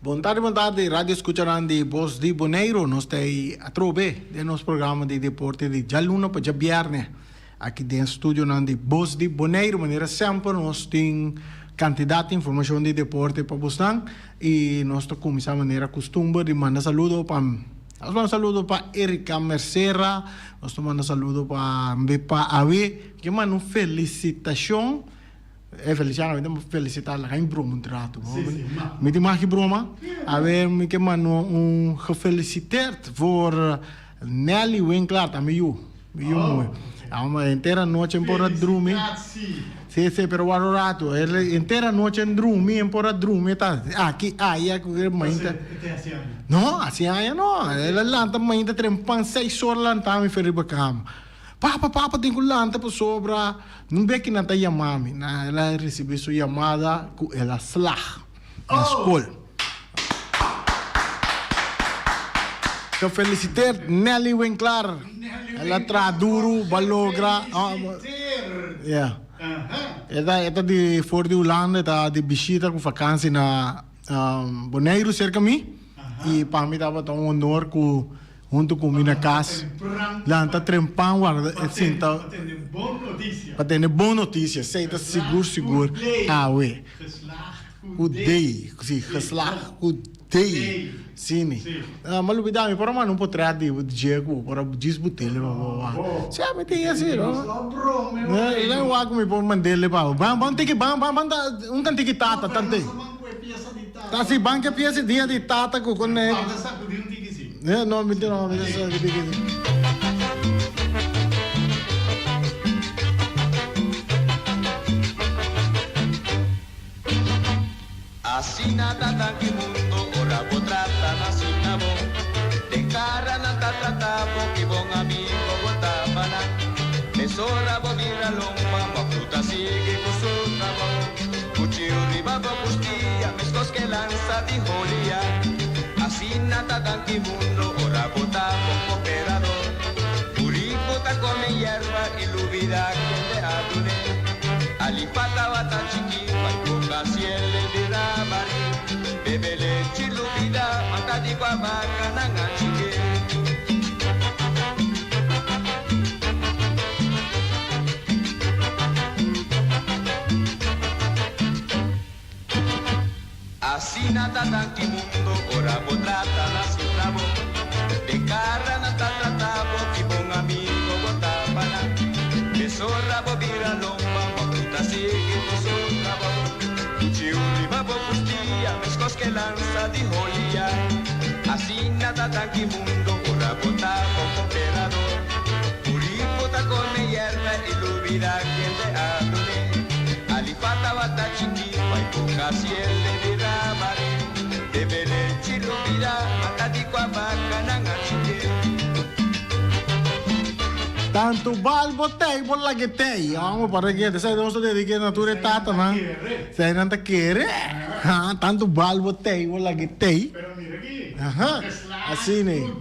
Boa tarde, rádio escucharán de Voz de Bonaire. Nós estamos a trove de nosso programa de deporte de já luna para já viernes. Aqui dentro do estúdio de Voz de Bonaire, maneira sempre nós temos quantidade de informação de deporte para você. E nós estamos com a maneira costume de mandar saludo para nós mandamos saludo para Erika Mercera, nós mandamos saludo para Mbepa Awe, que manda uma felicitação. Feliciano, vamos felicitar lá em Broma um trato. Me diz mais que Broma, a ver, me que mano gefeliciteerd voor Nelly Winkler, também eu, uma inteira noite em Porra Drume. Sim, pero o rato, inteira noite em Drume, em Porra Drume, tá? Aqui, aí é que mãe tá. Não, assim aí não. Ela lá também tá trempando 6 horas lá tá me ferindo cama. Papa, tem que lanta para sobra. Não vê que não está chamando. Ela recebeu sua chamada com ela slag na escola. Eu felicitei Nelly Winkler. Ela traduro, balogra. Ela é de fora de Holanda, está de visita com vacância na Bonaire, cerca de mim. E para mim estava tão honor com junto com minha casa, lá está trempando, assim, tá. Para ter boa notícia, sei, está seguro. Ah, ué. O day, sim, geslaagd, o day, sim. Mas o bidame, para mim não pode trazer de Diego, para disputar, sim, mas tem assim, não. Não, eu acho que me pode mandar ele para, vamos ter que, um canto que tata, tanto. Tá se banca pieza dia de tata com né. Não, me deu não, me deu Así nada tan que mundo ora trata na sinabo de cara na trata porque bom amigo bota para mesora bobira lomba ma fruta sigue cusuta cuchillo riba bustia mescos que lanza di jolia así nada tan que mundo ora bota con operador puripota come hierba y lubida quien de adune alipata bata chiquipa y boca cielo de la mari bebele chilubida mata di babaka nanga chique así nada tan que mundo ora botrata la sinabo de cara nata tratabo que buen amigo botapana que zorra bobira lomba botuta sigue bosota chiuri babo bustia mescos que lanza di jolia así nada tan que mundo ora botabo operador puripota come hierba y lubida quien te adore alifata bata chiquipa y poca cielo de la mare bebele chilubida mata di qua vaca nanga chique tanto balbo tei bolla che tei amo para che sai non sto di che natura è tata ma sai non te chiede tanto balbo tei bolla che tei Pero mira aquí. assim né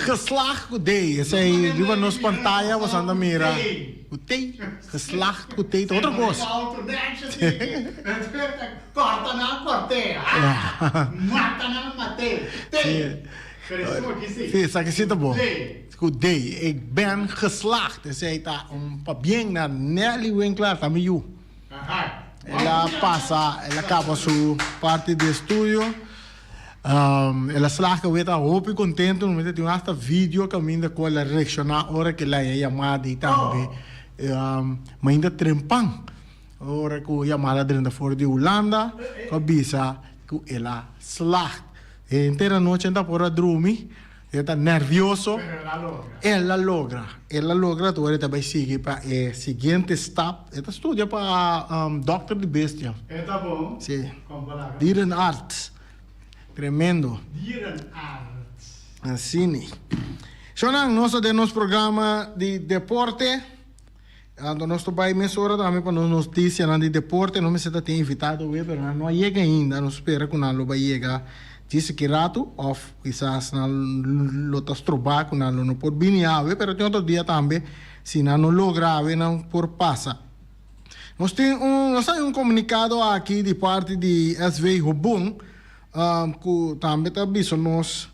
geslaagd com tei sei viva nos pantalla você anda mira o tei geslaagd com tei outra coisa Corta na corteia. Mata na mateia. Sim, sabe que sim tá bom. Goed, ik ben geslaagd. En zij está para bien na Nelly Winkler também eu. Ela passa, ela acaba sua parte de estúdio. Ela slaga weet a hoop contento, no momento tem hasta vídeo que ainda com ela reaccionar hora que ela é chamada e também. Mas ainda trempang. Hora que chamada dentro fora de Holanda, que bisa que ela slaagt. Inteira noite ainda por a dormir. Está nervioso. Ela logra. Tu também sigue para o seguinte step. Ela estuda para Dr. de Bestia. Está bom. Sim. Dierenarts. Tremendo. Dierenarts. Assim. Sonang, nós temos nosso programa de deporte. Nós estamos aí nessa hora também para nos notícias de deporte. Não me sei se tem invitado, mas não chega ainda. Não espera que não vai chegar. Disse que rato, ou quizás na lotas trobar, não por binhar, mas tem outro dia também, se não logra, não por passa. Nós temos um comunicado aqui de parte de SV Hobon, ku também tá biso nós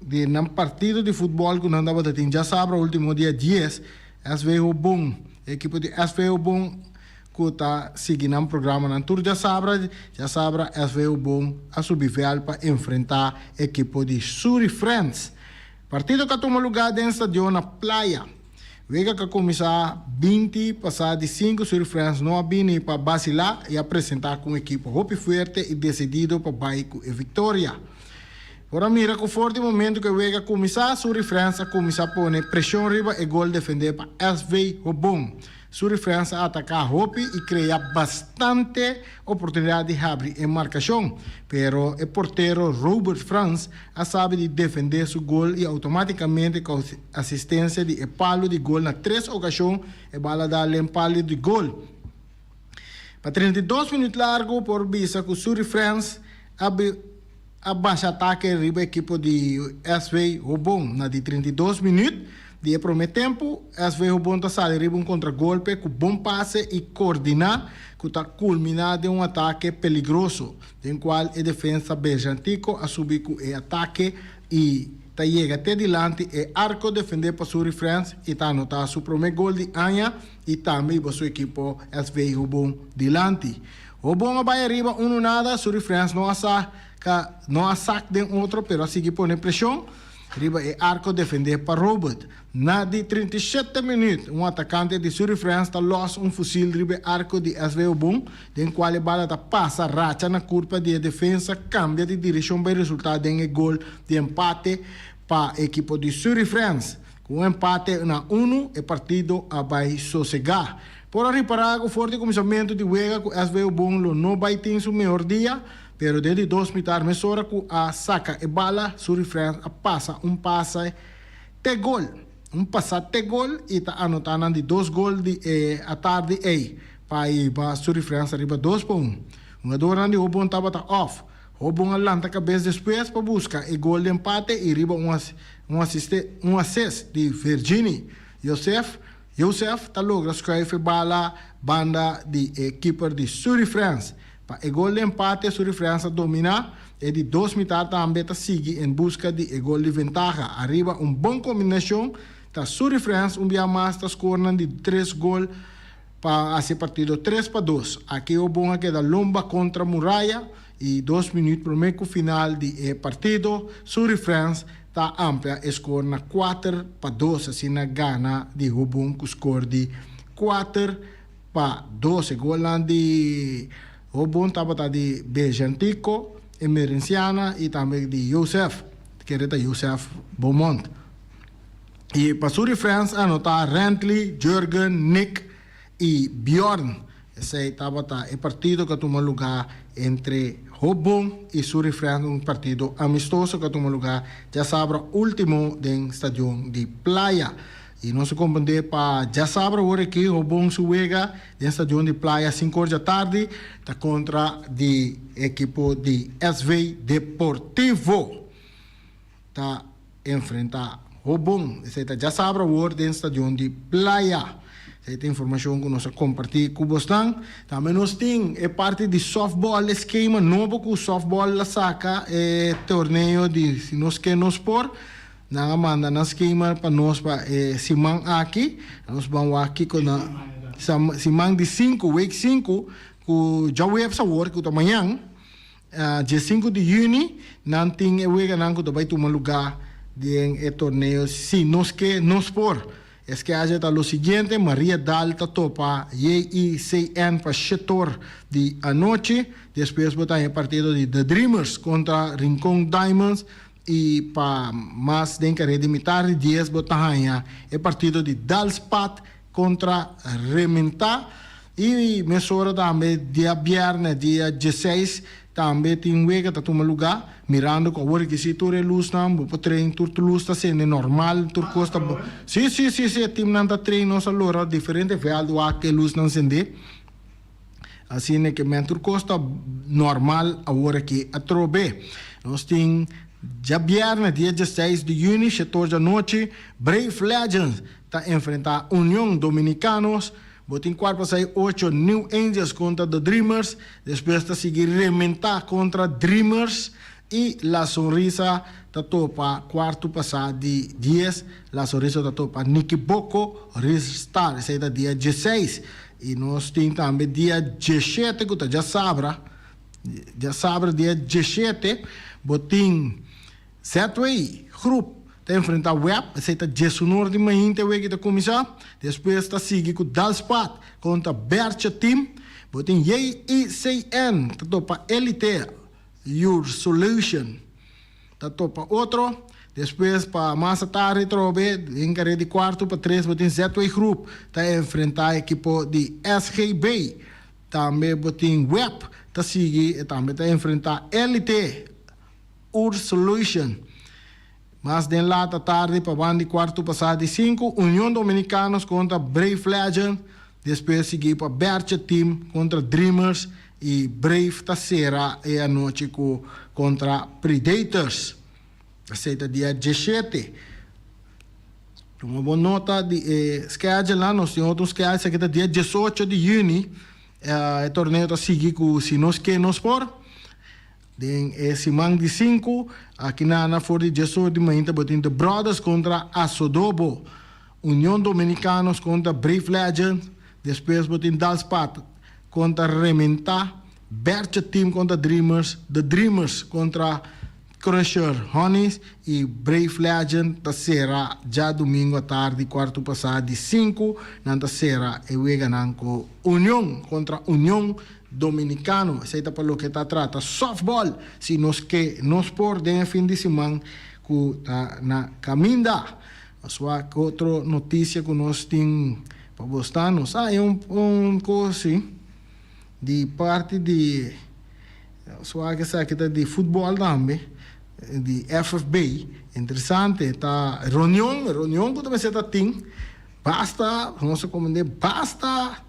de nam partido de futebol que nós dava tin já sabra último dia 10 SV Hobong equipe de SV Hobong que está seguindo um programa na tour já sabra SV Hobong a subir para enfrentar a equipe de Suri Friends. Partido que toma lugar dentro do estádio na Playa. Vega que começar 20 passar de 5 Suri Friends não abine para vacilar e apresentar com a equipe Hope Fuerte e decidido para Baico e Vitória. Ora mira que forte momento que Vega começar Suri Friends a começar a pôr pressão riba e gol defender para SV Hobong. Suri Friends a atacar Hope e criar bastante oportunidade de abrir em marcação, pero o porteiro Robert Franz a sabe de defender seu gol e automaticamente com assistência de palo de gol na 3 ocasiões e bala dar em palo de gol. Para 32 minutos largo por vista que Suri Friends abaixa ataque riba a equipe de SV Hobong na de 32 minutos. De primeiro tempo, SV Hobong está saindo um contra-golpe com bom passe e coordenar, que está culminado em ataque peligroso, em qual a defesa berjantico a subir com o ataque e está chega até diante e arco defender para Suri Friends e está anotando seu primeiro gol de Anha e também para sua equipe SV Hobong diante. Hobong vai arriba 1-0, Suri Friends não a saca de outro, pero a seguir poner pressão. Riba e arco defender para Robert. Na de 37 minutos, um atacante de Suri Friends está los fuzil riba arco de SV Hobong, den qual a bala passa racha na curva de defesa, cambia de direção para resultado em gol de empate para a equipe de Suri Friends. Com empate na 1, o partido vai sossegar. Por reparar o forte começamento de Vega com SV Hobong não vai ter seu melhor dia, pero desde 2 minutos, mais hora que a saca e bala, Suri Friends a passa passe te gol. Passe te gol e está anotando de 2 gols a tarde para Suri Friends arriba 2-1. Uma dora de Hobong estava off. Hobong alanta a cabeça depois para buscar o gol de empate e arriba assist de Virginie. Joseph está logra escrever bala banda de keeper de Suri Friends. Para o gol de empate, Suri Friends domina e de 2 minutos também sigue em busca de gol de ventaja. Arriba bom combinação, tá Suri Friends dia mais está scorando de 3 gols para esse partido 3-2. Aqui o bom é da Lomba contra Muralla e 2 minutos para o final de partido. Suri Friends está ampla e score na 4-2, assim na gana de Hobong com score de 4-2. Gol de Hobong estava de Berjantico, Emerenciana e também de Joseph, que era Joseph Beaumont. E para Suri Friends anotar Rentley, Jürgen, Nick e Bjorn. Esse estava o partido que toma lugar entre Hobong e Suri Friends, partido amistoso que toma lugar, já sabe, último do estádio de Playa. E não se compreende para já sabe agora que Hobong suega no estádio de Playa 5 horas da tarde, está contra de equipe de SV Deportivo. Está enfrentar Hobong. Esse já sabe agora no estádio de Playa. Essa informação que nós compartilhamos com vocês. Também nós temos parte de softball, esquema novo que o softball la saca, torneio de se nós queremos por. Nang manda na esquema para nós para simang aqui, nós vamos aqui com na simang de 5, week 5, que já vai sa work que amanhã, dia 5 de junho, nanting week nang que vai tomar lugar de torneio se nós que nós por. Es que haja lo siguiente, María Dalta topa JICN para Chetor de anoche, después botar el partido de The Dreamers contra Rincón Diamonds y para más de encaré de mitad de 10 botar el partido de Dalspat contra Rementa y mesora también día viernes, día 16, também tem que tá tomando lugar mirando com o que se tu reluz não vou treino tu luz tá sendo normal tu costa sim time não tá treino nossa lora diferente veal do que luz não acende assim né que mentur costa normal agora que a trobe nós tem já viernes dia 16 de junho 14 da noite Brave Legends tá enfrentar União Dominicanos Botin 4-8 New Angels contra The Dreamers. Después está seguir Rementa contra Dreamers. Y La Sonrisa tatopa quarto passado de 10. La Sonrisa tatopa Nicky Boko Ristar. Esse é dia 16. E nós temos também dia 17, que já sabe dia 17. Botin 7 grupo. Está enfrentando o Web, esse é 19 de manhã que está começando. Depois está seguindo com Dalspat contra Bercha Team. Botin JECN tatopa LT. Your Solution. Tatopa outro. Depois, para mais tarde, trobe, em carreira de quarto para 3, botin Z2 Group. Está enfrentar a equipe de SGB. Também botin Web. Está seguindo, também está enfrentar LT. Your Solution. Mas de lá da tarde, para banda de quarto passado de 5, União Dominicanos contra Brave Legend. Depois, seguir para Bercha Team contra Dreamers. E Brave terceira é a noite contra Predators. Aceita dia 17. Uma boa nota de schedule lá. Nós temos outro schedule que é dia 18 de junho. O torneio está seguindo com o Sinosque Nospor. Semana de 5. Aqui na for de 18 de manhã, botando Brothers contra Asodobo. União Dominicanos contra Brave Legend. Depois botando Dalspat contra Rementa, Bercha Team contra Dreamers, The Dreamers contra Crusher Honeys e Brave Legend terceira já domingo à tarde, quarto passado de 5, na terceira e o ganhando União contra União Dominicano. Aceita para o que está trata softball, se nós que nós por de fim de semana que tá na caminda. Só outra notícia que nós temos para gostar-nos, é coisa assim. De parte de só que sabe de futebol também de FFB interessante tá reunião que também se tá tem basta nosso comandante basta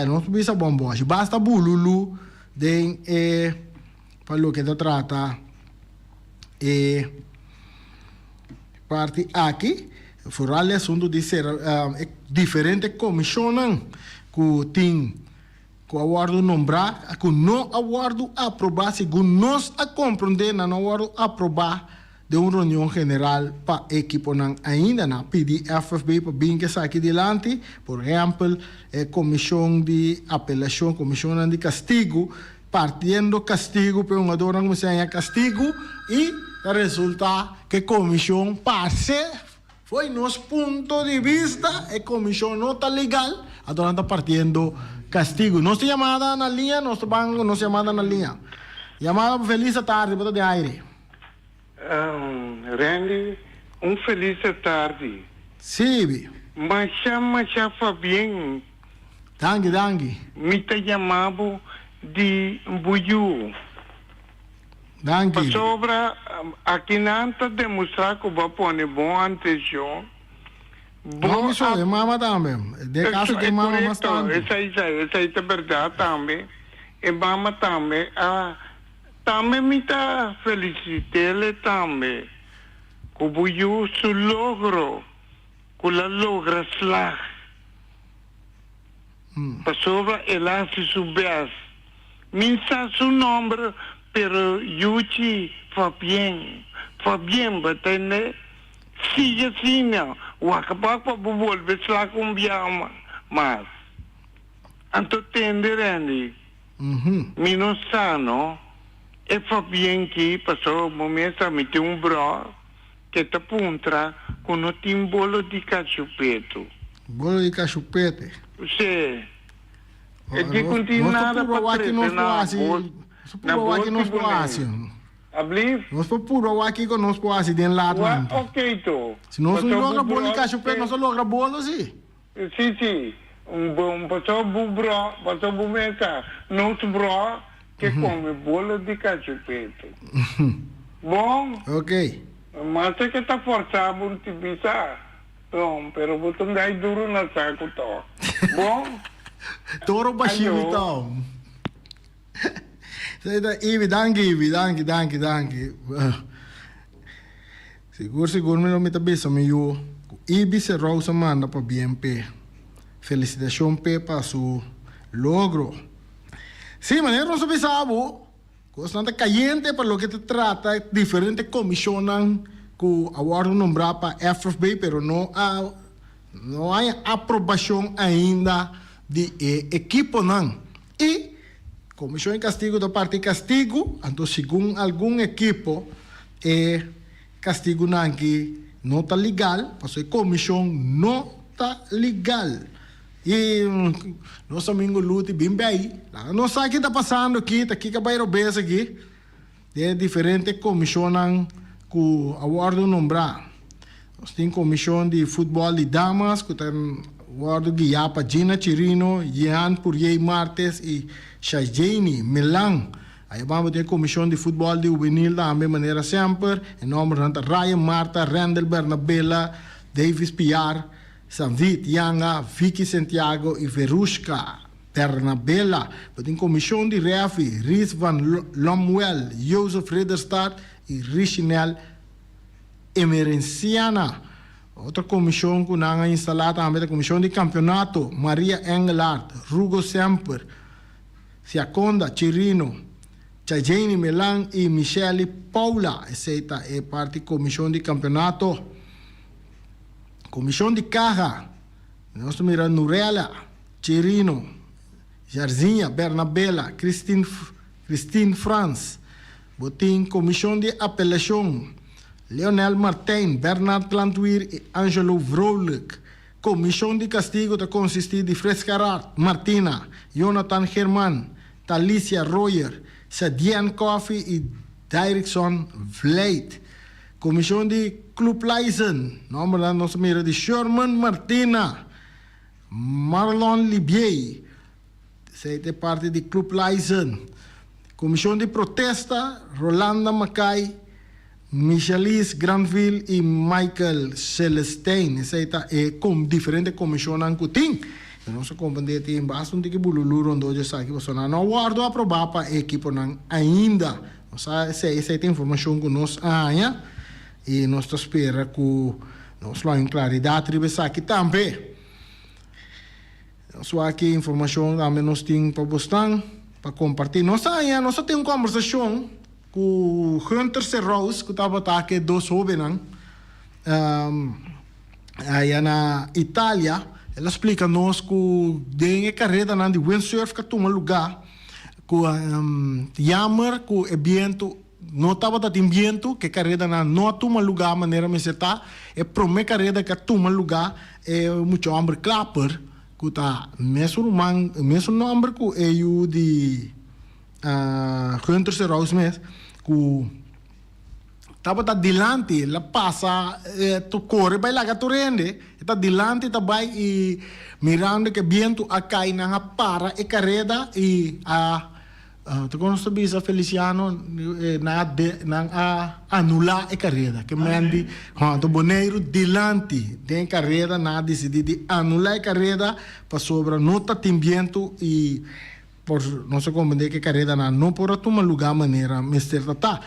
não precisa bombom basta bululu de para o que tá trata parte aqui fora o assunto de ser diferente comissão que tem com o aguardo nombrar, com não aguardo aprovar, segundo nós a compreender, não aguardo aprovar de uma reunião general para a equipe ainda na PDFFB para bem que está aqui delante, por exemplo, a comissão de apelação, comissão de castigo, partindo castigo para uma dona como se castigo e resulta que a comissão passe, foi nosso ponto de vista, a comissão não está legal, a dona está partindo castigo. Nossa chamada na linha, nosso banco, nossa chamada na linha. Chamada feliz tarde, bota de aire. Randy, feliz tarde. Sim. Mas já Fabien. Dangue. Me te chamava de Buiú. Dangue. Sobra, aqui não está demonstrar que vai pôr bom atenção. Bom, isso é mama também. De caso que mama bastante. Essa é verdade também. E mama também. Também me dá felicidade também. Como eu sou logro. Que la logra slag. Pasova ela se subes. Minsa su nombre, pero Yuchi Fabien. Fabien, batene. Sigue assim, não. O acabar para volver lá com biama, mas anto tenderandi. Menos sano. E fa bem que passou o momento a meter bro que te puntra com o timbolo de cachupeto. Bolo de cachupete. Sim. E de continuar a fazer na bolsa. Não se Abli? Nós por puro aqui que nós podemos assim dentro lá. Ok, to. Se nós não logra bolo de cachupete, nós logra bolo, sim. Sim. Passou bubro, passou bumenta. Não se bro que come bolo de cachupete. Bom? Ok. Mas é que está forçado a te pisar. Bom, pero botão daí duro na saco, to. Bom? Toro baixinho, então. Ivi, danke. Seguro me lo meta bisa me yo. Ibi se rosa manda pa BNP. felicitación Pepa su logro. Sí, manera no se pensaba, bastante caliente para lo que te trata, diferentes comisionan que ahora nombrar para FFB, pero no hay aprobación ainda de equipo não. E comissão de castigo da parte de castigo, então segundo algum equipo castigo não que não está legal, porque a comissão não está legal. E nosso amigo Lute bem bem, não sabe o que está passando aqui, está aqui que vai roubar aqui. É diferente comissão que agora nombrar. Nós temos comissão de futebol de damas, que tem guardo guiar para Gina Chirino, Jean Purier Martes e Shajani Milan. Aí vamos ter comissão de futebol de juvenil da mesma maneira sempre. Em nome de Ryan Marta, Randall Bernabella, Davis Piar, Sanvit Yanga, Vicky Santiago e Verushka Bernabella. Tem comissão de refi, Rhys van Lomwell, Joseph Riederstad e Richinel Emerenciana. Outra comissão que não é instalada também é a comissão de campeonato, Maria Engelhardt, Rugo Semper, Siaconda Chirino, Chajane Melan e Michele Paula. Essa é parte da comissão de campeonato. Comissão de carga, nós estamos mirando Nurella, Chirino, Jarzinha, Bernabella, Christine Franz. Botim comissão de apelação, Leonel Martin, Bernard Plantuir e Angelo Vrolik. Comissão de castigo está consistir de Frescarat, Martina, Jonathan Herman, Talicia Royer, Sadian Coffey e Direcson Vleit. Comissão de Club Leisen, nome da nossa mira de Sherman Martina, Marlon Libier, essa é parte de Club Leisen. Comissão de protesta, Rolanda Mackay, Michelis Granville e Michael Celestine. Essa é com diferentes comissões que tem. Eu não sei como tem bastante um que bululuro onde eu sei que você não guarda aprovar para a equipe ainda. Essa é a informação que nós temos e nós esperamos que nós tenhamos claridade sobre aqui também. Só aqui informação também nós temos para você, para compartilhar. Nós temos uma conversação com o Hunter Serraus, que estava aqui dois jovens aí na Itália. Ela explica-nos que tem a carreira de windsurf que toma lugar, que jammer que o evento não estava dando vento, que a carreira não toma lugar de maneira que está, e a primeira carreira que toma lugar é muito homem clapper, que está mesmo nome que é o de Hunter Serraus mesmo, que estava adiante, ela passa, tu corre, vai lá, tu rende, está adiante, tá vai e mirando que vento a cai na para e carreira e tu conhece bisa Feliciano na anular a carreira, que mandi, tu boneiro dilante, tem carreira na decidir de anular a carreira para sobre nota tem vento e por não sei como dizer que carreira não por tomar lugar maneira mister tá.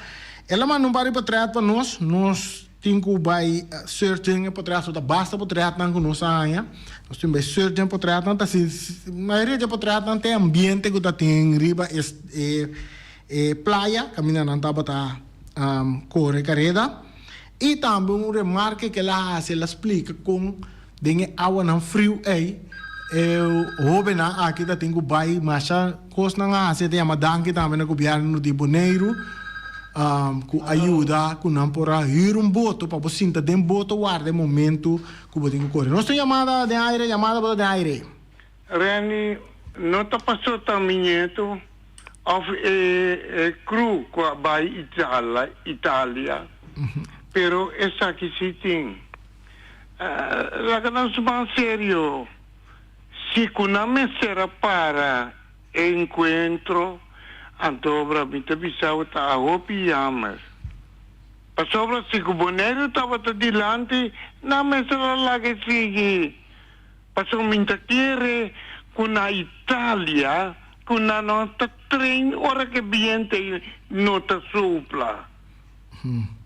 Ela manda para trás para nós temos que vai searching para trás, basta para trás não nós ainda, nós temos que searching para trás, não tá se maioria de para trás não tem ambiente que tá tem riba praia, caminhando não tá para correr carreira e também remarque que ela explica com tem água não frio aí jovem aqui tá tem que vai mas coisa não há se tem a madanque também no governo de Boneiro que ajuda que não porá ir boto para você sentar dentro boto guarda momento que você tem que correr. Nós temos chamada de aire. Reni, não está passando caminhando of cru que vai Itália, pero essa aqui se tem. La que nós vamos sério. Se não me será para encontro, Antobra, me bisau tá a roupi yamas. Pasobra se o boneiro estava dilante, na mesa lá que sigue. Passou minta querer com na Itália, com na nota trem, hora que viente nota supla.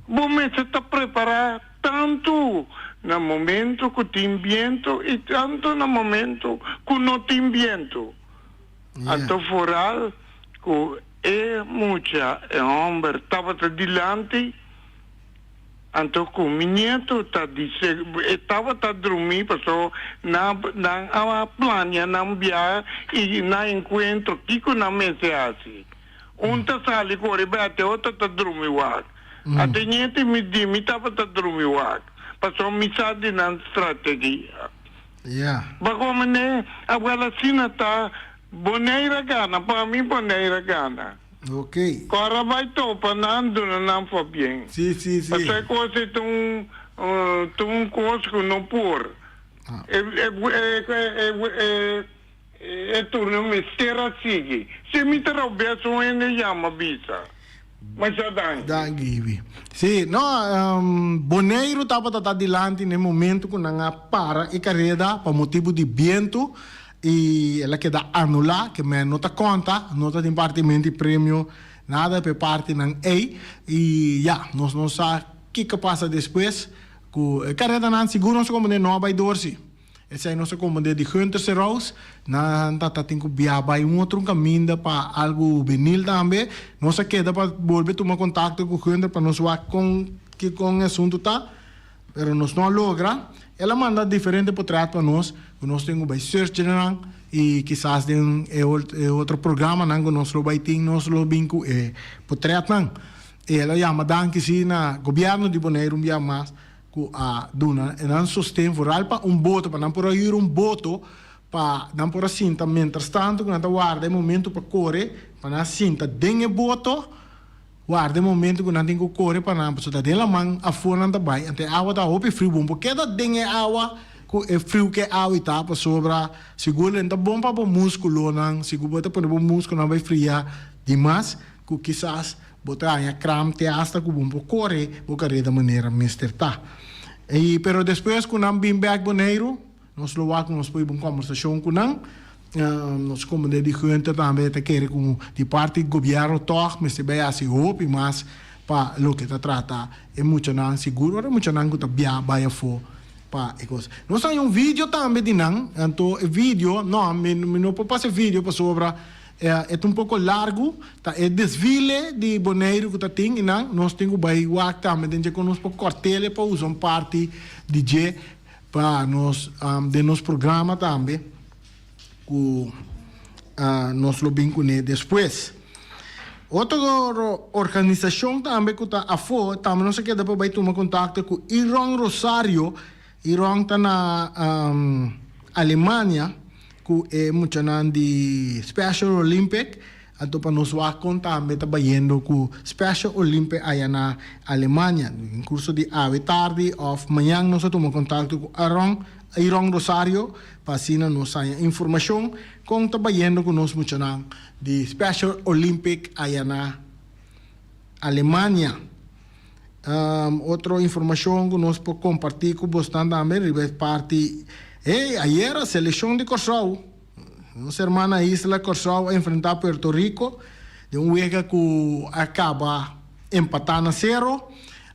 Bom, me está preparado tanto no momento que tem viento e tanto no momento que não tem viento. Então, foral, que é muita, é homem, estava adiante, então, com o menino estava a dormir, passou na plania, na viagem, e na encontro, aqui com a mesa assim. Tá sali corre, até outra está dormindo. Até niente me estava a dormir. Passou mensagem na estratégia. Como né, agora assim está boneira gana, para mim boneira gana. Ok. Agora vai topa, não foi bem. Sim. Essa coisa tem coisa que não pôr. É turno me stera assim. Se me trovasse um chama bisa. Mas já dá. Give. Sì, no, Boneiro estava adiante nel momento que não para e carrera por motivo de vento e ela queda anular, que me não conta, não tem partimento de prêmio, nada per parte não e nós não sabe o que passa depois, que carrera não seguro não como de não vai dorsi. Esse aí não se como de Hunter Serraus, não tá tendo que viajar outro caminho para algo benil também, não se queda para volver a tomar contato com Hunter para nos ver com o assunto tá, pero nós não logra. Ela manda diferente portrait para nós temos by search general e quizás é outro programa que nós lo vai ter nós lo binco portrait não. Ela chama danke sim na governo de Bonaire mais a duna e non sostén vooral pa voto para não por aí voto para não por assim também mientras tanto quando guarda momento para correr para não sinta dengue voto guarda momento quando não tem que correr para não pessoa dela man a fora não vai até água tá open frio bom porque da dengue água é frio que água está para sobra seguro então bom para o músculo não seguro para o músculo não vai friar demais que quizás botar a crampe hasta que bom para correr ou correr da maneira mister tá. Pero depois que nós vim back Bonaire, nós lo vamos nós foi uma conversação com nós como de gente também te querer com de parte do governo toch, mas se bem assim hope mas para lo que te trata é muito não seguro, é muito não que tá bia for para coisa. Nós tem vídeo também de não, então o vídeo não não pode passar vídeo para sobre é pouco largo, tá? É desfile de Bonaire que tá tem, não? Nós temos bem o acto também, tem que conosco cortele para usar parte DJ para nós de nosso programa também, que nós lo vinculamos depois. Outra organização também que tá a fora, também não sei que depois vai tomar contato com Iron Rosario, Iron tá na Alemanha. Que é muito de Special Olympic, então para nós também trabalhando com Special Olympic aí na Alemanha. Em curso de tarde ou manhã nós tomamos contato com Iron Rosario para assim nós sair informação com trabalhando com nós muito de Special Olympic aí na Alemanha. Outra informação que nós podemos compartilhar com vocês também é parte. Ayer a seleção de Corsau, nossa irmã Isla Corsau enfrentar Puerto Rico, de juego que acaba empatando a 0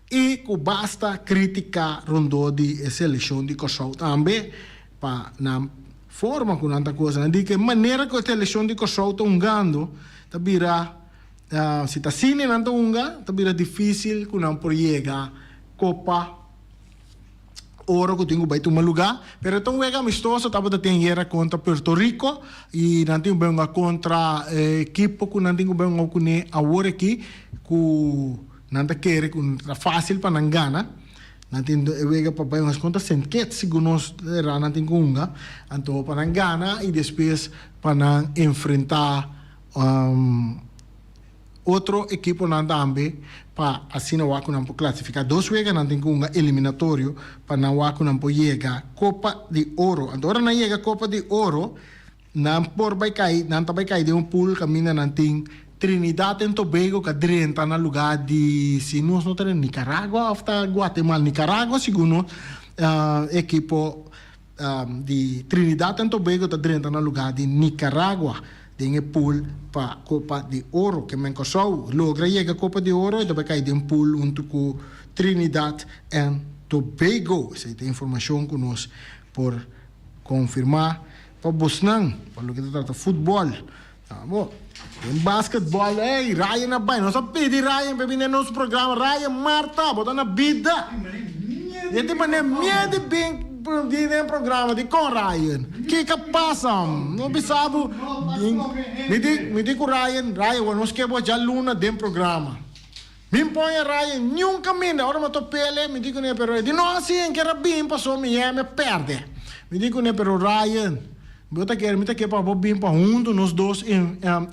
e que basta criticar rondou de seleção de Corsau também, para na forma que não coisa, de que maneira que a seleção de Corsau está jogando, tá vira se está cine não está jogando, tá vira difícil que não por chegar Copa Ouro que tenho baito um lugar, pero então é amistoso, estava da guerra contra Puerto Rico e não tenho bem contra equipe que não tenho bem com a hora aqui que não tá querer que é fácil para não ganhar, não tenho é para bem umas contas senquete segundo nós era não tenho unga, então para não ganhar e depois para não enfrentar outro equipo não também para assim não há que não classificar dois vezes não tem um eliminatório para não há que não chegar Copa de Ouro agora não chega Copa de Ouro não por vai cair não tá vai cair de pool caminha não tem Trinidad e Tobago que entra no lugar de se nós não temos Nicarágua ou Guatemala Nicarágua segundo equipo de Trinidad e Tobago está entra no lugar de Nicarágua tem pool para Copa de Ouro que me logra chegar Copa de Ouro e depois cai de pool junto com Trinidad e Tobago. Essa tem informação conosco por confirmar. Para Bosnan, para o que se trata de futebol. Tá bom? Em basquetebol, Ryan na bem. Nós pedimos Ryan para vir no nosso programa. Ryan, Marta, bota na vida. E tem maneira medo de bem no programa de com Ryan. Que passa? Não pensava. Me digo Ryan, quando nós queremos já luna dentro do programa. Me põe Ryan, nunca me dá. Ora, eu estou pele, me digo, né, pero de não assim, que era bem, passou, me perde. Me digo, né, pero Ryan. Eu quero para Bobin para nós dois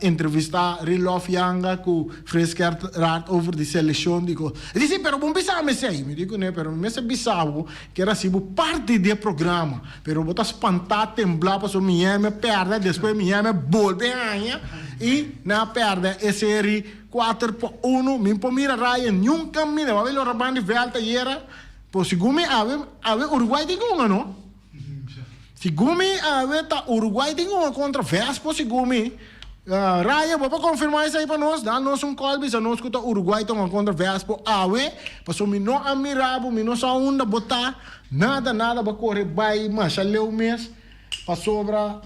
entrevistar Rilof Yanga com Fresquer Rat over de seleção. Digo, disse, pero bom pensar me sei. Me digo, né, pero me sei bisavo que era assim parte do programa. Pero botar espantar, temblar para so me perde, depois me volve ganha e na perde a série 4-1. Me mira Ryan, nunca me vai ver o rabando de volta e era, por segundo ave Uruguai de gonga, não? Se Gumi tá Uruguai tem uma controvérsia por se Gumi. Raya, vou confirmar isso aí para nós. Dá-nos call, se nós escuta Uruguai tem uma controvérsia por AWE. Passou me não amirabo, me não só onda botar. Nada, para correr bem, mas já leu mês. Passou para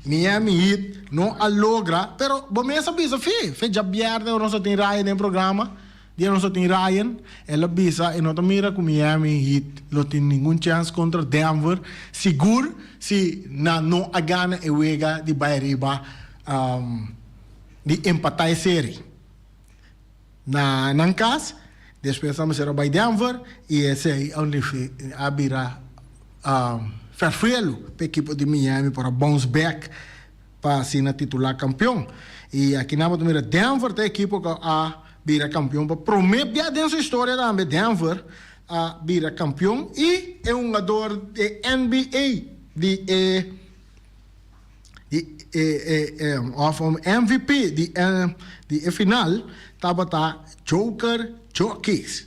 Miami Heat, não alogra. Pero, bom, me sabe, fez já biarda, nós só tem Raya no programa. Dia nós tem Ryan, ela bisa e nota mira com Miami Heat, não tem nenhum chance contra Denver. Seguro se não a gana e wega de Bayriba de empatar a série. Na caso, depois estamos a by Denver e esse aí onde abrirá ferfelo para a equipe de Miami para bounce back para ser titular campeão. E aqui na mira Denver tem a equipe que vira campeão, para prometer dentro da história da Denver a vira campeão e é um jogador de NBA MVP de final estava Joker Jokic.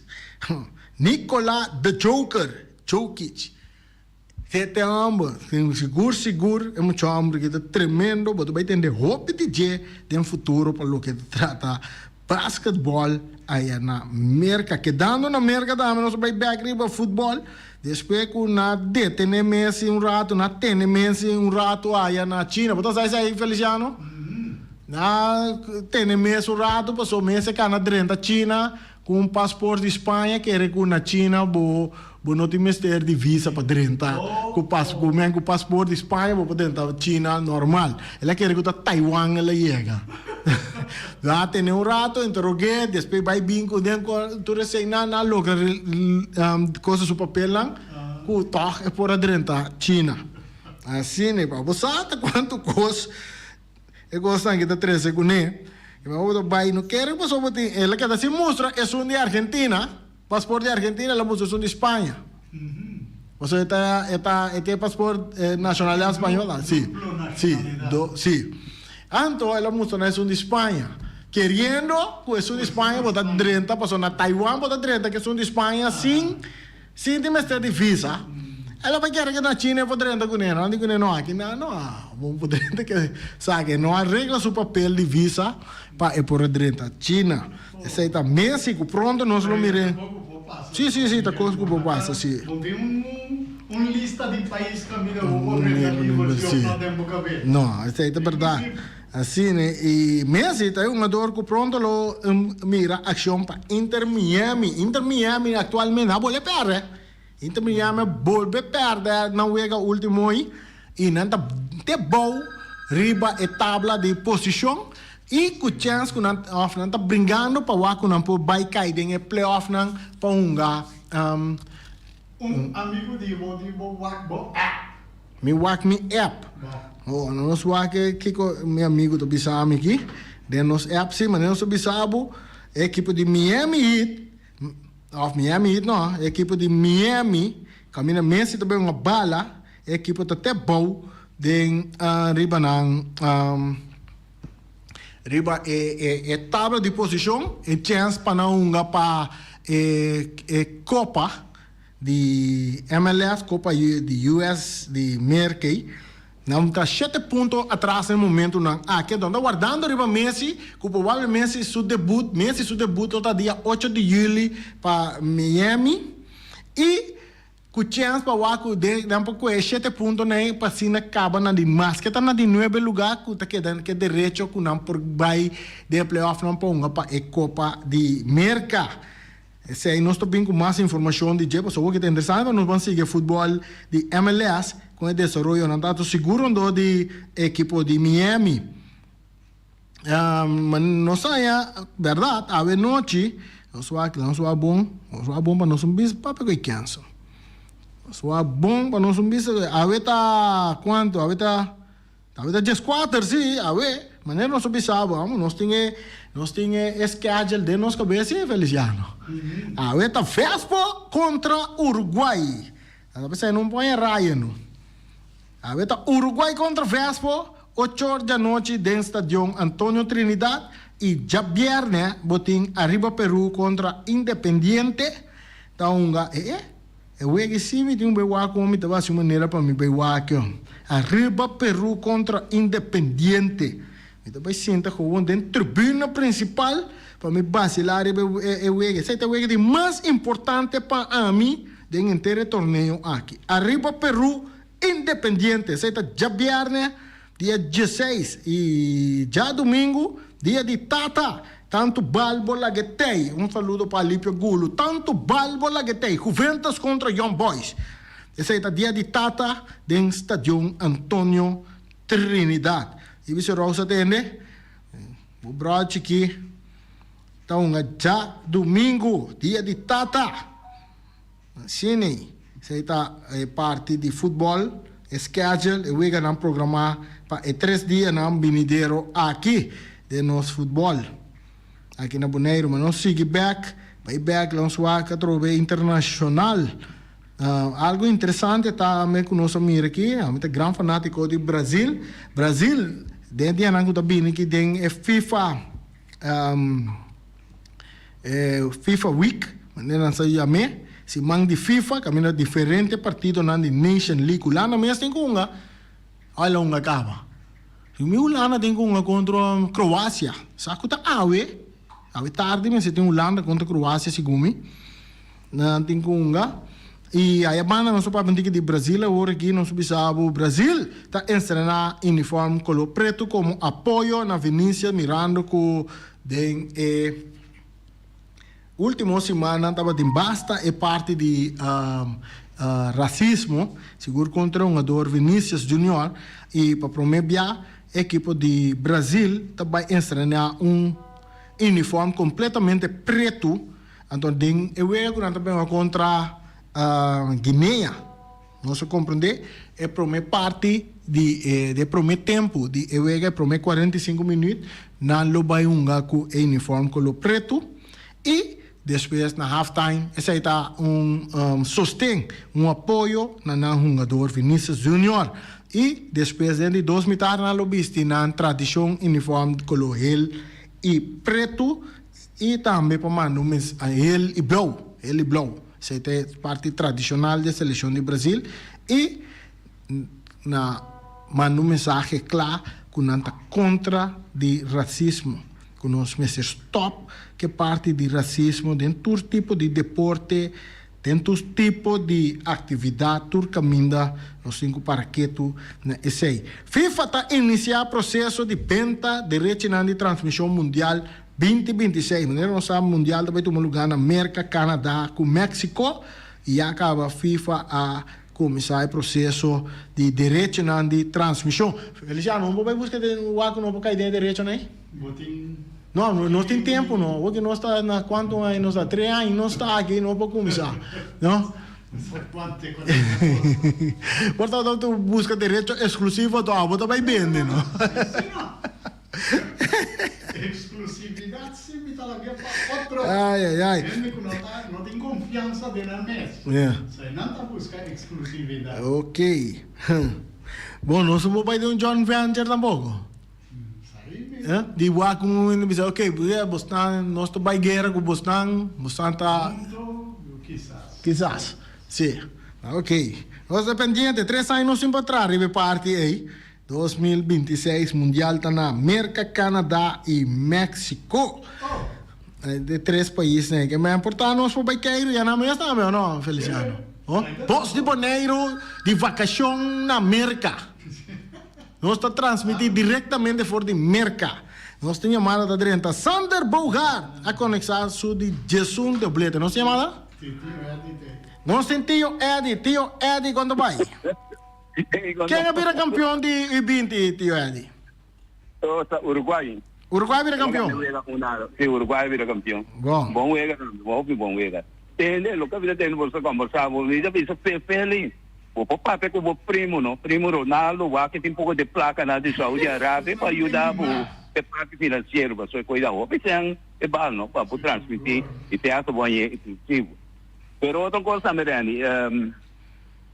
Nikola the Joker Jokic. Sete ambos, seguro, é muito homem que é tremendo, mas vai ter hope de dia no futuro para o que trata basquetebol aí na América, quedando na América também nós vai back riba futebol, depois com na detene Messi rato, na tene Messi rato aí na China, você sabe aí Feliciano? Na tene Messi rato, passou Messi cá na dentro da China com passaporte de Espanha que era com na China, bo não tem mistério de visa para dentro, com passaporte de Espanha para dentro da China normal, ela quer que Taiwan ela chega. Já tem rato, interroguei, depois vai vir com dentro, tu recém na logra coisa do papel lá, com toque por dentro da China. Assim, né, para você quanto coisa, eu gosto que tá 3 segundos, eu vai não quero, mas ela quer se mostra é um de Argentina, passaporte de Argentina, ela mostra de Espanha. Você tem passaporte nacionalidade espanhola? Sim, sim. Então, ela mostrou isso de Espanha. Querendo, que isso de Espanha, botar 30, passou na Taiwan, botar 30, que isso de Espanha, sem ter mestre de visa. Ela vai querer que na China, por 30 com ela. Não digo, não, aqui não, vamos por 30, que, sabe, não arregla seu papel de visa para ir por 30. China, esse aí tá México, pronto, nós não miremos. Sim, tá coisa que eu passo, sim. Lista de países que a minha vou correr não, esse aí é verdade. Assim, né? E Messi tem um jogador que pronto mira ação para Inter Miami atualmente não pode perder. Inter Miami volve perder não é o último aí e não tá bom riba e tabla de posição e com chance que não tá brincando para o que não pode vai cair em playoff não para amigo de Wakbo app. Me app. Oh, nós que meu amigo do Bissau aqui, de nos app sim, mas nós Bissau equipe de Miami Heat, não, equipe de Miami, caminha Messi também uma bala, equipe até bom de riba riba tabla de posição e chance para não para Copa de MLS, Copa de US de Merkei, Não está 7 pontos atrás no momento. Que está guardando arriba Messi, que provavelmente seu debut está dia 8 de julho para Miami. E com chance para o Waco, pouco é 7 pontos para se acaba na de mais. Que está na de 9 lugar, que está quedando que direito que não por vai de playoff não para a Copa de América. Se aí nós estamos com mais informação de Jepo, só que é interessante, nós vamos seguir futebol de MLS com o desenvolvimento, não está seguro do equipe de Miami. Mas não sei, verdade, a noite, não sou bom para nós zumbis, para pegar canso. Sou bom para nós zumbis, a quanto, a just 4, sim, mas nós zumbis sabe, nós temos schedule de nossa cabeça, Feliciano. A Vespo contra Uruguai. Você não põe raia, não. A Uruguai contra Vespo, 8 horas da noite, dentro do estádio Antônio Trinidad. E já viernes, botim Arriba Peru contra Independiente. Então, eu que sim, me tem um bewa como me uma maneira para me bewa aqui. Arriba Peru contra Independiente. Então, vai sentar com dentro da tribuna principal para me vacilar e essa é o que mais importante para mim dentro inteiro torneio aqui. Arriba Peru Independiente. Essa é já viernes, dia 16 e já domingo, dia de Tata. Tanto Balbo Laguetei. Um saludo para Alípio Gulo. Tanto Balbo Laguetei. Juventus contra Young Boys. Esse é o dia de Tata dentro do estádio Antônio Trinidad. E você rosa tende, o broche aqui, então já domingo, dia de Tata, cine, você está parte de futebol, schedule, e vai ganhar programar para 3 dias na Binideiro aqui de nosso futebol, aqui na Boneiro, mas não sigue back, vai back, lá no trove internacional. Algo interessante está com nosso amigo aqui, é um grande fanático de Brasil. Brasil, dentro de anang da bini que tem FIFA FIFA Week, maneira se chama, se mang de FIFA, caminha diferente partido na Nation League. Lá na mesa tem kunga, olha um acaba. Se mi Holanda tem kunga contra Croácia, saco tá awe tarde, mas se tem Holanda contra Croácia segumi, na tem kunga. E a banda não só para de Brasil, agora aqui não sabe o Brasil está estrenando uniforme color preto como apoio na Vinícius Miranda com última semana estava de basta é parte de racismo seguro contra um jogador Vinícius Júnior e para promover a equipe de Brasil também estrenar uniforme completamente preto então eu vejo também contra Guiné, não se compreende, é primeira parte de primeiro tempo, de primeiro 45 minutos, não lo vai com o uniforme color preto e depois na halftime, esse está sostém, apoio na jogador Vinícius Júnior e depois de 2 metades na lobista na tradição uniforme color e preto e também para mandar ele e blue. Essa é a parte tradicional da seleção do Brasil e manda mensagem claro que não está contra de racismo, que nós meses stop que parte de racismo dentro todo tipo de deporte, dentro todo tipo de atividade, todo caminho nos 5 paraquetos. FIFA está iniciando o processo de venda de direitos de transmissão mundial 2026, maneira não sabe mundial também tomar lugar na América, Canadá, com México e acaba a FIFA a começar o processo de direito de transmissão. Feliciano, não vai buscar o arco não porque ideia de direito né? Não tem tempo não, porque nós está na quanto nós está 3 anos, nós está aqui não pode começar, não? Portanto, tu busca direito exclusivo do abo também vende, não? Exclusividade sim, me tá via para outro. Ai. Não tem confiança dentro da mesa. Você não está buscando exclusividade. Ok. Bom, nós não vamos ter John Venture tampouco. Di wa kung bisa okay, bostan nós estamos guerra com bostan tá Quizás. sim. Ok. Nós pendiente, 3 anos sem para trás, ribe parte aí. 2026 Mundial tá na América, Canadá e México. De 3 países, né? Que é importante nós para Baiqueiro, já na mesa também, não, Feliciano? Oh? Bos de Boneiro de vacação na América. Nós está transmitindo diretamente fora de América. Nós temos chamada da direita Sander Bogart a conexar su de Jesus de Bleta. Nós temos chamada? Nós temos tio Eddie, quando vai? Quem é vira campeão de U20, tio Eddie? Uruguai. Uruguai vira campeão? Sim, Uruguai vira campeão. Bom. Bom wega, bom wega. Ele, lo que vira tem você conversar, ele já pensa feliz. O papai que o primo Ronaldo, o que tem um pouco de placa na de Saúde Arábia para ajudar o parte financeiro, para sua coisa. O pensam é bom, não, para transmitir e ter essa boa inclusivo. Pero outra coisa, Mirani,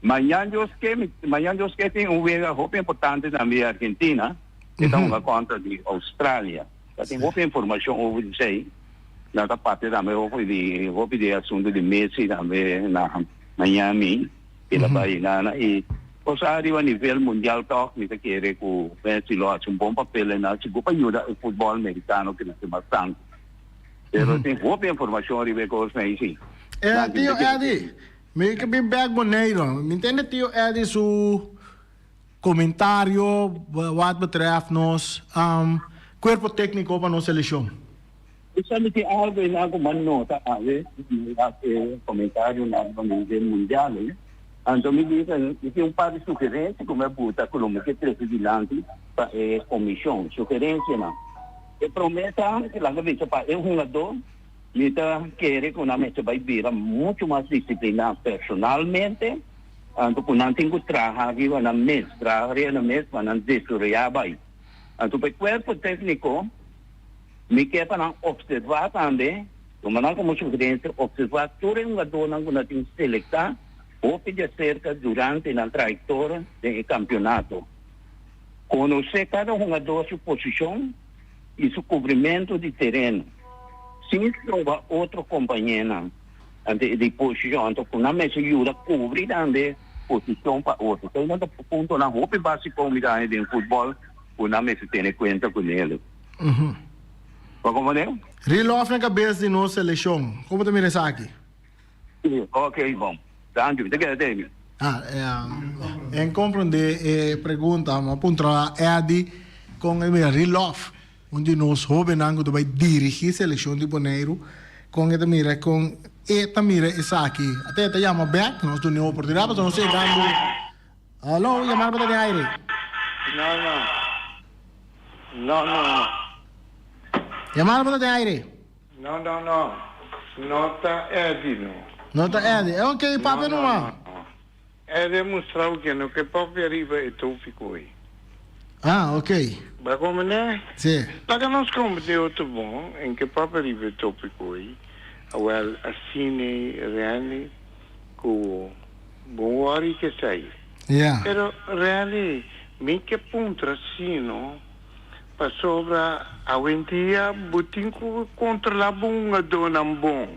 Manhã eu que tem wega roupa importante na minha Argentina, que está uma conta de Austrália. Tem roupa informação over isso aí. Na parte também roupa de assunto de Messi também na Miami, pela Bahia e o arriba a nível mundial toque me querer que o Messi lo hace bom papel na para ajudar o futebol americano que não tem bastante. Pero tem roupa informação arriba coisa aí sim. Tio Eddie, me que bem back Boneiro. Me entende, tio Eddie, su comentário wat betreft nos cuerpo técnico para nossa seleção? Isso é que algo em algo manota, comentário na nível mundial, né? Então me dizem que par de sugerências como é puta como que presidente para comissão sugerência não. E prometa que lá que para eu jogador Nita querer que nós vai virar muito mais disciplinado personalmente, então quando nós temos que trabalhar na mesa, trabalhar na mesa para não destruir bem. Então para o corpo técnico, me quer para observar também, como nós como sugerência, observar todo jogador que nós temos que selecionar, ou pedir cerca durante a trajetória do campeonato. Conhecer cada jogador sua posição e seu cobrimento de terreno. Se trova outro companheiro de posição, então quando nós ajuda a cobrir a posição para outro. Então, no ponto na roupa básica de futebol, quando nós temos conta com ele. Como é? Relof na cabeça de nossa seleção. Como tu mira isso aqui? Ok, bom. Thank you. Em compreender pergunta, uma ponta Eddie com o Relof. Onde nós jovens que vai dirigir a seleção de Boneiro com esta mira essa aqui até te chama back nós temos uma oportunidade para nós chegando alô chamar para de aire não chamar para de aire não nota Eddie nota Eddie é ok papo não é demonstrar que no que papo arriba é tópico aí. Ok. Mas como né? Sim. Para nós como de outro bom, em que papo arriba tópico aí, well, assim reali, com bom hora que sai. Yeah. Pero reali, me que punta assim, não? Para sobra a ventia, butinco contra a bunga dona bom.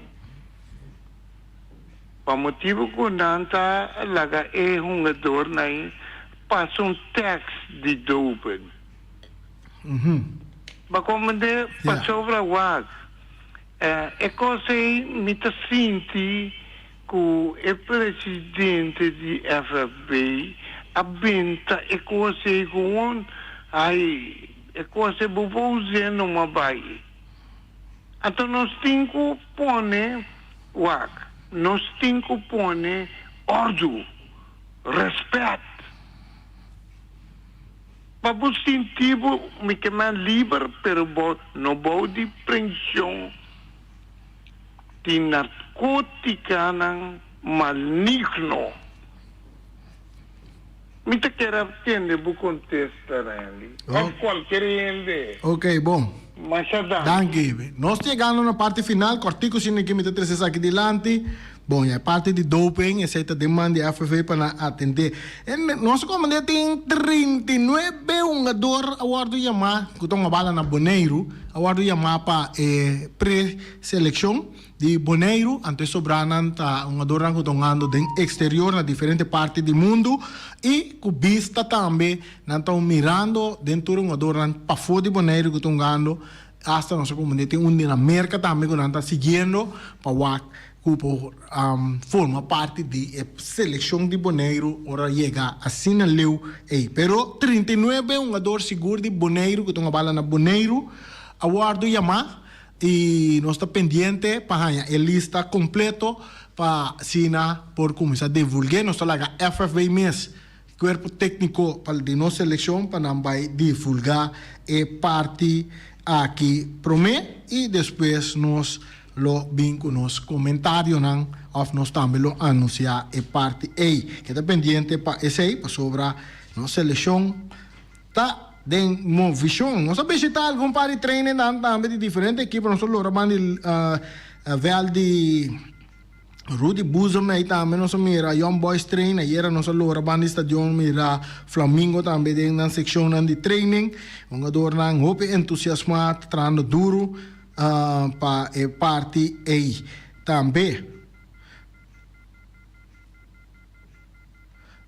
Para motivo que nanta laga jogador naí passa tax de dopen. Mas como de para sobre a wag, é coisa me tá senti que o presidente de FFB a benta é coisa com é coisa bobozendo uma bai. Então nós temos que pôr wag. Nós temos que pôr ordem, respeito. Para o sentido, me queimar livre, pero não vou de pressão de narcótica maligno. Me te quero entender o contexto ali. Qualquer gente. Ok, bom. Mas Danke. Nós chegamos na parte final, cortico sin que me te aqui delante. Bom, a parte de doping, essa demanda de FFV para atender. Nosso comandante tem 39 jogadores a guarda chamar, que estão a bala na Boneiro, aguardo mapa pre-seleção de Bonaire, ante sobranan ta um adoran ko tongando den exterior na diferente parte do mundo e com vista também nanta mirando dentro um adoran pa fora de Bonaire ko tongando hasta nossa comunidade onde na América também ko nanta seguindo pa wak Cupo forma parte da seleção de Bonaire, ora chega assim na leu. Pero 39 um ador seguro de Bonaire, que estão a bala na Bonaire, aguardo chamar e nós está pendente para a lista completo para sina por começar a divulgar. Nós estamos lá FFB mês, corpo técnico para de nossa seleção para não vai divulgar a parte aqui promete e depois nós lo vinco nos comentários não of nós também lo anunciar e parte aí que está pendente para esse aí para sobre nossa seleção tá den mo visão nós sabemos se tá algum par de treino também de diferente equipe nós lo rabani vel de Rudy Buzom aí também nós mira Young Boys Train aí era nós lo rabani stadion mira Flamingo também den na seção de training um ador não hope entusiasmado trando duro para a parte aí também.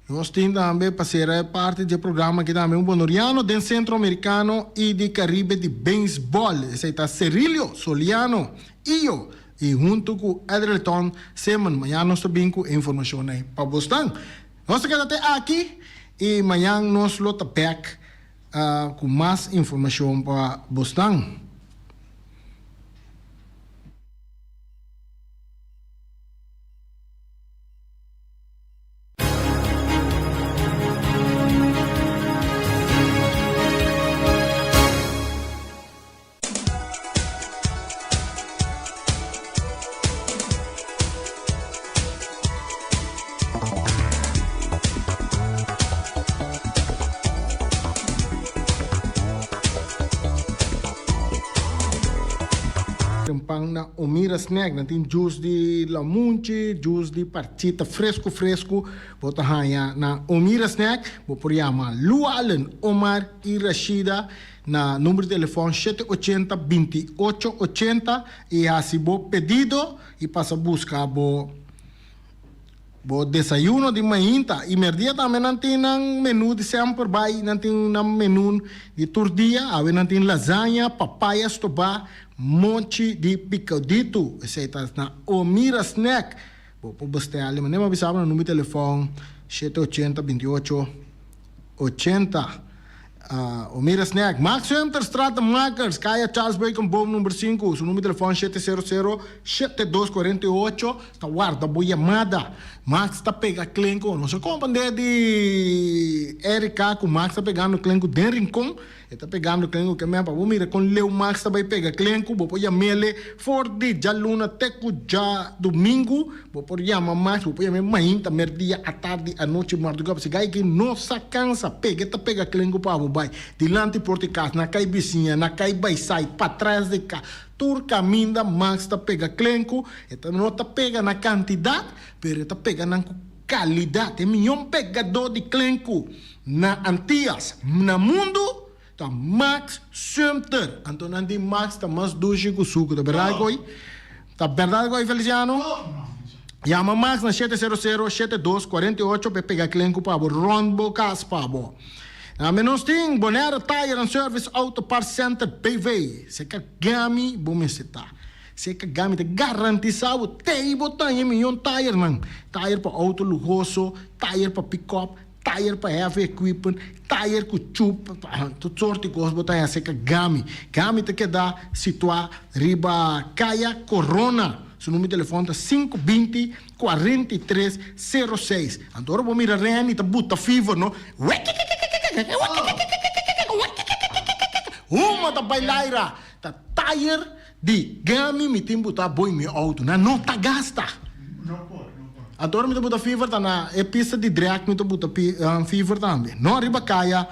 Nós temos também para ser parte do programa que também um bonoriano do Centro-Americano e do Caribe de Beisebol. Esse está Cirilio Soliano e junto com Edrelton Seman. Amanhã nós também com informação aí para Boston. Nós quedamos até aqui e amanhã nós lota back com mais informação para Boston. Na Omira snack, na tem juice de lamunchi, juice de partita fresco, bota hanya na Omira snack, bo por chama Lualen Omar e Rashida na número de telefone 780-2880 e assim bo pedido e passa buscar bo desayuno de manhã e merdia também não tem um menu de sempre vai não tem um menu de tortilha, aí não tem lasanha, papaya, estobá, monte de picadito, esse tá na Omira snack. Vou buscar ali, mas nem me avisava no número de telefone 780-2880. Omira snack. Max Center, Strata Makers, Kaya Charles Bacon, Boom número 5. Seu número de telefone 700-7248. Está guarda, boa chamada. Max está pegando clínico. Não sei como de Erika, com Max está pegando clínico de Rincon. Está pegando clínico que mesmo. Vou mirar com Leo Max também pega clínico. Vou pôr mele for de já luna teco já domingo. Vou pôr chamar Max. Vou pôr chamar manhã, merdia à tarde, à noite, madrugada. Se gai que não se cansa, pega clínico para o bai. Dilante porticas, na cai vizinha, na cai baisai, para trás de cá. Tur caminha, Max está pega clínico. Então não está pega na quantidade, mas está pega na qualidade. É melhor pegador de clínico na Antillas, no mundo. Tá Max Center. Então não tem Max, tá mais doce que o suco. Tá verdade, Goi? Tá verdade, Goi, Feliciano? Chama Max na 700-7248 para pegar clínico para o Ronbo Caspabo. Nós temos Bonaire Tire and Service Auto Parts Center PV. Se que gami, bom citar. Se que gami te garantizado, tem botar em milhão tire, man. Tire para auto luxuoso, tire para pick-up, tire para heavy equipment, tire com chup, tudo sorte de coisas botar se que gami. Gami te queda situado riba Caia Corona. Seu número de telefone é 520-4306. Agora vou mirar Ren e tá buta fever, não? Uma da bailaira, tá tire de gami me tem botar boi meu auto, não tá gasta. Não pode. Agora me tá buta fever tá na pista de drag me tá buta fever também. Não arriba caia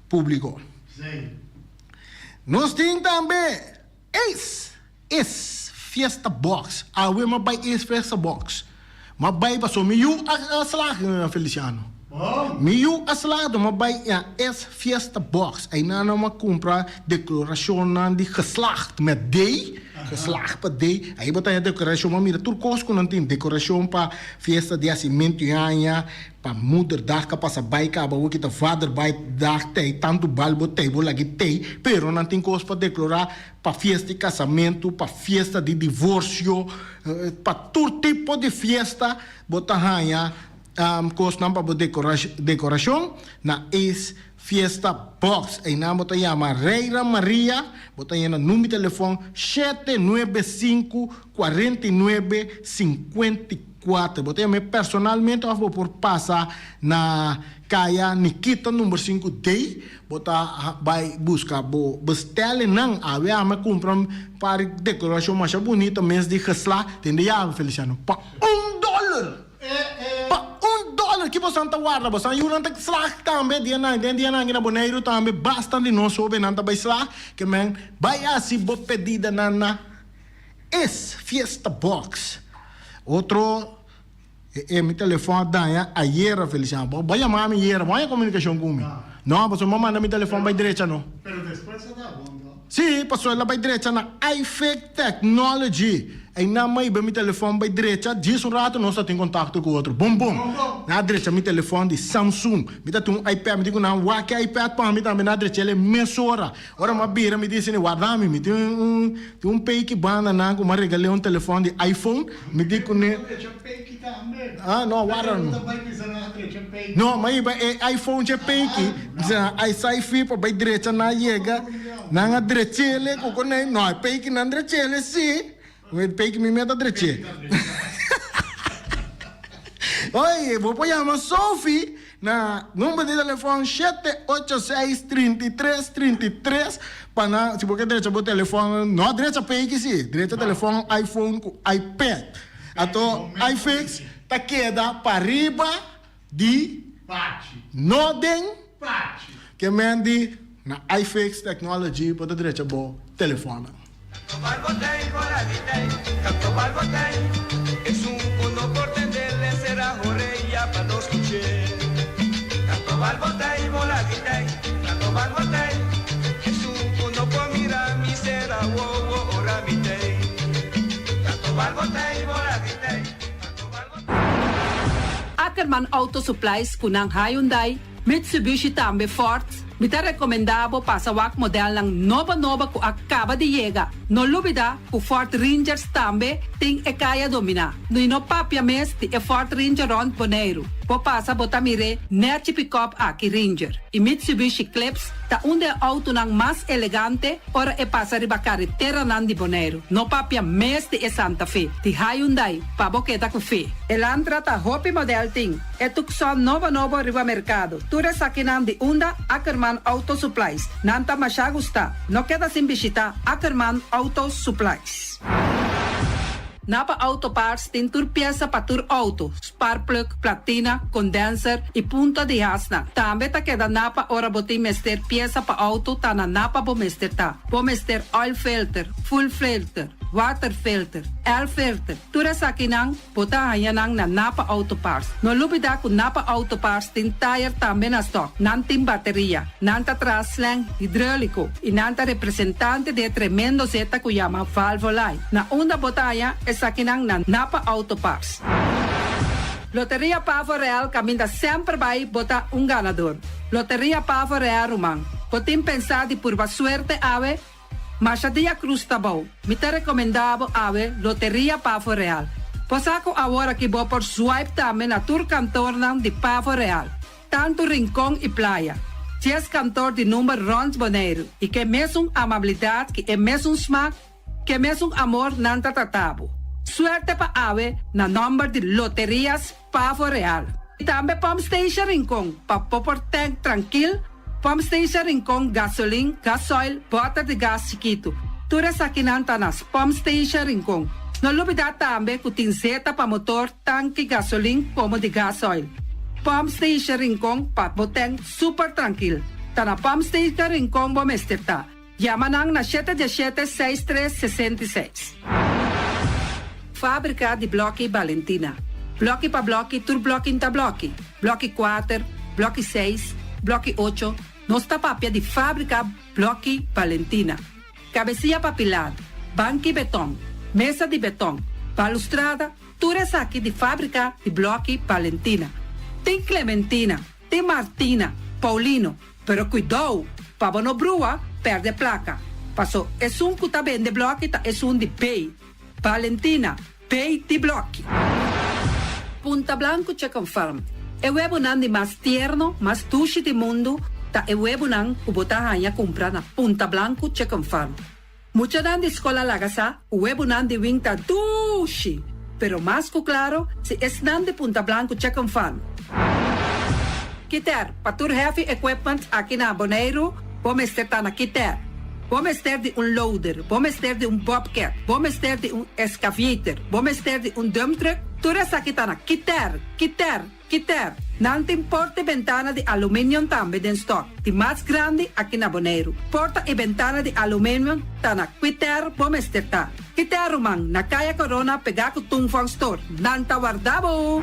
público. Sim. Nós temos também Fiesta Box. A Wema by Fiesta Box. Mas vai para só meio a slag, Feliciano. Oh, Miu aslado maar bij ja is Fiesta Box. En dan maar compra declaratie aan die geslacht met D. Geslacht per D. Hij betaalt je declaratie maar meer turcos kon een declaratie pa Fiesta de Cimento ja pa moederdag ka pasa baika ba wiki de vader bij dag te tanto balbo table lagi te pero não tem coisa para declarar pa fiesta de casamento pa fiesta de divórcio pa todo tipo de fiesta bota hanha coisa não para decoração na is Fiesta Box e na bota chama Reira Maria bota no número de telefone 795 49 54. Botei me personalmente eu vou por passar na Kaya Nikita número 5D. Bota vai buscar bo bestellen não ave a me comprar para decoração mais bonita mês de gesla tende já Feliciano pa $1. Pa $1 que você não guarda você não não tem slag também dia na na Boneiro também bastante não soube não tá vai slag que men vai assim bo pedida na es Fiesta Box. Outro meu telefone da ayer Feliciano. Vai chamar me ayer, vai comunicação comigo. Não, você me manda meu telefone para direita não. pero después se da bom, não? Sim, passou ela para direita na iFake Technology. E na mãe meu telefone para direita, diz rato nós tem contato com o outro. Bom bom. Na direita meu telefone de Samsung. Me dá um iPad, me digo não, wa que iPad para mim também na direita ele é mesora. Ora uma bira me disse, guarda-me, me tem um pay que banda na com uma regalei um telefone de iPhone, me digo né. Ah, não, guarda não. No, mas iPhone je peki, ai sai fi pa bai direita na yega, na nga direita ele ko nei no peki na direita ele si, o peki mi meta direita. Oi, vou chamar Sophie na número de telefone 786 33 33 para na se você direita o telefone, no direita peki si, direita telefone iPhone com iPad. Ato iFix ta queda para riba di Nodem que mendi na iFix Technology para direita bo telefone. Es un mundo por tenderle será orella para los escuchar. Canto balbotei, bola guitei, canto balbotei. Es un mundo por mirar mi será wo ora mitei. Canto balbotei, bola guitei, canto balbotei. Ackerman Auto Supplies kunang Hyundai, Mitsubishi tambe Ford, mita recomendabo pasawak model ng nova ku acaba de llegar. No lubida ku Ford Rangers tambe ting e kaya domina. No inopapia mes ti e Ford Ranger Ron Boneiro. Po pasa botamire nerchi pick-up aki Ranger. I Mitsubishi Clips ta unde auto ng mas elegante ora e pasa riba carretera nan di Boneiro. No papia mes ti e Santa Fe. Ti Hyundai pa boketa ku fe. Elantra ta hopi model ting. E tukson novo riba mercado. Ture sakinan di unda Ackerman Auto Supplies. Nanta masya gusta. No queda sin visita Ackerman Auto Supplies. Napa Auto Parts tin tur pieza pa tur auto, spark plug, platina, condenser e punta de hasna. Tambe ta queda napa ora boti mester pieza pa auto ta na napa bo mester ta. Bo mester oil filter, full filter, water filter, air filter. Tura sa kinang bota hayanang na Napa Auto Parts. No lubida ku Napa Auto Parts tin tire tambe na stock, nantin bateria, nanta traslang hidráulico y nanta representante de tremendo zeta ku llama Valvoline. Na una botaya es sakinang na Napa Auto Parts. Loteria Pavo Real caminda sempre vai botar um ganador. Loteria Pavo Real Rumang. Potim pensar de por suerte ave, mas a dia cruz tá bom. Me te recomendavo ave Loteria Pavo Real. Posaco agora que vou por swipe também na tour cantor de Pavo Real. Tanto Rincón e Playa. Se és cantor de número Rons Boneiro e que mesmo amabilidade, que é mesmo smack, que mesmo amor não tá tratado. Suerte pa ave na number de Loterias Pavo Real. E também Pump Station Rincón, pa popor tank tranquil, Pump Station Rincón gasolina, gasoil, bota de gas chiquito. Tura sa kinanta nas Pump Station Rincón. No lubida também ku tinzeta pa motor, tanque gasolina como de gasoil. Pump Station Rincón pa boteng super tranquil. Ta na Pump Station Rincón bo mesterta. Yamanang na 717-6366. Fábrica de Bloque Valentina. Blocchi pa blocchi, tur blocchi inta blocchi. Blocchi 4, blocchi 6, blocchi 8. Nosta papia di fábrica blocchi Valentina. Cabecilla papilada, banchi beton, mesa di beton, balustrada, ture sacchi di fábrica di blocchi Valentina. Tem Clementina, tem Martina, Paulino, pero cuidado, pavo no brua, perde placa. Passo, es un cuta vende blocchi, ta es un di pay. Valentina, pay di blocchi. Punta Blanco Chicken Farm. E huevo nandi más tierno, más tushi di mundo, ta e huevo nan kubota hanya compra na Punta Blanco Chicken Farm. Mucha nandi escola lagasa, huevo nandi winta tushi. Pero más claro, si es nandi Punta Blanco Chicken Farm. Kiter, patur heavy equipment aqui na Bonaire, vamos estar na Kiter. Vamos ter de loader, vamos ter de bobcat, vamos ter de excavator, vamos ter de dump truck. Tudo essa aqui tá na Kiter. Não tem porta e ventana de alumínio também em stock. De mais grande aqui na Bonaire. Porta e ventana de alumínio tá na Kiter, vamos ter tá. Kiter, man, na Caia Corona, pegar com Tungfang Store. Não tá guardado.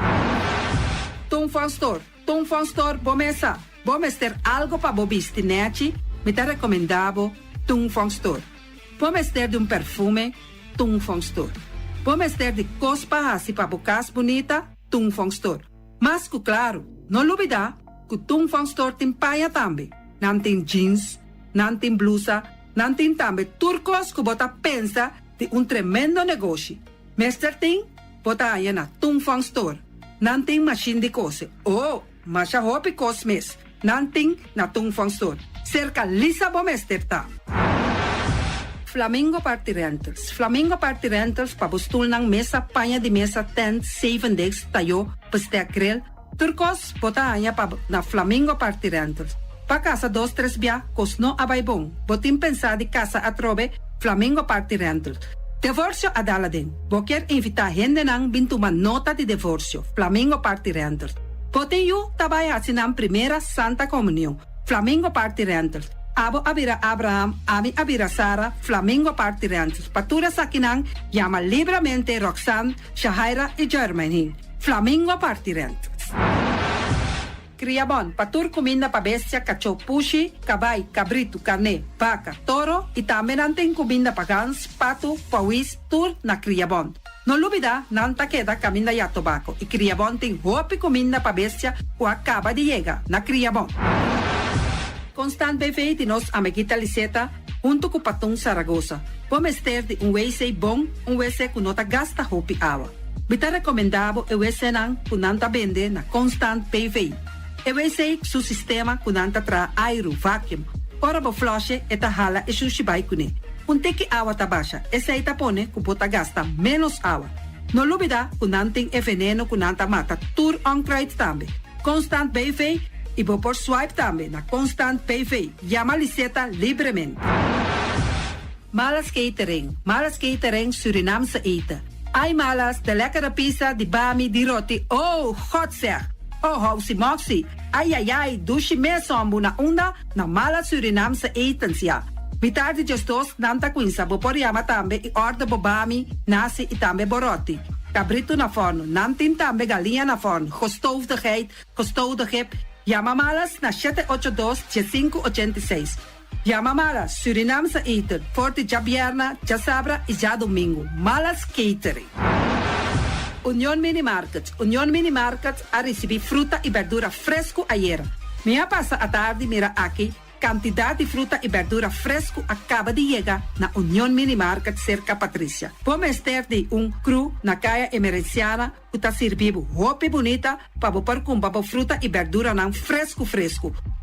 Tungfang Store, vamos ter algo para bobistinete. Me tá recomendado Tungfang Store. Vamos ter de perfume, Tungfang Store. Vamos ter de cospa assim para bocas bonita, Tungfang Store. Mas, claro, não olvidar que o Tungfang Store tem paia também. Não tem jeans, não tem blusa, não tem também turcos que bota pensa de tremendo negócio. Mester tem, bota aí na Tungfang Store. Não tem machine de coser. Mas a roupa cosmes. Não tem na Tungfang Store. Cerca Lisa Bomester tá. Flamingo Party Rentals. Flamingo Party Rentals pa bustul ng mesa, panya di mesa, tent, 7 days, tayo, pastek grill. Turcos, bota anya pa na Flamingo Party Rentals. Pa casa 2-3 bia, kosno abay bong. Botin pensa di casa atrobe, Flamingo Party Rentals. Divorcio adala din. Boker invita gente nang bintuman nota di divorcio. Flamingo Party Rentals. Botin yu tabay asinang primera Santa Comunión. Flamingo Party Rentals. Abo abira Abraham, ami abira Sara, Flamingo Party Rentals. Patura sa kinang, llama libremente Roxanne, Shahaira y Germany. Flamingo Party Rentals. Criabon, patur comida pa bestia, cacho, pushi, cabay, cabrito, carne, vaca, toro, y también anten comida pa gans, pato, pawis, tur na Criabon. No olvida, nanta queda camina ya tobacco, y Criabon ten hopi comida pa bestia, o acaba de llegar na Criabon. Constant BV de nos amiguita Liseta, junto com Patung Zaragoza. Vamos ter de WC bom, WC que nota gasta hopi água. Bita recomendado o WC nan kunanta vende na Constant BV. O WC su sistema kunanta tra aero vacuum. Ora bo flush eta hala e sushibay kune. Teki água tabasha, essa aí tapone kupota gasta menos água. No olvida kunanting e veneno kunanta mata tur on crate tambe. Constant BV e vou por swipe também na Constant PV. Llama Liseta livremente. Malas catering Surinamse eten. Ai malas, de lekkere pizza, di bami, di roti. Oh, god zeg. Oh, housie moxie. Ai, dushi me sombu na unda na malas Surinamse etens ja. Vitardi gestos nanta quinsa, vou por llama também e order bobami, nasi e também boroti. Cabrito na forno, nantin também galinha na forno. Gestoofde geit, gestoofde gip. Llama malas na 782-7586. Llama malas, Surinamse eten, forte já bierna, já sabra e já domingo. Malas catering. Union Mini Market a receber fruta e verdura fresco ayer. Minha passa a tarde mira aqui, quantidade de fruta e verdura fresco acaba de chegar na Union Mini Market cerca Patrícia. Vamos ter de cru na caia emergenciana que está servindo roupa bonita para pôr com fruta e verdura não fresco.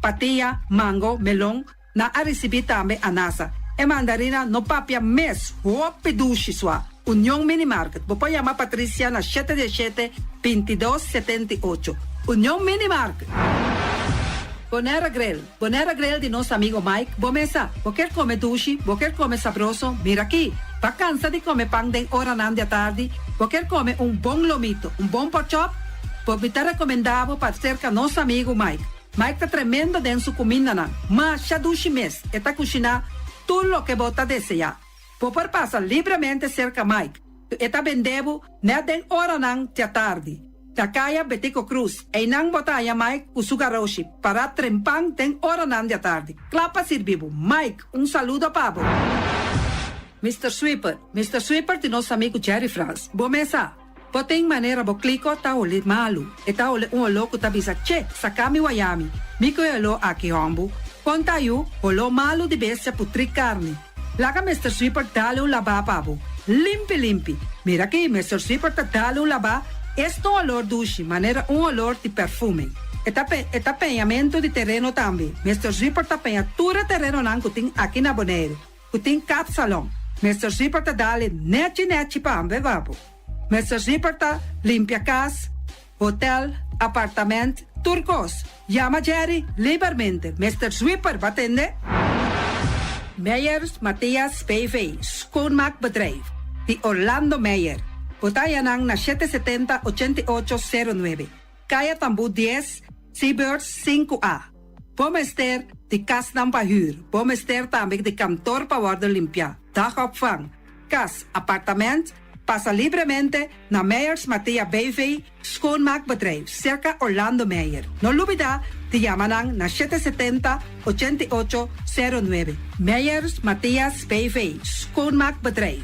Patia, mango, melão, na a receber também anasa. E mandarina no papia mes, roupa duche sua. Union Mini Market. Vou chamar Patrícia na 717-2278. Union Mini Market. Bonera Grill de nosso amigo Mike. Bomesa, quer comer duche, quer comer sabroso, mira aqui. Vacanza de comer pão de hora nan da tarde, quer comer bom lomito, bom pork chop, me tá recomendado para cerca nosso amigo Mike. Mike tá tremendo dentro sua comida nan, mas já duche mes, e tá cozinhando tudo o que bota desejar. Por passar livremente cerca Mike, e tá vendendo na den hora nan da tarde. Takaya Betico Cruz, e nang botaya Mike Usugaroshi, para trempang ten hora nan de tarde. Clapa sirvivo. Mike, un saludo pabo. Mr. Sweeper de nosso amigo Jerry France. Bomesa, poteng maneira bo kliko ta uli malu. E ta uli un oloco ta bisa che, sakami wayami. Miko elo aki hombu. Conta yu, olo malu di bestia putri carne. Laga Mr. Sweeper dale un laba pabo. Limpi. Mira que Mr. Sweeper ta dale un laba. Esto olor dushi, maneira un olor de perfume. Eta penhamento de terreno também. Mr. Sweeper ta penha tura terreno nan kuting aqui na Bonaire. Kuting cat salon. Mr. Zipper ta dale neti pa ambe vapo. Mr. Zipper ta limpia casa, hotel, apartamento, turcos. Llama Jerry libermente. Mr. Sweeper, wat atende? Meijers Matthias PV, schoonmaakbedrijf. Die Orlando Meijer. Potayanang na 770-8809. Kaya Tambu 10, Seabirds 5A. Pomester de kas ng pahuur. Pomester também de kantoor pa worden limpia. Dagopvang, kas, appartement, passa livremente na Meijers Matthias BV schoonmaakbedrijf, circa Orlando Meijer. No lubida, te yamanang na 770-8809. Meijers Matthias BV schoonmaakbedrijf.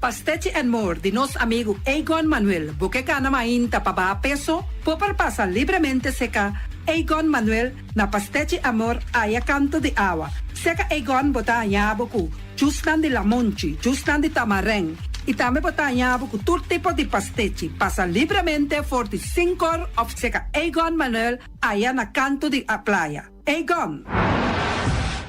Pastechi and More de nosso amigo Egon Manuel. Porque na mainta pa peso, popar passa livremente seca Egon Manuel na Pastechi Amor aya canto de agua. Seca Egon bota yabuku, justan de lamonchi, justan de tamareng. E também bota yabuku todo tipo de pastechi. Passa livremente for the 5 of seca Egon Manuel aya na canto de a playa. Egon!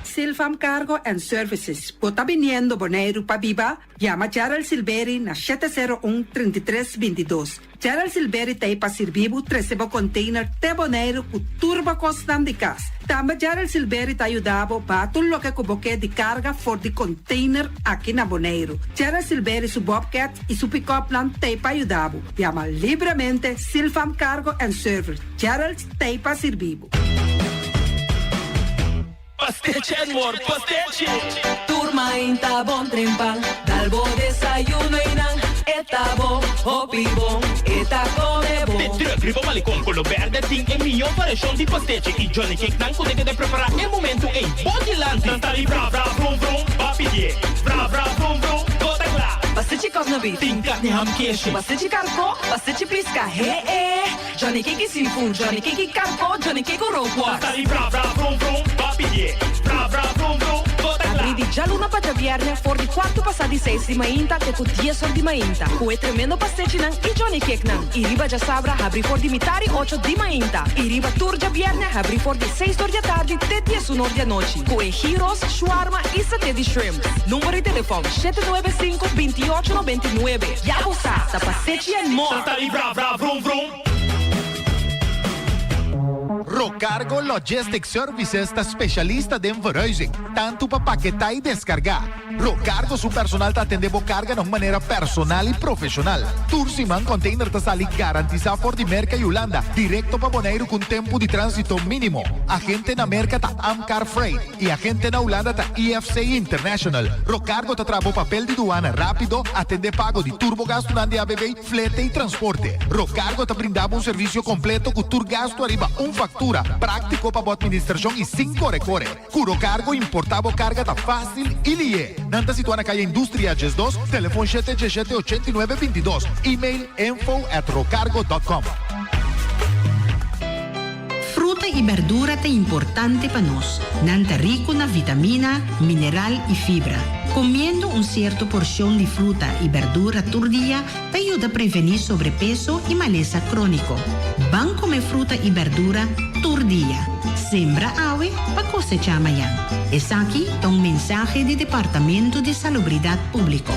Silfam Cargo and Services. Bota viniendo Bonaire pa Biba, llama Gerald Silveri na 701-3322. Gerald Silveri te pa sirvivo 13 container te Bonaire ku turbo costam de cas. Também Gerald Silveri te ayudavo pa tulo que kuboke de carga for de container aqui na Bonaire. Gerald Silveri su Bobcat e su pick-up plan te pa ayudavo. Llama libremente Silfam Cargo and Service. Gerald te pa sirvivo. Pastiche amor, pastiche. Turma inta bon trempang, dalbo desayuno inang, eta bo, hopi bon, eta come bon. De druk, riba malicom, colo verde, ting e mio paration di pastiche. I Johnny Cake nan kude de preparar e momento e body lanti. Nantali bra bra vrum vrum, papi die. Bra bra vrum vrum, gota gla. Pastiche cosnabi, Ting carne ham keshi. pastiche carco, pastiche pisca, Johnny Cake seafood, Johnny Cake carco, Johnny Cake roquas. Nantali bra bra vrum vrum, papi die. Bra bra vrum vrum, gota gla. Apridi già luna pa viernes, for di quarto passati 6 di mainta, che cu 10 di mainta. Cu tremendo pastiche nan, i Johnny Cake nan. I riba già sabra, abri for di mitari 8 di mainta. I riba turgia viernes, abri for di 6 di tardi, te 10 di noci. Cu heroes, shawarma e satè di shrimp. Numero di telefono 795-2899. Ya usa, da pastiche and more. Nantali bra bra vrum vrum. Rocargo Logistics Services está specialista de verhuizing, tanto para paquetar e descargar. Rocargo su personal te atende carga de maneira personal e profissional. Tursiman container te sali garantizado por di merca e Holanda, directo para Bonaire com tempo de trânsito mínimo. Agente na merca ta Amcar Freight e agente na Holanda ta EFC International. Rocargo te trabo papel de duana rápido, atende pago de turbogasto na ABB, flete e transporte. Rocargo te brindava serviço completo com turgasto arriba factura, prático para a administração e 5 recorre. Curo cargo, importavo carga tá fácil e lie. Nanta situada na calle Indústria Ges 2, telefone 777-8922, e-mail info@rocargo.com. Fruta e verdura é importante para nós. Nanta rico na vitamina, mineral e fibra. Comiendo certa porção de fruta e verdura por dia te ajuda a prevenir sobrepeso e maleza crônico. Van comer fruta e verdura por dia. Sembra ave para cosechar amanhã. Essa aqui é mensagem do Departamento de Salubridade Pública.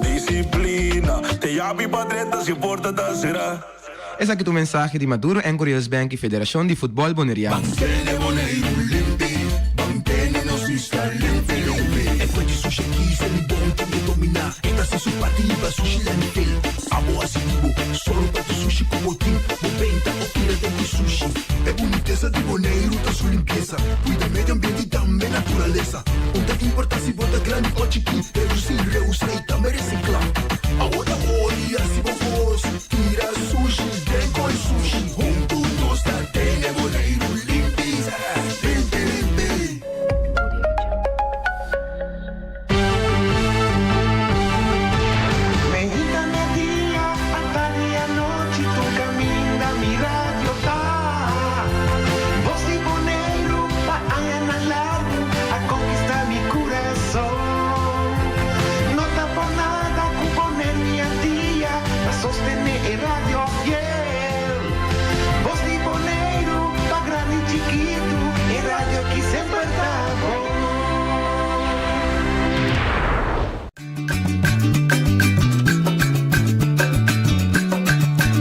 Disciplina, te llamo y padreta si porta será. Esse aqui é o mensagem de Maduro em Curious Bank e Federação de Futebol Boneriano. É boniteza de Boneiro, tá sua limpeza. Cuida meio ambiente e também natureza. Onde importa se bota grande ou chiquinho, reduzir, reusar e também reciclar. Agora olha se vos tira sushi, vem com sushi. Juntos nós tá tendo Boneiro, limpeza, limpe, limpe. Mexicana dia, a tarde e a noite, tu caminha, mi radio tá. Voz de Boneiro, va a largo, a conquistar mi corazón. No está por nada, con Boneiro y a día, a sostener el radio fiel. Voz de Boneiro, va grande y chiquito, el radio aquí sempre está bom.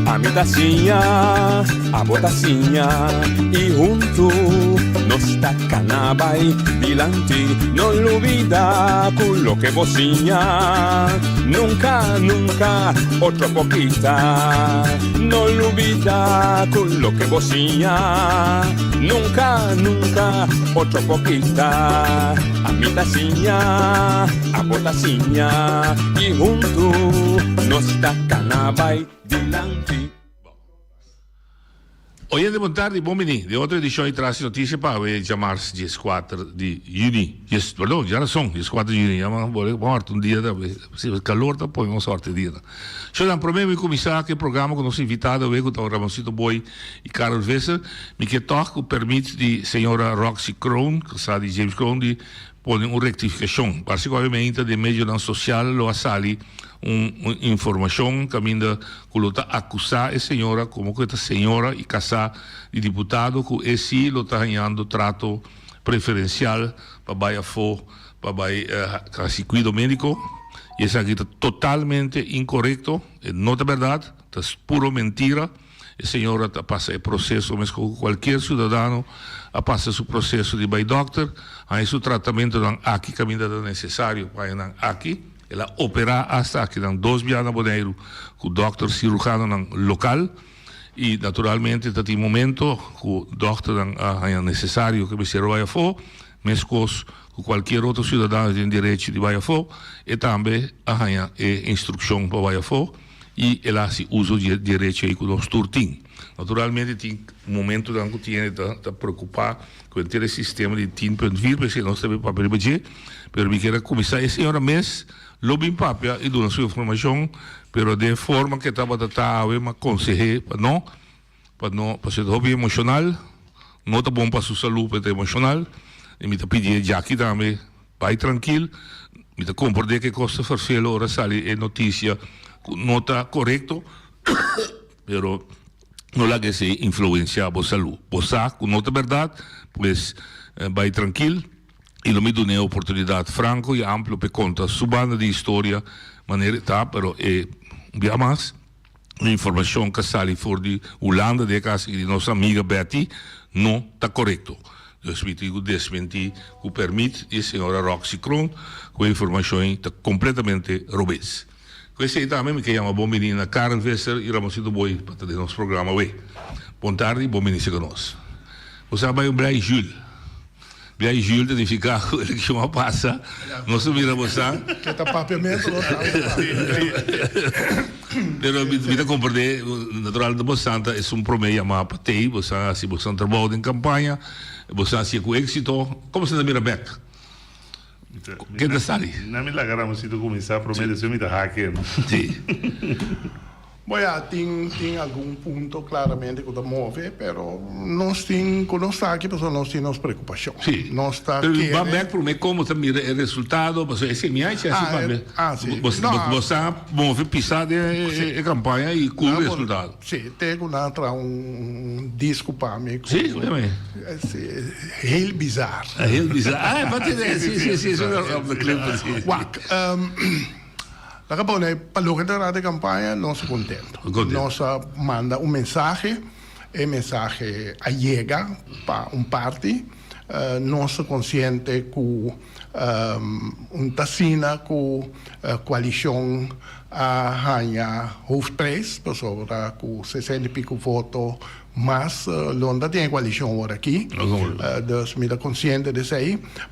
A mitacinha, a botacinha e junto nos tacanabay dilante, no olvida con lo que vocinha. Nunca, nunca, otro poquita, no olvida con lo que vocinha. Nunca, nunca, otro poquita. A mitacinha, a botacinha e junto nos tacanabay dilante. Hoje de boa tarde, bom menino. De outra edição e traz notícia para o chamar-se dia 4 de junho. Perdão, já são, dia 4 de junho. Vamos um dia, se o calor, tá põe uma sorte de dia. Eu já prometi começar aquele programa com nosso invitado, o Dr. Ramoncito Boi e Carlos Vesser, me que toca o permite de senhora Roxy Krohn, que sabe de James Krohn, de pôr uma rectificação. Particularmente de meio social, lo assali uma informação que ainda está acusar a senhora como que esta senhora e casar de deputado que esse lo está ganhando trato preferencial para baia for para baia circuito médico e isso aqui está totalmente incorreto, não é verdade, é puro mentira. A senhora passa o processo, mas como qualquer cidadão passa o processo de by doctor, aí o tratamento aqui que ainda é necessário para aqui. Ela opera hasta aqui, dan 2 dias Boneiro, com o doctor cirurgião local, e naturalmente, neste momento, o doctor é necessário que me se vai a fora, mas com qualquer outro cidadão tem direito de vai a fora, e também a instrução para vai a fora, e ela se usa o direito aí com os turtim. Naturalmente, tem momento que tinha de preocupar com o sistema de TIN para vir, porque nós temos papel de mas me quero começar esse hora mês. Lobby papia e dona sua informação, pero de forma que estava tratando, me aconselhei para não ser hobby emocional, não tá bom para sua saúde emocional, e me pedi já aqui também, vai tranquilo, me compreender que costa farfelo, ora sali é notícia, não está correto, pero não lá que se influencia a saúde. Você, não é verdade, pois vai tranquilo. E lo mi dou a oportunidade franco e amplo para contar sua banda de história, maneira tá, pero via mais a informação que sai fora de Holanda de casa de nossa amiga Betty não está correto. Eu desmenti o permite e a senhora Roxy Krohn com a informação está completamente robês. Com esse aí também me chama bom menino Karen Vesser e Ramoncito Boi para ter nosso programa. Boa tarde, bom menino conosco. Você vai o Brai Júlio. E aí, Gilda, de ficar com ele que uma passa, não se mira você. Que está papiamento, não está. Pero me compreender, natural de você, é um promedio mais para ti, se você trabalha em campanha, você se com êxito, como você mira back? Que te sali? Não me lagaramos se tu começar a prometer, se me dá hacker. Sim. Bueno, tem algum ponto claramente que move, pero nós temos, quando está aqui, nós temos preocupação. Sim. Nós está aqui. Mas back para mim, como também o resultado, você esse minha é assim para sim. Você move pisar de campanha e com o resultado. Sim, tem um disco para mim. Sim, também. É heel bizarro. Heel bizarro. Ah, pode dizer, sim, isso é o clipe. La capone, para lo que trata de campaña, no se contento. Nos manda un mensaje, el mensaje llega para un party, no se consciente que un tacina con coalición a hoofdprijs, por sobre 60 y pico votos más, Londra tiene coalición ahora aquí, dus me da consciente de eso.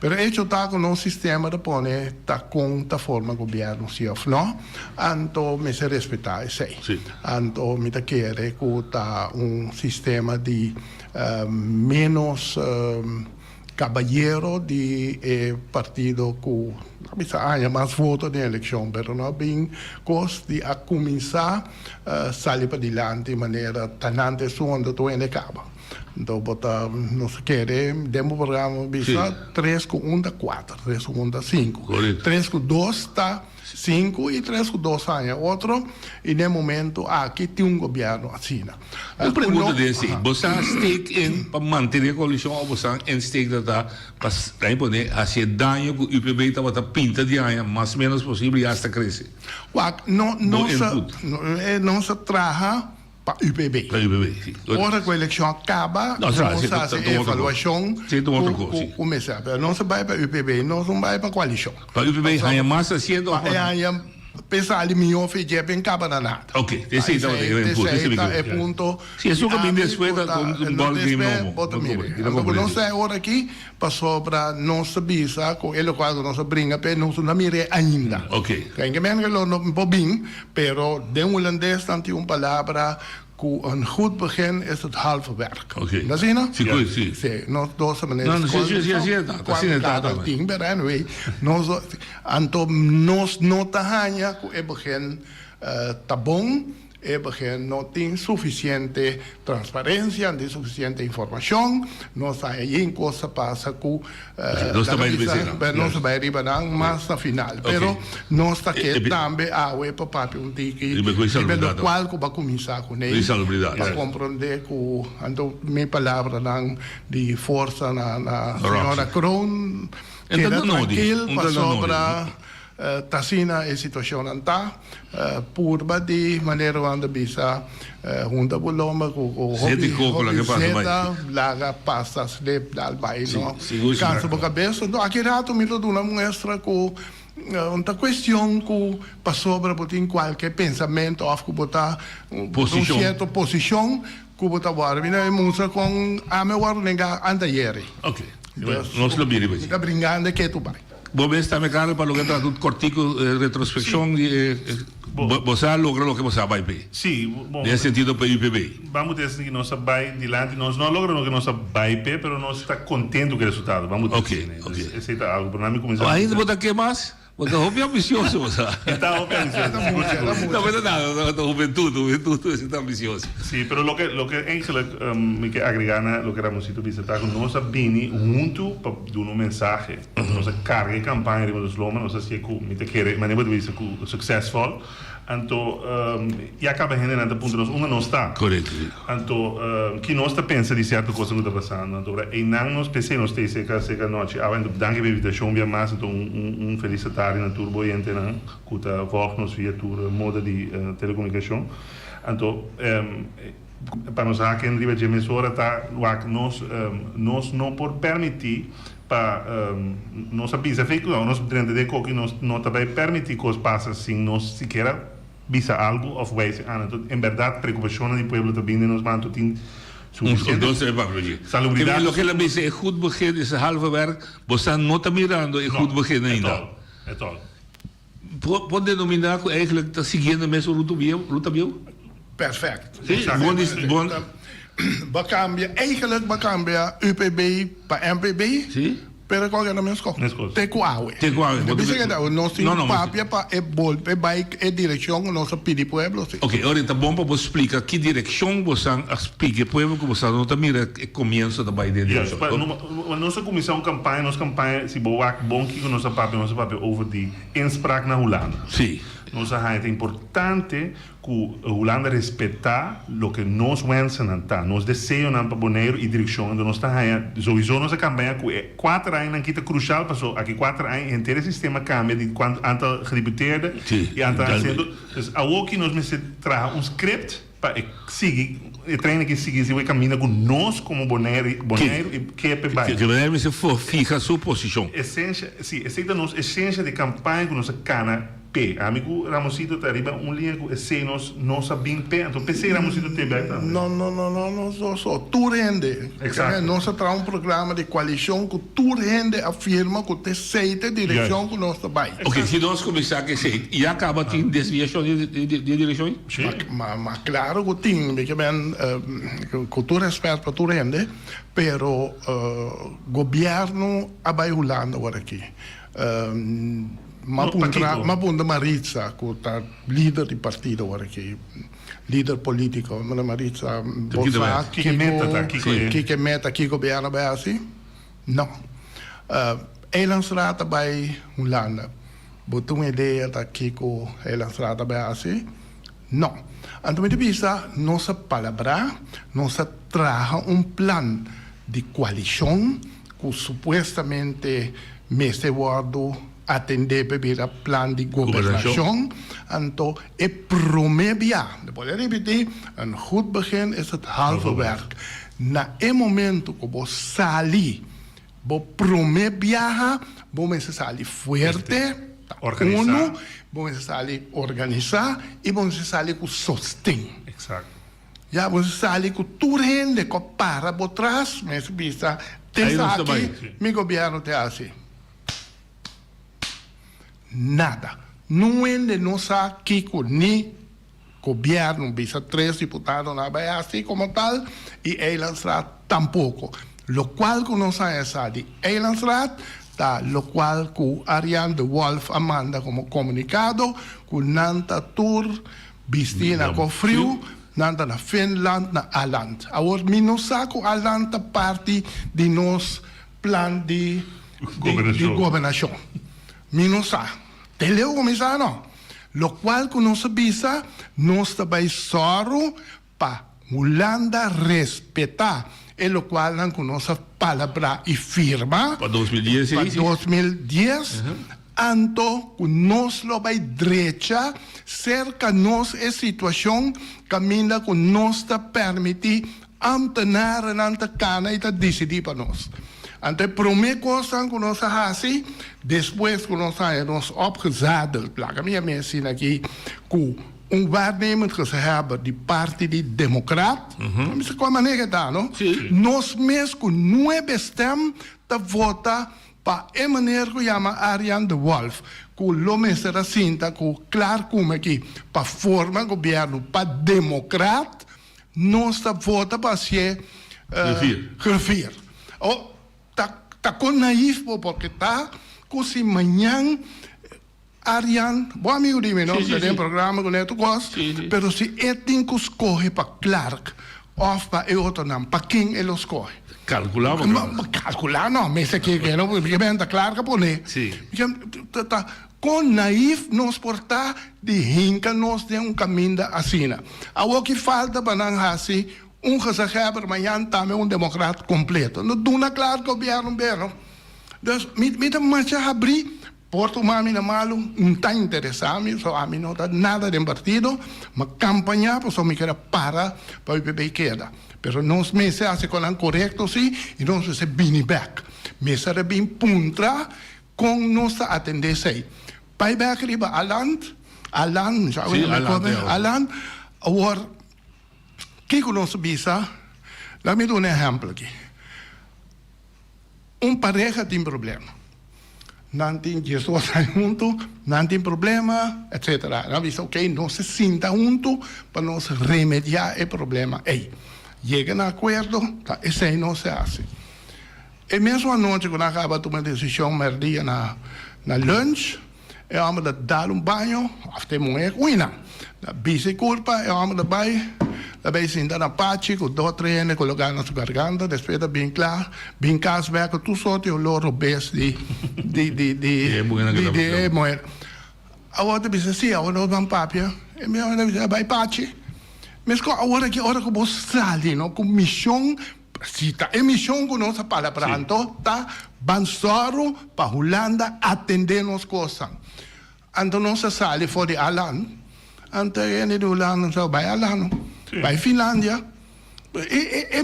Pero hecho está con un sistema de poner, está con esta forma de gobierno, sí o no, anto me se respeta eso. Anto me da quiere que está un sistema de menos caballero de partido que haya más votos de elección, pero no bien cos de a comenzar salir para adelante de manera tan antes cuando tú en el cabo. Entonces, no se quiere, demo programa, bisa 3 con 1 4, 3 con 1 5, 3 con 2 está 5 y 3 con 2 años. Otro, y de momento, aquí tiene un gobierno así. Uma pergunta desse, você stake para manter a coalição ou você stake para poder fazer dano com o UPB para pinta de anos, mais ou menos possível e até crescer? Não se traja para o UPB. Para o UPB, sim. Ora que a eleição acaba, não se faz avaliação, começa. Não se vai para o UPB, não se vai para a coalição. Para o UPB, há mais haciendo. Pensar ali melhor feijão bem acaba na nada. Ok, esse é o ponto. Se é só que bem depois da bola game novo. Não sei agora aqui para sobra não se bisa com ele quando não se brinca pe não se não mire ainda. Ok. Tem que menos que não bem, pero de holandês tanto uma palavra que een goed begin is het halve werk. Okay. Dat zie je nou? Sim. Sim. Nós dois maneiras. Não, Nós não tahanha que é begin tá bom, é begin não tem suficiente transparência, não tem suficiente informação, nós aí em coisa passa que nós vai riba mas na final. Pero nós está aqui também a o papai um tiki, pelo qual que vai começar com ele, para compreender que ando minha palavra não de força na senhora Kroon, que era tranquilo para sobra Tassina a situação não está, purba de maneira onde bisa junta boloma com zeta laga passa slip dal baino cansa boca cabeça então aqui rato me dá uma mostra com uma questão que passou para botar qualquer pensamento ou que botar certa posição que botar agora me mostra com a meu ar nega anterior. Ok, nós lo biri está brincando que tu vai. Você está me caro para lo que trata un cortico retrospección você logra lo que você vai ver. Sim, bom. Nesse sentido para o IPB. Vamos dizer que nós vai adiante, nós não logramos o que nós vai ver, mas nós está contente com o resultado. Vamos dizer. Ok. Esse é algo para mim começar. Ainda botar que mais? Você é ambicioso, você. Está ambicioso. Não, mas nada, juventude está ambicioso. Sim, mas o que eigenlijk me quer agregar na lo que éramos sido visitar com nós bini junto para dar uma mensagem, nós carga campanha de nós loma, nós assim que me te quer, mas nem pode dizer que successful. Então, e acaba generando ponto nós não está. Correto. Então, que nós pensa de certa coisa que está passando. Então, e não nos pensei nós tem seca noite. Avendo danke para a invitação via mais então felicitário na turbo e antena que está volgens via tour moda de telecomunicação. Então, para nós aqui em Riba de emissora tá nós não por permitir para nós avisa feito nós dentro de que nós não também permitir que os passa assim nós sequer visa algo of ways em verdade preocupação do povo também nos manto tem salubridade lo que ela diz é goed begin is halve werk você não está mirando é goed begin ainda é tal pode denominar que eigenlijk está seguindo a mesma ruta bio perfeito bom eigenlijk cambia UPB para MPB sim pero qual é a mesma coisa te quaue nós temos papia para voltar para a direção nossa pedi pueblo ok agora está bom para você explicar que direção você explica pueblo que você não está mira começo da baia de direção nossa comissão campanha se boa bom que nossa papia over die inspraak na Holanda sim Nós é importante que a Holanda respeitar o que nós pensamos, nós desejamos para Bonaire e direção onde nós estamos. Sowieso nossa campanha que 4 anos aqui é crucial, porque aqui 4 anos o inteiro sistema cambia de quando anta gedeputado e anta sendo. Então, aqui nós traz script para seguir, e treino que seguir o caminho com nós como Bonaire e que é para que Bonaire se for fixa a sua posição. Essência, sim, essa é a nossa essência de campanha que nós cana P. Amigo Ramosito tá arriba linha que esse nós sabemos P. Então pensei Ramosito te bem também. Não, só tu rende. Exato. Nós traz programa de coalição que tu rende afirma que te aceita a direção que nós trabalhamos. Ok, se nós começar a ser e acaba tendo desviação de direção? Mas claro que tem, que tu respeita para tu rende, pero governo abai Holanda agora aqui. Ma punta Maritza, che è leader di partito, guarda che leader politico, ma Maritza Bossa, chi che metta chi governa basi? No. Eilandsraad bij Holanda. Botung idea da Kiko Eilandsraad basi? No. Anto mi vista nossa palabra, nossa traja plan di coalição que supostamente me se guardo atender para plan de governação, então é promedia. Depois de repetir, een goed begin is het halve werk. Na momento que você sair, você promedia, você sair forte, você sair organizar e você sair com sostém. Exato. Já você sair com tudo rende, que para por trás, mas vista, tem aqui, meu governo tem assim. Nada. Não é de nossa aqui nem governo, bisa 3 deputados na Bahia, assim como tal, e Eilandsraad tampouco. Lo qual que nós é de Eilandsraad, tá, lo qual que Ariane de Wolf manda como comunicado, que nanta tour, Bistina com frio, nanta na Finland, na Aland. Agora, mi não saco Aland parte de nos plan de governação. Mi não saco. Teleu começaram, lo qual que nós avisa, nós também soro para Holanda respeitar, e lo qual não com nossa palavra e firma para 2010, para 2010, anto que nós lo vai direita, cerca nós a situação caminha que nós te permite amtenar nanta cana e te decidir para nós. Ante primeira coisa que nós fazemos, depois que nós nos opgezadeld, plakken minha mensen aqui, que waarnemer que se hebben de parte de democrat, mas de qual maneira dá, não? Nós mesmos que não é bestem te votar para a maneira que chama Ariane de Wolf, que o homem será cinta, que claro como aqui, para formar governo para democrat, nós te vota para ser grafir. Tá com naïf porque tá com se manhã Ariane, bom amigo de mim, não? Tem um programa com ele, tu gosta, pero se ele tem que escolher para Clark ou para outro não, para quem ele escolhe? Calcular não, mas aqui que não, porque bem tá Clark para ele. Com naïf nós portar de hinca nós tem caminho assim. O que falta para não assim gezaghebber, maar Jan também democrata completo. Não doen na claro governo bem. Dus met een matje abri, Porto mami na malo, não está interessado, só a mim não dá nada de partido, mas campanha por só me quer para o PPP queda. Pero nós me se hace com o correto sim, e nós se bini back. Me se bem puntra com nossa atender sei. Pai back riba Aland, já Aland, agora que nós bisa, lá me dou um exemplo aqui. Pareja tem problema. Não tem Jesus junto, não tem problema, etc. Não diz, ok, não se sinta junto para nós remediar o problema. Ei, chega a acordo, tá, esse aí não se faz. E mesmo à noite, quando acaba de tomar decisão, merdia na lunch, eu amo de dar banho, até mulher, cuina. Na bicicleta, eu amo de banho. Daarbij zijn dan een paardje, que doortrainen, colocar na sua garganta, depois da bem claro, bem caso werken, tu só tem o loro best de moer. Agora bisa sim, agora não vamos papia. E me agora bisa vai pace. Mas agora que você ali, não com missão, se tá missão com nossa palavra, então tá bansoro para Holanda atender nos coisas. Então nossa sala fora de Alan, então ele de Holanda só vai Alan, vai Finlândia.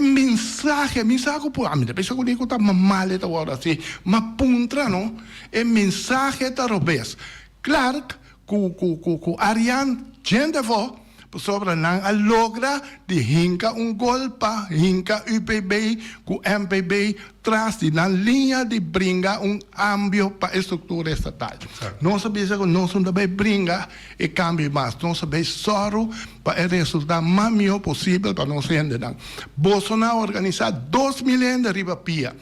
Mensagem por a mim, pensa que eu tá mal agora assim, mas puntra não, mensagem da Robes. Claro, com Ariane, gente vó, sobre não logra de hinca golpe, hinca UPB, com MPB, traz de na linha de brinca cambio para a estrutura estatal. Não sabia que nós não também brinca e cambio mais, não sabia só para o resultado mais melhor possível para nós entender. Bolsonaro organizar 2 milhões de ribapia,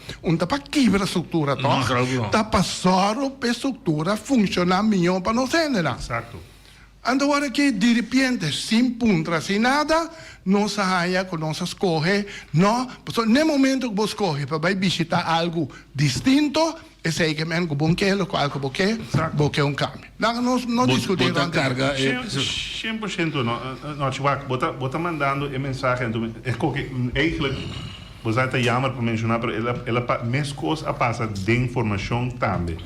para quebrar a estrutura, tá para só para a estrutura funcionar melhor para nós entender. Exato. Agora que de repente, sem puntra, sem nada, nós saia com nossas corre, não? No momento que você corre para visitar algo distinto, é sei que mesmo com quero, com algo porque cambio. Não discutimos a carga 100% não, Chewak, bota mandando a mensagem, é que eigenlijk você está jammer para mencionar, mas ela mesmo coisa passa de informação também.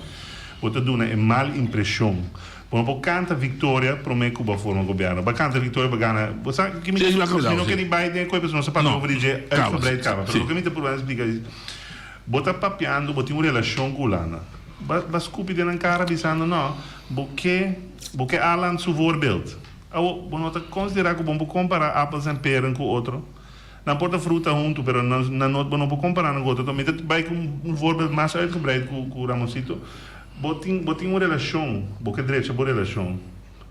Bota dando uma mal impressão. Quando canta vitória para o meu Cuba for um governo, canta vitória para ganhar. Você sabe que me diz que não quer Biden coisa não se pode ouvir sobre cava. Mas o que me tem por explicar é, bota papiando, bota uma relação com Holanda. Mas cupi de na cara dizendo não, porque Alan seu voorbeeld. Você não considera que vamos comparar appels e peren com outro. Não pode fruta junto, mas não pode comparar com outro. Então, vai com voorbeeld mais uitgebreid com o Ramosito. Botin uma relação, porque direito é boa relação.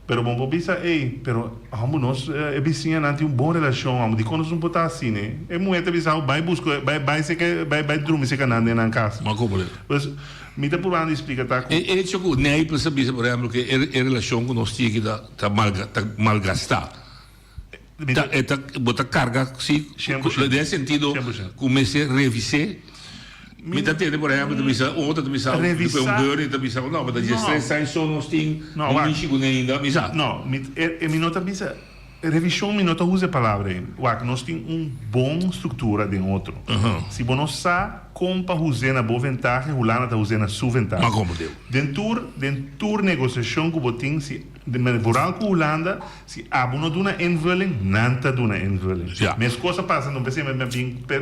Pero bom bisa, pero nós vizinha não tem uma boa relação, de quando não botar assim, né? É muito bisa, vai buscar, vai dormir se canando na casa. Mas como é? Mas me dá por onde explica tá? É tipo, nem para saber, por exemplo, que a relação com nós tinha que tá mal gastar. Tá botar carga, sim, nesse sentido, comecei a revisar. Me dá tempo, por exemplo, de missão, outra de missão, depois burn, de missão, não, mas de stress sai só nós tem, não me chego nem ainda, missão. Não, me nota missão, revisão me nota usa a palavra, nós tem bom estrutura de outro. Se você não sabe como para usar na boa vantagem, o lana está usando a sua vantagem. Mas como deu? Dentro negociação que você tem, se moral com a Holanda, se não dá uma invulling, não está dando uma invulling. Mas coisa passa, não precisa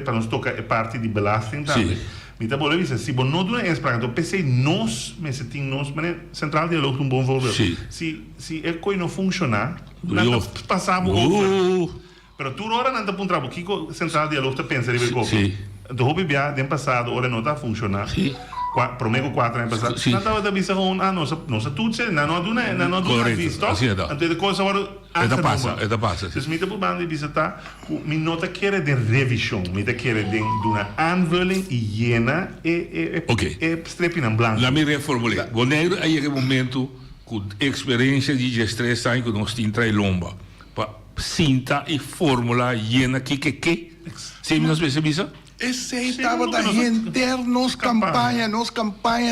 para nós tocar parte de belasting também. Então, por isso, se você não dá uma então pensei nós, mas se tem nós, mas central de diálogo é bom valor. Se a coisa não funcionar, não passar o outro. Mas tu agora não está apontando, o que o central de diálogo está pensando em ver do hobby bia den passado ora não está a funcionar. Prometo 4 anos passado. Não estava a vista com nossa tudo não do visto. Então coisa agora é passa. Dus me te bande visitar, me nota quer de revisão, me te quer de uma aanvulling hiena e strepen em branco. La me reformulei. Boneiro aí é o momento com experiência de estresse aí que nós temos trai lomba. Pa cinta e fórmula hiena que. Sim, nós percebemos? Esse estava da internos campanha,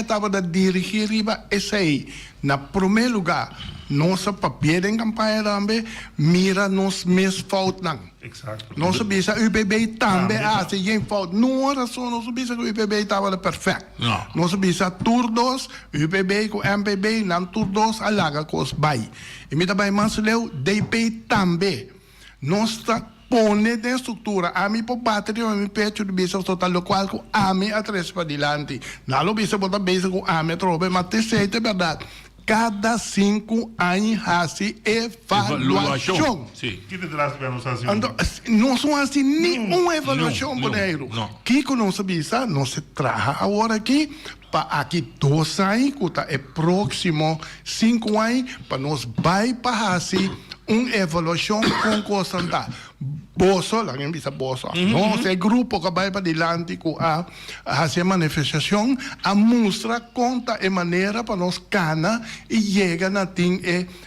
estava da dirigir esse aí. Na primeiro lugar, nossa papel em campanha também mira nos mesmos faltas. Exato. Não sabia se o UPB também se tem falta. Não era só, não sabia se o UPB estava perfeito. Não sabia se turdos, UPB com MPB, não turdos, alaga com os bai. E me também manseleu, DP também. Nossa pone de estrutura a mi po battery a mi pecho di bisa total lo qual com a mi atrás para dilante na lo bisa botar base com a mi trobe mas te sei é verdade cada 5 anos assim evaluação sim que te traz para nós assim não são assim nenhuma avaliação Boneiro que com nossa bisa não se traga agora aqui para aqui 2 anos que é próximo 5 anos para nós vai para assim uma evolução constante. boso, lang yung bisa boso. No, sa grupo kabay pa dilante ko a hacer manifestación, a mostrar conta e maneira para nos cana e llega na ting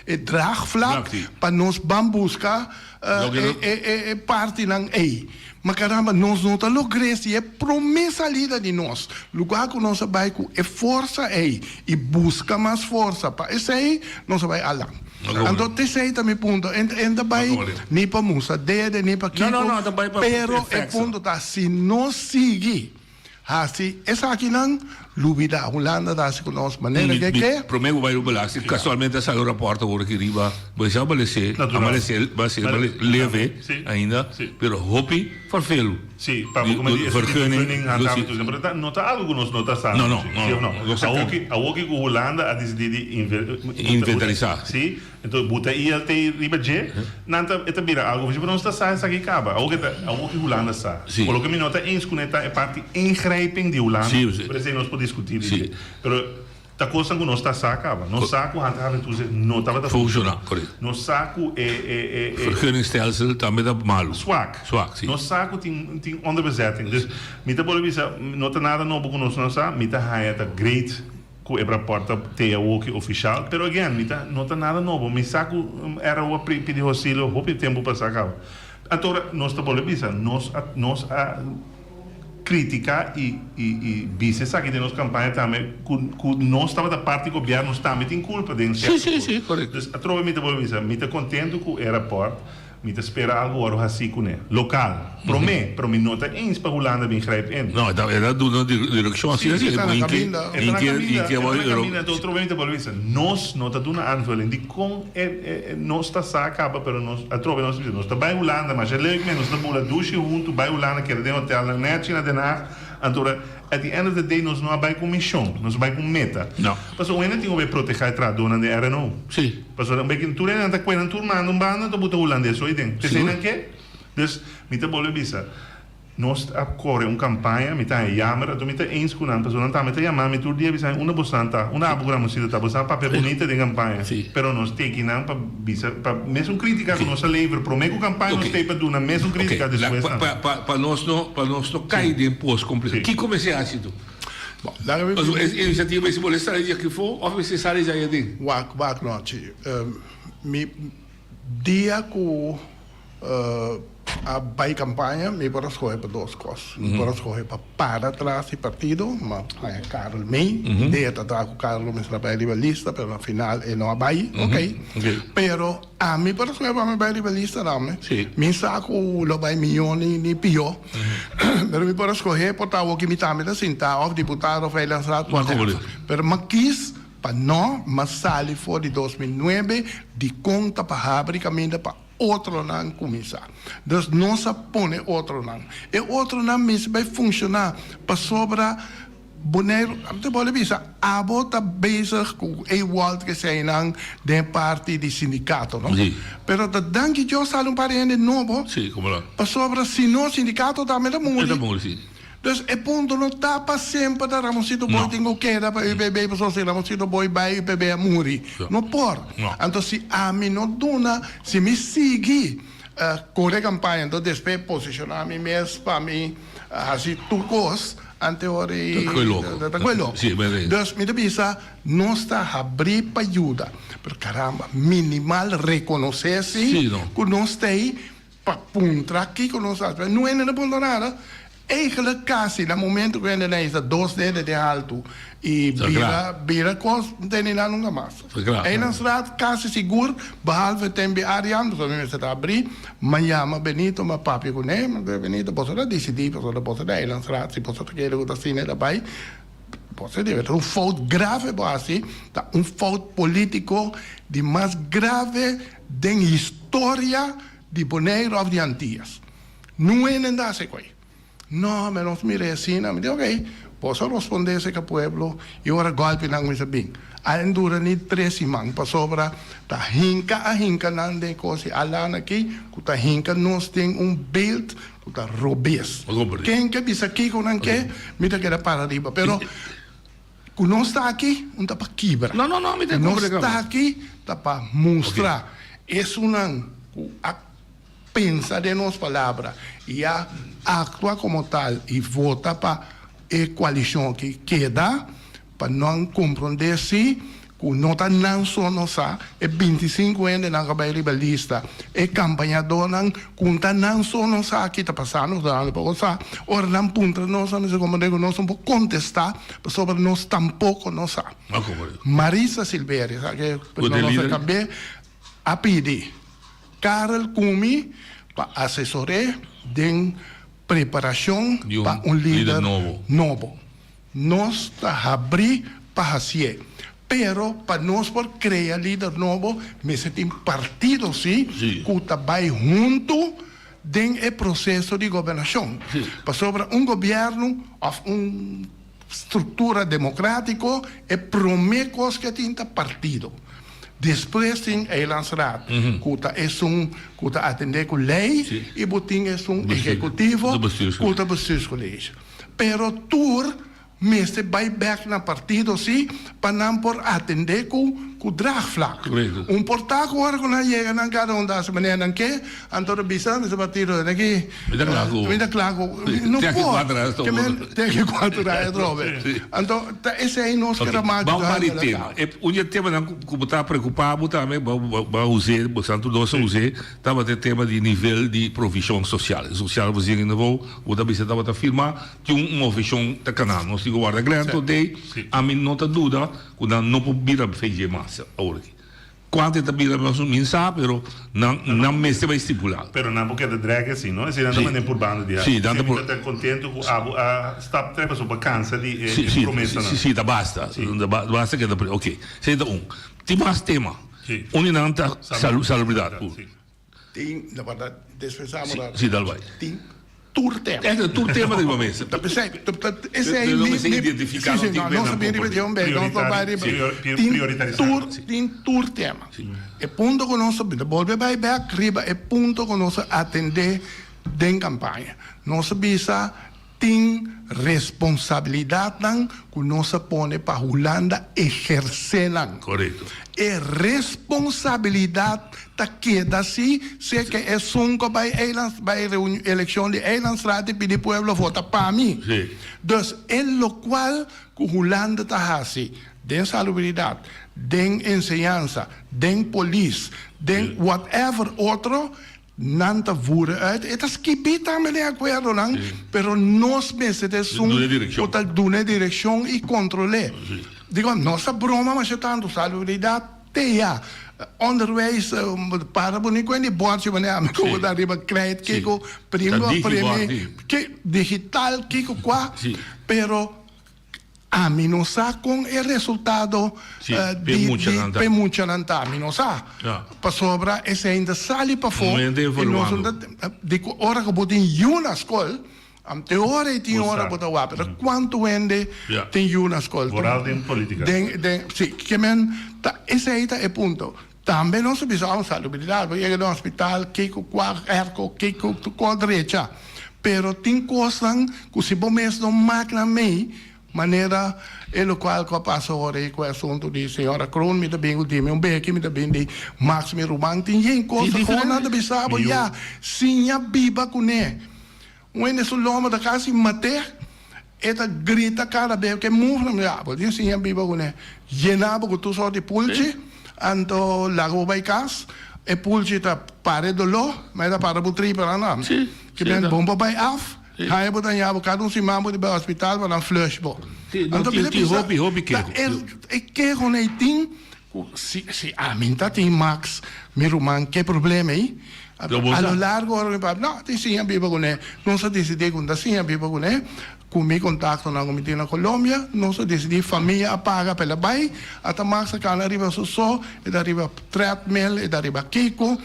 draagvlak para nos bambuska parte ng Mas caramba, nós não estamos logrando, e é promessa lida de nós. Lugar que nós vai com é força aí e busca mais força para isso aí nós vai além. Então terceiro também ponto, ainda vai nem para musa, nem para quem. Não, também para. Pero é ponto tá se nós seguir, assim essa aqui não lubida a Holanda dá se conosco maneira que Promego vai rubelar, se casualmente essa o rapporto agora que riba, vai já vai ser leve ainda, pero hopi farfelo. Sim, para como diz, vergunning handhaven toezicht. Nota algo nos nota sabe. Não. A que a Holanda a decidido inventarizar. Sim, então bota aí até riba je, nanta eta bira algo, mas não está sai aqui acaba. A que Holanda sa. Coloca me nota eens conecta é parte ingrijping de Holanda. Por isso nós podemos discutir isso. Pero a coisa que nós está acaba. Nós saco handhaven toezicht não estava funcionar, correto. Nós saco vergunningsstelsel também dá malo. Zwak, sim. Nós saco tem onderbezetting. Dus mita bolivisa nota nada novo com nós não sa, mita haeta great ku é para porta te o que oficial, pero again mita nota nada novo. Mi saco era o pedir auxílio, hope tempo para sacar. Agora nós tá bolivisa, nós crítica e business aqui de nossa campanha também que nós estava da parte do governo também tem culpa de sim, correto. Então a trova me tá contente com o aeroporto, me espera algo agora assim com local. Para mim não tá ens para Holanda bem grijp in. Não, era do direção assim, em que então trova me nós não tá dando aanvulling de com nós tá acaba pero nós a trova nós tá by Holanda, mas é leuk men nós tá bola douche junto by Holanda que é hotel na net na Den Haag. Então, at the end of the day, nós não vai com missão, nós vai com meta. Não. Passou o ano tinha que proteger a tradona de RNO. Sim. Passou um pouquinho tudo ainda com uma turma não banda, então botou holandês só aí dentro. Você não quer? Dus, mita bole bisa. Nós corre campanha, mita jammer, então mita eens com uma pessoa não tá, mita chamar, mita o dia bisa uma bostanta, uma programa se tá bostanta papel bonita de campanha. Pero nós tem não para bisa, para mesmo crítica que nós lever, promego campanha nós tem para dar mesmo crítica depois. Para nós não cair de imposto completo. Que comecei a sido? Bom, a iniciativa vai se molestar aí que for, ou vai se sair já aí. Wak noite. Mi dia com a bai campanha, me para escolher para duas coisas. Me para escolher para trás e partido, mas é Carol May, ideia tá com Carol me trabalha rivalista, pero na final é não vai, ok. Pero a mim para escolher para me vai rivalista não, me saco lo vai milhões ni pio. Pero me para escolher por tal que me também da sinta, of deputado ou lançado, pero mas quis para não, mas sali for de 2009 de conta para abrir caminho para outro não começar. Dus não se põe outro não. E outro não mesmo vai funcionar para sobra Bonaire, de Bolivia, a bota bezig com igual que sei não de parte do sindicato, não? Sim. Pero da danke eu sal um parente novo. Sim, como lá. Para sobra se no sindicato também da muri. Da muri, sim. Dus é ponto não tá para sempre da Ramosito Boy tenho que dar para UPB para social Ramosito Boy vai UPB a muri. Não por. Então se a mim não dona, se me sigue corre campanha, então depois posicionar me mesmo para mim assim turcos ante ora da quello. Sì, bene. Dus mi devisa non sta a abrir para ajuda. Per caramba, minimal reconhecer-se que não está aí para puntar aqui que não está. Não é nada ponto nada. Eigenlijk quasi, no momento que ele é 2 dedos de alto e vira coisa, não tem nada nunca mais. É na estrada quase seguro, behalve tem área, so me está abrir, mas chama Benito, mas papi com ele, mas Benito, posso decidir, posso dar na estrada, se posso ter que assim, né, daí, posso dizer, é fato grave, assim, fato político de mais grave da história de Bonaire ou de Antillas. Não é nada assim, no, me nos mire assim, me digo, ok, posso responder esse que o pueblo e agora golpe não me sabe. Além durante 3 semanas, para sobra, tá hinca não tem coisa, além aqui, que tá hinca nós tem beeld, que tá robês. Quem que bisa aqui com não quer, me dá que era para arriba, pero que não está aqui, não tá para quebrar. Não, me dá não está aqui, tá para mostrar. Isso não, pensa de nos palabras y ya actúa como tal y vota para la coalición que queda para no comprender si no está nan sono sa e 25 anos na cabelo liberalista e campanhador nan kunta nan sono sa que está passando da para sa ora nan punta nós não se como digo nós não pode contestar sobre nós tampouco não sa Marisa Silveira que não acabei a pedir Karel Kumi para assessorar de preparação para líder novo nós está abrir para fazer pero para nós por criar líder novo, me tem partido que vai junto do processo de governação. Para sobre governo ou estrutura democrática e promete coisas que tem partido. Depois tem a Eilandsraad, que atende com lei e botin é executivo, que bestuurscollege. Pero tur meeste back na partido para não por atender com draagvlak. Portaco agora quando chega na cada das maneira não que antoro bisa nesse partido daqui. Ainda claro, não pode. Que tem que quadrar trobe. Então esse aí nós queremos mais. Vamos para o tema. O tema não que está preocupado também, vamos usar, bastante doce usar, estava o tema de nível de provisão social. Social você ainda vou, o da bisa estava a afirmar que uma provisão da canal, nós digo guarda grande today, a mim não está dúvida, quando não pode vir a fazer mais. Quanto é também nós não sabemos, não me se vai estipular. Pero não porque de drag assim, não? Se não também por banda de. Sim, dando por. Estou contente com a está trepa sobre vacança de promessa. Sim, da basta, basta que da. Ok, senta tem mais tema. Uninanta salubridade. Tem, na verdade, dispensamos. Sim, dá vai. Tem tour tema. É o tour tema de uma mesa. Esse aí não se identificar não sabia repetir bem, não trabalha tem tour tema. É ponto que nós volve vai back riba é ponto que nós atender den campanha. Nós bisa tem responsabilidade que nós põe para Holanda exercer. Correto. É responsabilidade da queda assim, se que é sunco vai eleição de Eilandsraad e pedir pueblo vota para mim. Então, em lo qual que Holanda está assim, den salubridade, den ensinança, den polícia, den whatever outro, não está voeren uit. Het is kipita met de acuerdo, pero nos meses doen direction e controle. Digo, nossa broma, mas tanto salubridade, teia. Onderwijs, para bonito, en die bordje, wanneer we daar hebben kwijt, kiko, primo, digital, kiko, qua, pero a mim não sa com o resultado de muita nanta a mim não sa para sobra esse ainda sali para fora de hora que botem uma escola te hora e tem hora botar lá pero quanto vende tem uma escola moral de política sim que men esse aí é ponto também nós precisamos salubridade porque chega no hospital kiko qua erco kiko com direita pero tem coisas que se bom mesmo máquina meio maneira ele qual que passa ora com o assunto de senhora Kroon me também o time bem me também de Max me Ruban tem coisa que nada bisabo já sim a biba com né quando isso loma da casa mate eta grita cada vez que morre me abo diz sim a biba com né genaba com tu só de pulche anto lago vai cas e pulche tá pare do lo mas tá para butri para não que bem bomba vai af hij heeft dan ja, cada si mambo bij hospital van een flashball. Ik keer gewoon een ding, si aminta die Max, Miruman, que problema aí? A lo largo ora no, ti sim biba con non so decidi con da sim biba con con mi contatto na comitê na Colômbia, non so decidi família paga pela bai, ata Max can arriva so e arriva treadmill e arriva Kiko.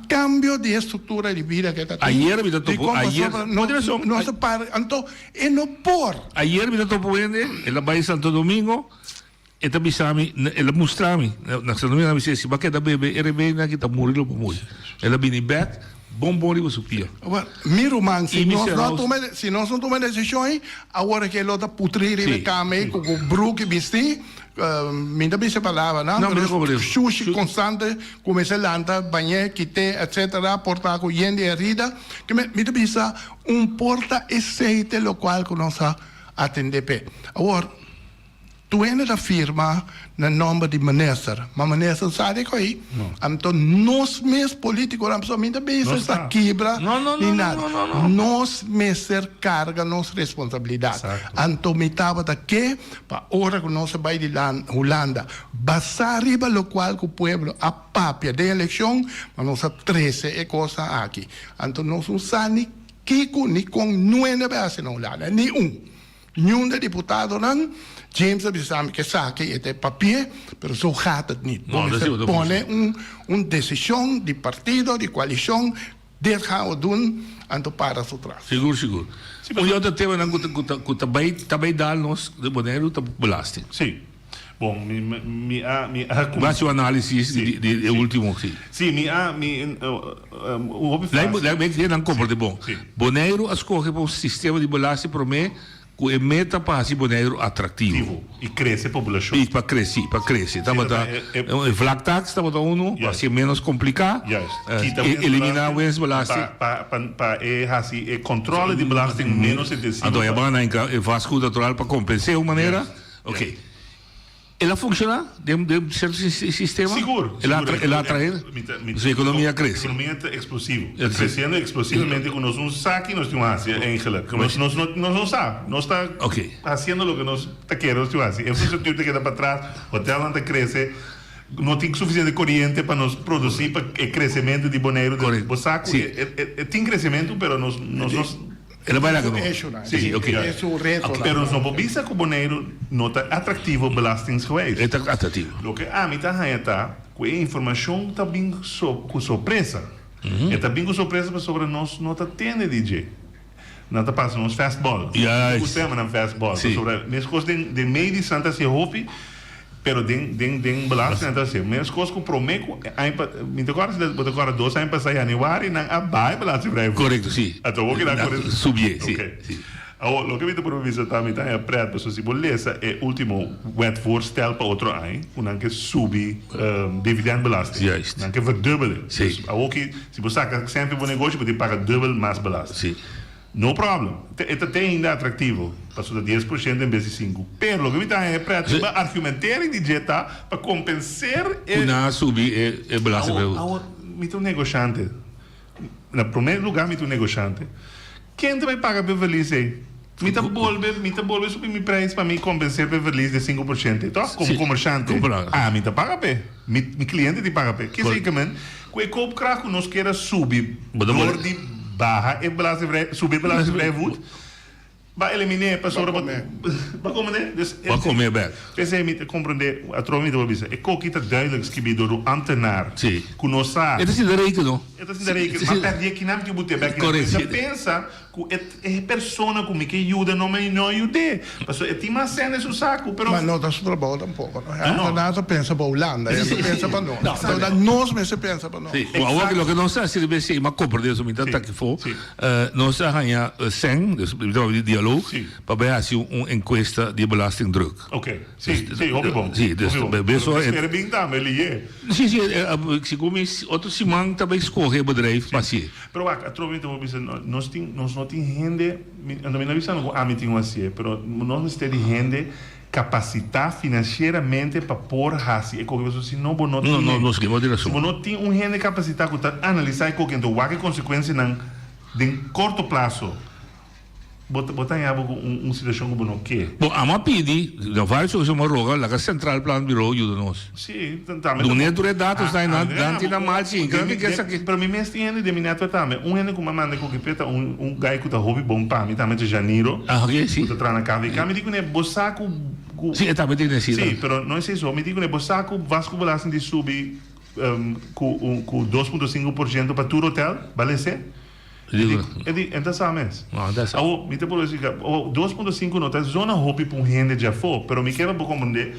Cambio di struttura di vita che sta ayer mi dato ayer no se para anto e no por ayer mi dato puende e la bai Santo Domingo e ta bisami e la mostrami na Santo Domingo mi si ba che da bebe e rebena che ta morilo po muri e la bini bet Bom de você pia. Miro man, se E nós Mr. não House- tomamos decisões, agora que ele está putrir na cama, com o brook vestir, minha bicha palavra, não? Não, mas como Sushi constante, começa a lanta, banhar, quitar, etc. Portar com gente herida, que minha bicha porta aceite lo qual que nós atender. Agora, tu ainda da firma na nome de minister, mas minister sabe que aí, então nós mesmos políticos, nós minha bicha está quebra, nem nada. Nós mesmos carga nossa responsabilidade. Então me estava daqui, para hora que nós vai de Holanda, basar arriba lo qual que o povo a papia de eleição, mas nós 13 é coisa aqui. Então nós não sabemos ni com nueve veces na Holanda, ni nenhum deputado não. James sabe que sabe que é papel, mas só gaat het niet. We põe uma decisão de partido, de coalição, dit gaan we doen, en te para zo trás. Seguro. Um outro tema que também dá nós de Bonaire tá belasting. Sim. Bom, Mas o análise de último, sim. Sim, Lembra que não compra de bom. Bonaire escolhe para um sistema de belasting para mim que é meta para fazer Bonaire atrativo. E crescer a população. E para crescer. O flat tax está botando para ser menos complicado. Eliminar o belasting. Para controle de belasting menos intensivo. Então, é vasco natural para compensar de maneira. Ok. Ela funciona dentro de certo sistema? Seguro. Ela atrai? Sua economia cresce. A economia é explosiva. Crescendo explosivamente com nós saque nós temos Ásia, eigenlijk. Nós não sabemos. Nós está fazendo o que nós queremos, nós temos Ásia. É isso que queda para trás, o hotel não cresce, não tem suficiente corrente para nós produzir para o crescimento de Bonaire. O saco tem crescimento, mas nós ela vai lá com Sim, ok. Pero não podemos que o Bonaire não está atrativo belastings geweest. É atrativo. O que a mim está com a informação está bem com surpresa. Está bem com surpresa sobre nós não está tendo DJ. Não está passando nos fastball. O tema na fastball. Sobre as coisas de meio de Santa Sehopi, pero den belasting então assim. Mas coisas que prometo, agora 2 anos para januário não abai belasting vrij. Correto, sim. Então o que dá correto? Subir, sim. Agora, o que eu estou visitando também é preto, se beleza é o último wetvoorstel para outro ano, que sube dividendbelasting. Juist. Que verdubbelen. Sim. Ook se você saca sempre um negócio, você paga dubbel mais belasting. Sim. No problem. Het is ainda atrativo. Passou de 10% em vez de 5%. Pero, o que está é preto, para argumentar em dieta para compensar... Não subir é belasting. Me tem negociante. No primeiro lugar, me tem negociante. Quem também paga para feliz aí? Me está bolbe subir meu preço para me compensar para feliz de 5%. Então, como comerciante, me está paga para. Meu cliente te paga para. Que basicamente, com o copo craco, nós queremos subir door de barra e subir belasting vrij voet. Vai eliminar para sobre para comer. Para comer bem. Você me compreender a troca de obisa. É que está duidelijk escrito do ambtenaar. Sim. Conosar. É assim de reikenen. É assim de reikenen. Mas perde que não te bote bem. Você pensa que é persona como que ajuda não me não ajude. Mas étima cena isso saco, pero mas não dá seu trabalho tampouco. Não nada pensa para Holanda, pensa para nós. Nós mesmo pensa para nós. Sim. O que nós se deve ser uma compra disso me dá que for. Nós arranha 100, de diálogo para ver se encuesta de belasting druk. Ok. Sim, bom. Sim, isso é bem também ele. Sim, se como outro simão também escorre bedrijf passie. Pero a troca de obisa nós não tem gente, não me avisa não a mim tem assim, pero nós temos gente capacitar financeiramente para pôr assim, é como se não não tem um gente capacitado para analisar o que então que consequência não de curto prazo. Botar em situação como não quer. Bom, a uma pedi, não vai ser uma roga, lá que central plan bureau ajuda nós. Sim, também. Do neto dados da dante na mal sim, que me quer aqui. Para mim mesmo tem de minha também. Neto com uma manda com que preta gai que tá hobby bom para mim também de janeiro. Ok, sim. Tá na cave. Me digo né, bosaco. Sim, também tem nesse. Sim, pero não é isso. Me digo né, bosaco vasco belasting de subir com 2.5% para todo hotel, vale ser? Então sabe mesmo. Me te pode dizer, 2.5 não está zona hobby para gente já for, pero me quebra para compreender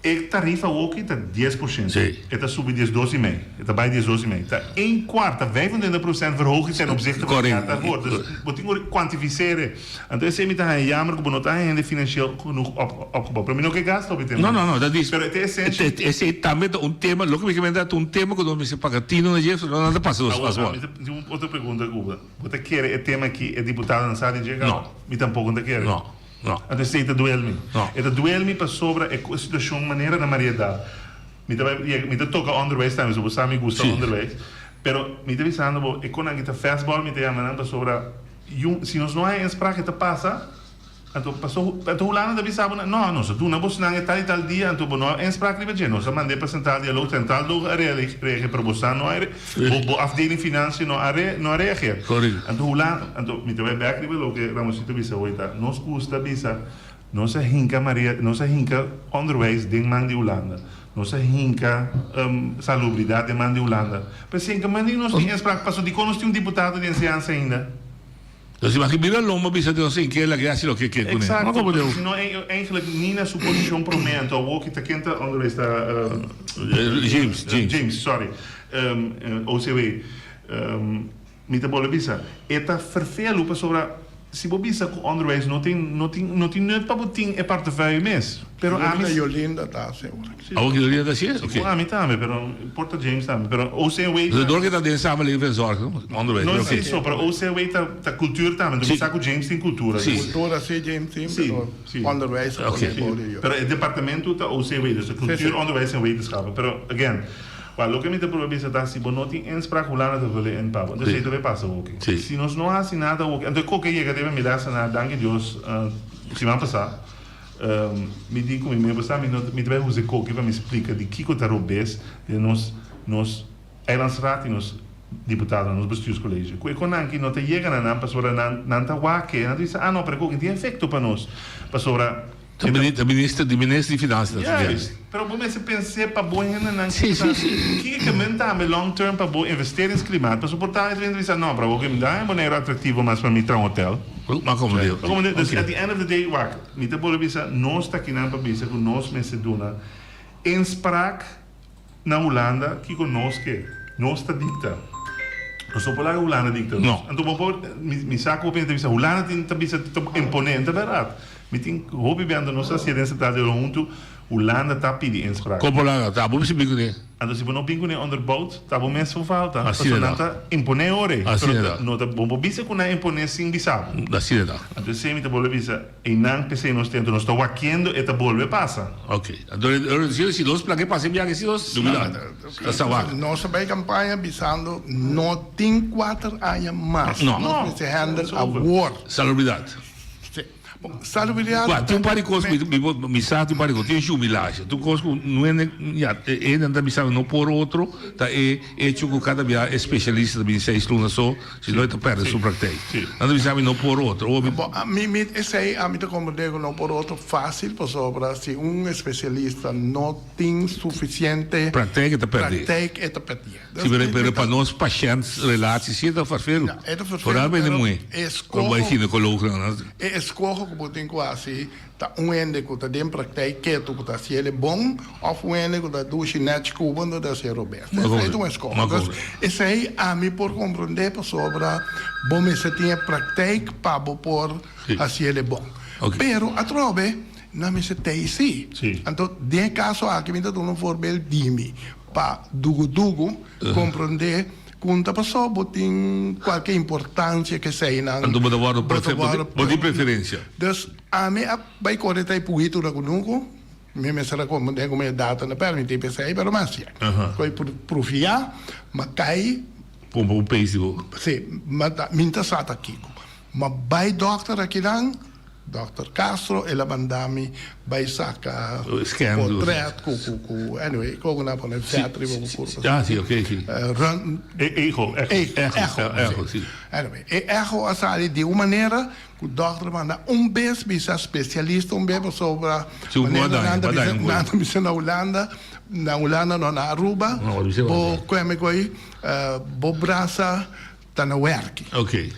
E tarifa ook está 10%. Sim. Está subindo 10,12,5%. Está bij 10,12,5%. Está 1/4, 25% verhoging ten opzichte van het jaar daarvoor. Dus we moeten kwantificeren. En dus is het een jammer dat we niet aan financieel genoeg opgebouwd. Maar nog geen gas op het thema. No, dat is. Pero het is também un tema, lo que me comenta un tema que no se paga tino de Jefferson, no pasa dos cosas. Outra pergunta, Cuba. Você quer o tema que o deputado não sabe de chegar? Não. Me tampouco não quer. Não. Então, você está duelme. Está duelme para sobre a situação maneira da variedade. Me toca onderwijs, também, so você me gusta onderwijs. Pero me está avisando, e quando a gente fastball, me está chamando sobre, se nós não há inspraak, te passa. Então passou, então o Lana deve saber, não, se tu não você não está tal dia, então não é inspraak livre de nós, mandei apresentar diálogo central do reage para você não é, o afdeling finanças não reageer. Então o Lana, então me também back livre lo que Ramosito bisa hoita, nós custa bisa, nós é hinka Maria, nós é hinka onderwijs ding man de Holanda. Nós é hinka salubridade de man de Holanda. Mas hinka man de nós tem inspraak, passou de quando tem deputado de enseñanza ainda. Dus imagina lo maar bisa de assim que ela graça lo que exact. Se não eigenlijk niet naar zijn positie prominent of ook te kent onderwijs James, sorry. OCW. Met de bolle bisa. Eta verveel op sobre se bobisa com onderwijs não tem nut para botin e portefeuille mes. Pero a mim Yolinda tá segura. Ook Yolinda tá sim? Okay. A mim também, pero Porta James também, pero OCW. Dus door dat de samenleving zorgen, onderwijs. Não sei só, pero OCW tá cultura também, do saco James tem cultura. Cultura sim, James tem, pero onderwijs. Pero o departamento tá OCW, dus cultuur, onderwijs en wetenschappen. Pero again, lo que me te prohíbe es si vos no tienes inspraak hoe lang het willen inpakken. Dus dat deve passar ook. Si nos no hace nada ook. En de coque llega deve me dar na danke Dios si van passar. Me digo me passar me deve usar coque para me explicar de que tá robes de nos eilandsraad e nos deputados nos bestuurscollege. Quando anche não te chega na passora nanta wake, não diz não, pero coque tem efeito para nós. Passora de ministro de Finanças. Juist. Pero bom se pensar para boa na que comenta a long term para boa investeringsklimaat. Para suportar het dizer não, para boa me dá maneira atrativo mas para mim tra hotel. Maar kom maar. Dus at the end of the day wacht. Niet te bolle bisa nós está aqui na babisa com nós mensen doen. Inspraak na Holanda que conosco nós está dicta. Nós só falar Holanda dicta. Não. Então bom me saco op entrevista Holanda tem tabisa imponente verdade. Meeting hobby bent de nossa ciência está de junto Holanda está pedindo inspraak. Kopolaga, tá bom se bingune. Então se não bingune onderbouwt, tá bom mensen voor falta. Assim não impone ore. Assim não tá bom bisa com na impone sim bisabo. Assim é. Então se me tá bom bisa e não pense nós tento nós tá waquendo e tá bolve passa. Ok. Então se nós plague passe bem aqui se nós dúvida. Essa vaca. Nossa bem campanha bisando não tem 4 anos mais. Nós se handle a war. Salubridade. Salubridade. Tem um par de coisas, me sabe um par de coisas, tem jubilagem. Tu coisa não é ainda me sabe não por outro, tá é hecho com cada dia especialista de 6 lunas só, se não perde sua prática. Ainda me sabe não por outro. A mim esse aí a mim te compreendo não por outro fácil, por sobre se especialista não tem suficiente prática tá perde. Prática tá perde. Se ver para nós pacientes relatos se tá farfelo. Por aí bem muito. Como vai ginecólogo, né? Escolha que tem quase tá ende que tá dentro praktijk que tu que tá se ele bom ou ende que tá do chinês cubano da ser Roberto. É uma escolha. Esse aí a mim por compreender sobre bom se tinha praktijk para por assim ele bom. Pero a trove na me se tem sim. Então de caso aqui me dá um voorbeeld dimi para dugo compreender conta passou botin qualquer importância que seja na então botar preferência. Dus a mim vai correr tai puito na conosco me será como data na permite pensar pero mas sim coi profia mas cai um país sim mas minta sata aqui mas vai doctor aqui lang Dr. Castro e la mandami vai saca portrait anyway como na pone teatro sì, ok sì. Echo sì. Anyway echo asali di una maniera que o doctor manda bes bisa specialista bes sobre na Holanda no na Aruba bo come coi bo brasa tá na werk. Ok.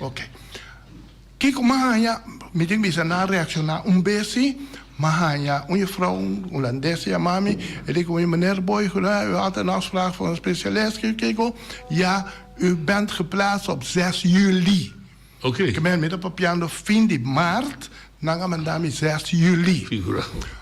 Que como ya me tem bisa na reaccionar besi Mahanja, een vrouw, een Hollandese, ja, mami. En ik zei, meneer Boy, u had een afspraak voor een specialist gekeken. Ja, u bent geplaatst op 6 juli. Oké. Ik ben met een papier vind maart, dan gaan we 6 juli.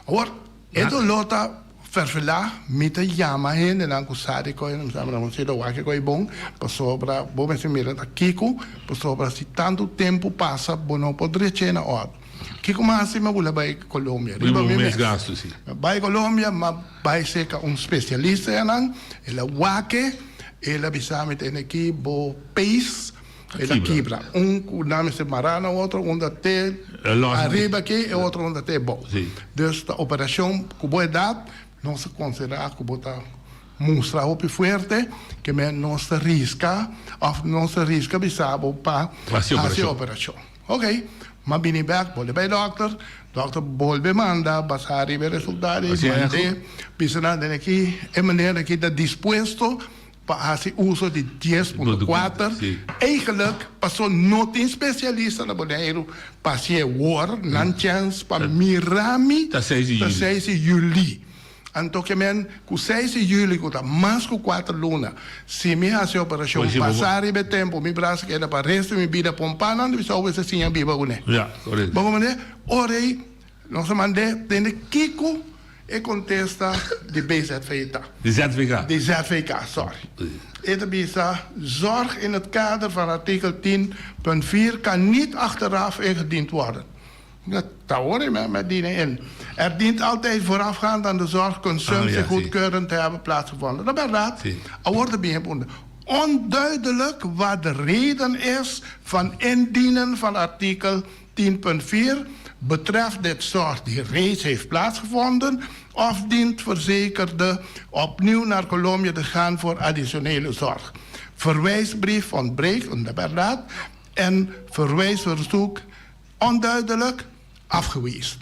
Hoor, edo lota vervela met de jama heen en dan kusari ko en dan dan se do wake ko ibong pasobra bo me se mira ta kiko pasobra si tanto tempo passa bono podre cena od. Kiko mas me vula by Colombia. Riba mes gasto sì. By Colombia ma by seca un specialista en ela wake ela bisame ten aqui bo pace ela quebra. Name se Marana, outro onde te arriba aqui e outro onde te bo. Dus de operação cubo edad não se considera que bota mostra op forte que men não se risca of não se risca bisabo para fazer operação. Ok, mas bini back boleh bij dokter boleh manda basari be resultados mande bisana den aqui é maneira que está disposto para fazer uso de 10.4. Eigenlijk passou não tem especialista na Bonaire para ser war nan chance para mirami da 6 de juli. Então que men com 6 de julho com tá mais com 4 luna se me hace operação passar e tempo me braço que era para resto me vida pompana não só você sim a biba né. Já, correto. Bom mané, orei nós mandei tem Kiko e contesta de BZVK. De ZVK. De ZVK, sorry. Het bisa zorg in het kader van artikel 10.4 kan niet achteraf ingediend worden. Dat hoor je met die in. Er dient altijd voorafgaand aan de zorgconsumptie goedkeurend te hebben plaatsgevonden. Dat ben raad. Er wordt bijgebonden. Onduidelijk wat de reden is van indienen van artikel 10.4 betreft dit zorg die reeds heeft plaatsgevonden of dient verzekerde opnieuw naar Colombia te gaan voor additionele zorg. Verwijsbrief ontbreekt, inderdaad, en verwijsverzoek onduidelijk afgewezen.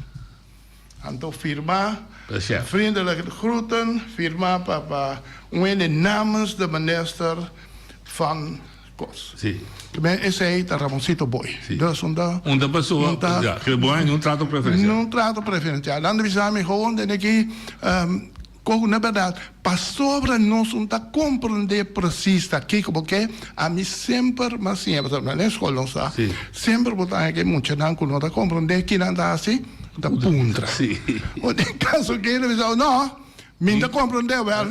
Anto firma, vriendelijke groeten, firma papa, namens de minister van Kos. Ik zei dat Ramoncito Boy. Dus Onda pessoa, que bom, não trato preferencial. Não trato preferencial. Dan bisami gewoon den aqui na verdade, para sobre nós não tá compreender precies dat kijk porque a mim sempre, mas sempre, na escola não está. Sempre botar que muito não não tá compreender que não dá assim, da puntra. O de caso que ele diz, não, minder compreender wel.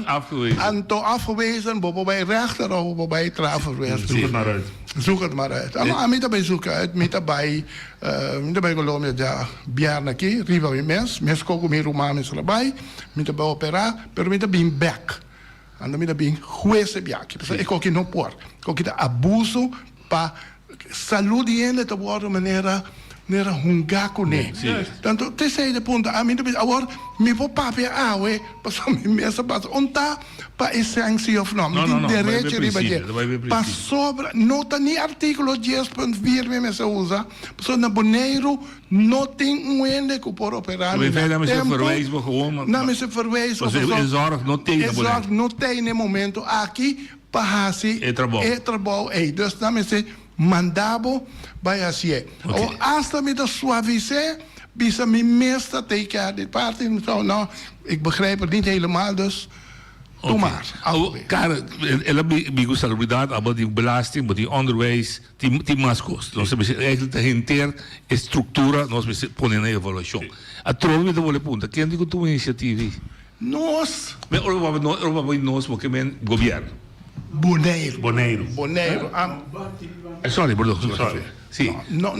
Anto afgewezen, bij rechter of bij traverwezen. Zoek het maar uit. Zoek het maar uit. Maar niet bij zoeken uit, niet bij Colombia ja biarna aqui, riva e mes coco mi rumanes erbij, niet bij opera, pero niet bij back. En niet bij juez biak. Ik ook niet por. Ik ook de abuso pa saludiende te worden maniera nera hungaku ne. Tanto te sei de punto a mim agora me vou papel awe, passou me mesa passa onta pa essência of não. Não, direito riba pa sobre nota ni artigo 10.4 me se usa. Passou na Bonaire não tem ende que por operar. We verder met z'n verwijs gewoon. Na me se verwijs. Zorg não tem na Bonaire. Zorg não tem no momento aqui pa hasi e trabalho. Dus na me se mandabo bij ASIE. O hasta met de suavice, bisa mi meesta teken dit party. Nou, ik begrijp het niet helemaal, dus doe maar. Cara, ela me salubridade, aber die belasting, maar die onderwijs, die mais kost. Nós temos eigenlijk te hinter estrutura, nós temos poner na evaluação. A trove de vole punta, quem digo tu iniciativa? Nós. Mas nós, porque men governo. Bonaire. Sorry, perdão. Sim. Não,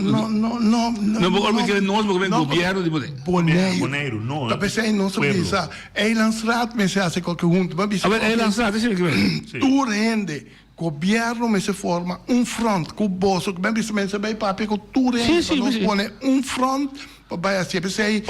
porque nós vamos governo de Bonaire, não. Da pensei não sobre isso. Eilandsraad, men se hace qualquer junto. Mas Eilandsraad, isso é que tu rende. Governo me se forma front, com bolso, que bem visto men se bem papi com tu rende, nós põe front. Bij ASIE, pensei.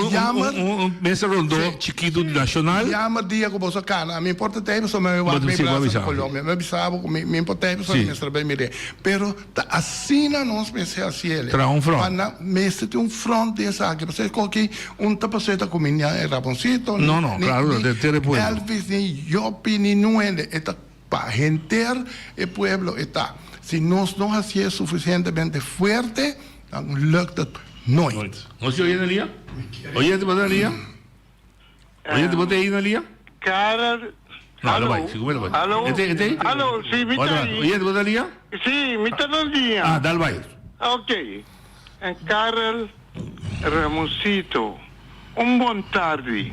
Jammer. Mensen rondom chiquito nacional. Jammer dia que você cana. Me importa tempo só me vai para Colômbia. Me bisabo, me importa tempo só me trabalhar me. Pero assim nós pensei ASIE. Tra front. Para mestre tem front dessa aqui. Você coloque tapaceta com minha Ramoncito. Não, claro, de ter pueblo. Elvis ni Yopi ni Nuende. Eta para enter o pueblo está. Se nós não hacemos suficientemente fuerte, dan lukt het Nooit. Ons je in Lia? Oyente wat Lia? Oyente wat in Lia? Cara, Hallo. Hallo. Hallo. Hallo, sì, mi stai? Oyente wat Lia? Sì, mi stai? Ah, dal vai. Ok. Carol Ramosito, un buon tardi.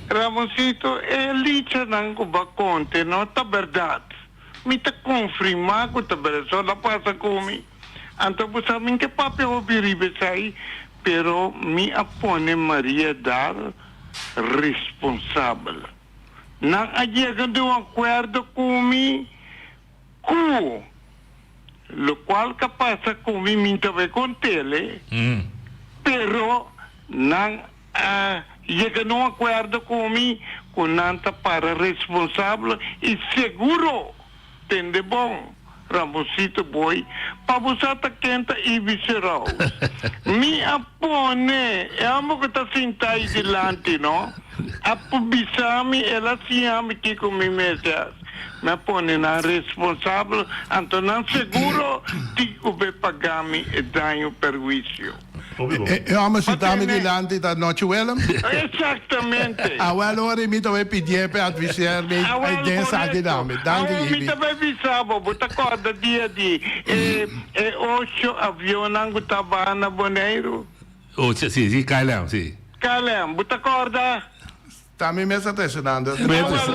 Ramosito, è lì c'è anche Baconte, no? Ta verdad. Mi ta conferma che ta verdad, la passa come. Anto busa minche papia o biribe sai, però mi appone Maria Dar responsabile. Non ha llegado a un acuerdo con mi cu, lo cual capaz con mi mintave con tele, però non ha llegado a un acuerdo con mi con nanta para responsable e seguro tende bom. Ramosito boy, pabusata kenta e visceral. Mi appone, e amo che ta sintai dilante, no? Appubisami e la siami che come mesias. Mi appone na responsabile, anto non seguro ti ube pagami e danno perjuicio. E amo sentami dilante da noce Willem? Esattamente. Allora mi dove pedir per avvisarmi e densa di nome. Danke mi dove avvisavo, buta corda dia di e osho avione angu tabana boneiro. Oh, sì, Kailem, sì. Kailem, buta corda. Stammi messa tessionando.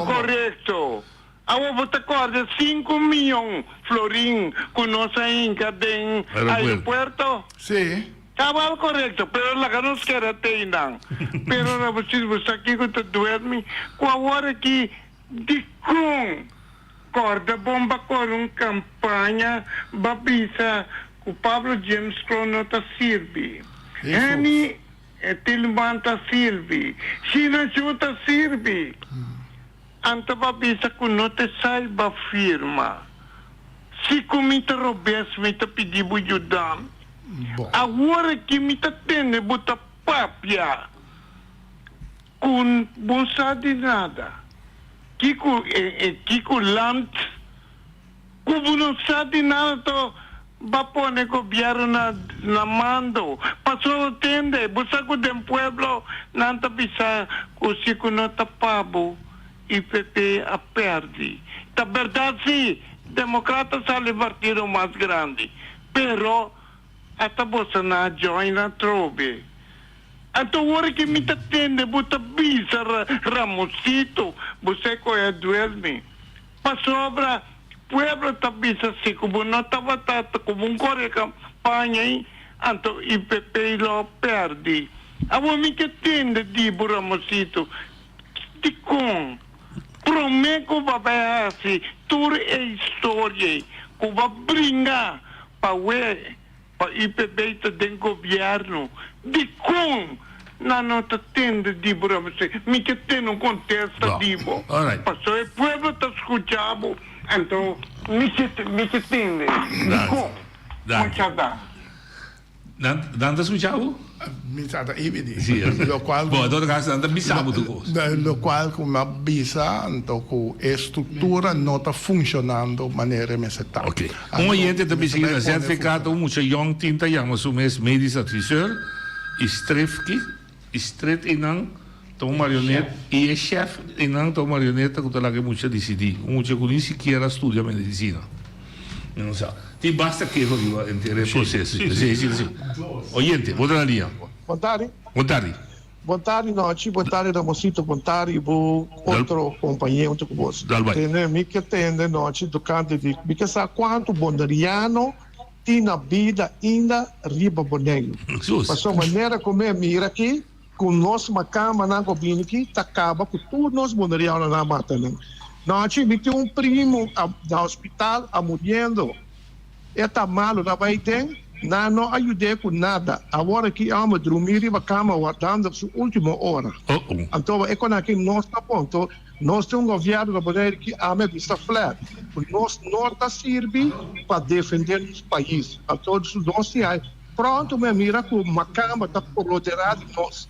Corretto. Amo buta corda 5 milioni florin con nossa inca den aeropuerto. Sì. Estaba correcto, pero la que nos queda teinang. Pero na vocês aqui que tu dorme, com a hora que de com corda bomba com campanha babisa o Pablo James Crono ta sirvi. Ani Tilman ta sirvi. China juta sirvi. Anta babisa com não te saiba firma. Se comita robes me te pedi bujudam. Agora que me tá tendo bota papia com bolsa de nada. Kiko land, como não sabe nada, to bapone governo na mando. Passou tende, bolsa com dem pueblo, nanta bisa, o sico não tá pabo, e PP a perde. Ta verdade sim, democratas sale partido mais grande, pero até você não joina trobe. Então, agora que me atende, você bisa Ramosito, você conhece dorme. Para sobra, pueblo tá bisa assim, como não estava tata, como corre campanha, então IPP lo perde. Agora me atende, digo Ramosito, de com, prometo que vai assim, toda a história, que vai brincar para o para IPB do governo, de com na nota tenda de você, me que tem um contexto divo. Passou o povo está escutando, então me que tem, de com. Muita dá. Danta escutado? Mi sa ibidi. Sì, lo qual boh, in todo caso non bisamo tu cosa. Lo qual come avvisa anto che struttura non sta funzionando in maniera mesetta. Ok. Un oyente da bicicleta certificato mucho young tinta llama su mes medisch adviseur istret inang to marioneta e chef inang to marioneta con la che mucha decidi, mucho che ni siquiera studia medicina. Non sa. Ti basta che arriva in il processo. Sì. Oyente, buona linea. Buon tardi. Buon tardi. Buon tardi, noci, buon tardi, Ramosito, buon tardi, altro compagno, tutto così. Tende, mica tende, noci, toccante di, mica sa quanto bondariano tina vida ainda riba boneiro. Passou maneira como é mira aqui, com nós macama na gobina aqui, acaba com tudo nós bondariano na mata, né? Noci, mica primo da hospital a morrendo. Está malo, não vai ter, não ajudei com nada. Agora que eu me dormir e a cama guardando a sua última hora. Então, é quando aqui nós está ponto, nós temos um governo da poder que a minha vista flat. Nós não está serve para defender os países. A todos nós pronto, me mira com uma cama está protegerada de nós.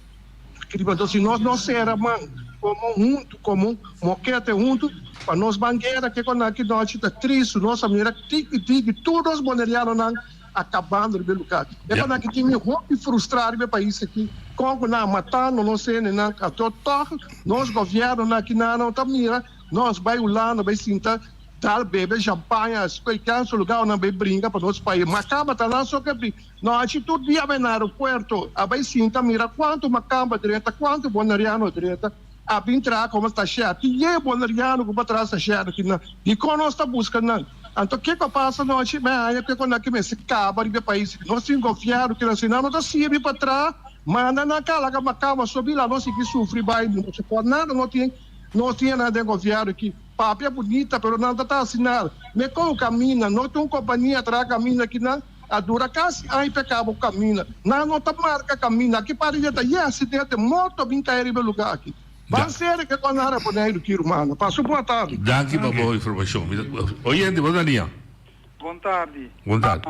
Então, se nós não sermos como junto, como moquete junto, para nós bangueira que quando aqui nós está triste, nós mira tique tudo os bonerianos acabando de lugar. É quando aqui tinha roupa frustrado no país aqui. Como na matando, não sei, na toque, nós governo aqui não tá mira, nós vai lá, vai sentar, dar bebê champanhe, escolher esse lugar onde vai brincar para nosso país. Macamba tá lá só que brinca. Nós todo dia vai no aeroporto, vai sentar, mira quanto macamba direita, quanto bonariano direita. A entrar como está cheio, e é bonariano como atrás está cheio aqui na, e quando nós está buscando, então o que passa nós, mas que quando aqui se acaba de país, nós temos confiado que nós não está sempre para trás, manda na cala que macama subir lá, nós que sofre vai, não se pode nada, não tinha nada confiado aqui, papo é bonita, mas não está assinado, me como caminha, não tem companhia atrás caminha aqui na a dura casa, aí pecava o caminho, não tá marca caminho, aqui parece que é acidente, moto vem cair em lugar aqui. Mas sério que quando era boneiro aqui, irmão. Passo boa tarde. Danke para boa informação. Oyente, boa tarde. Boa tarde. Boa tarde.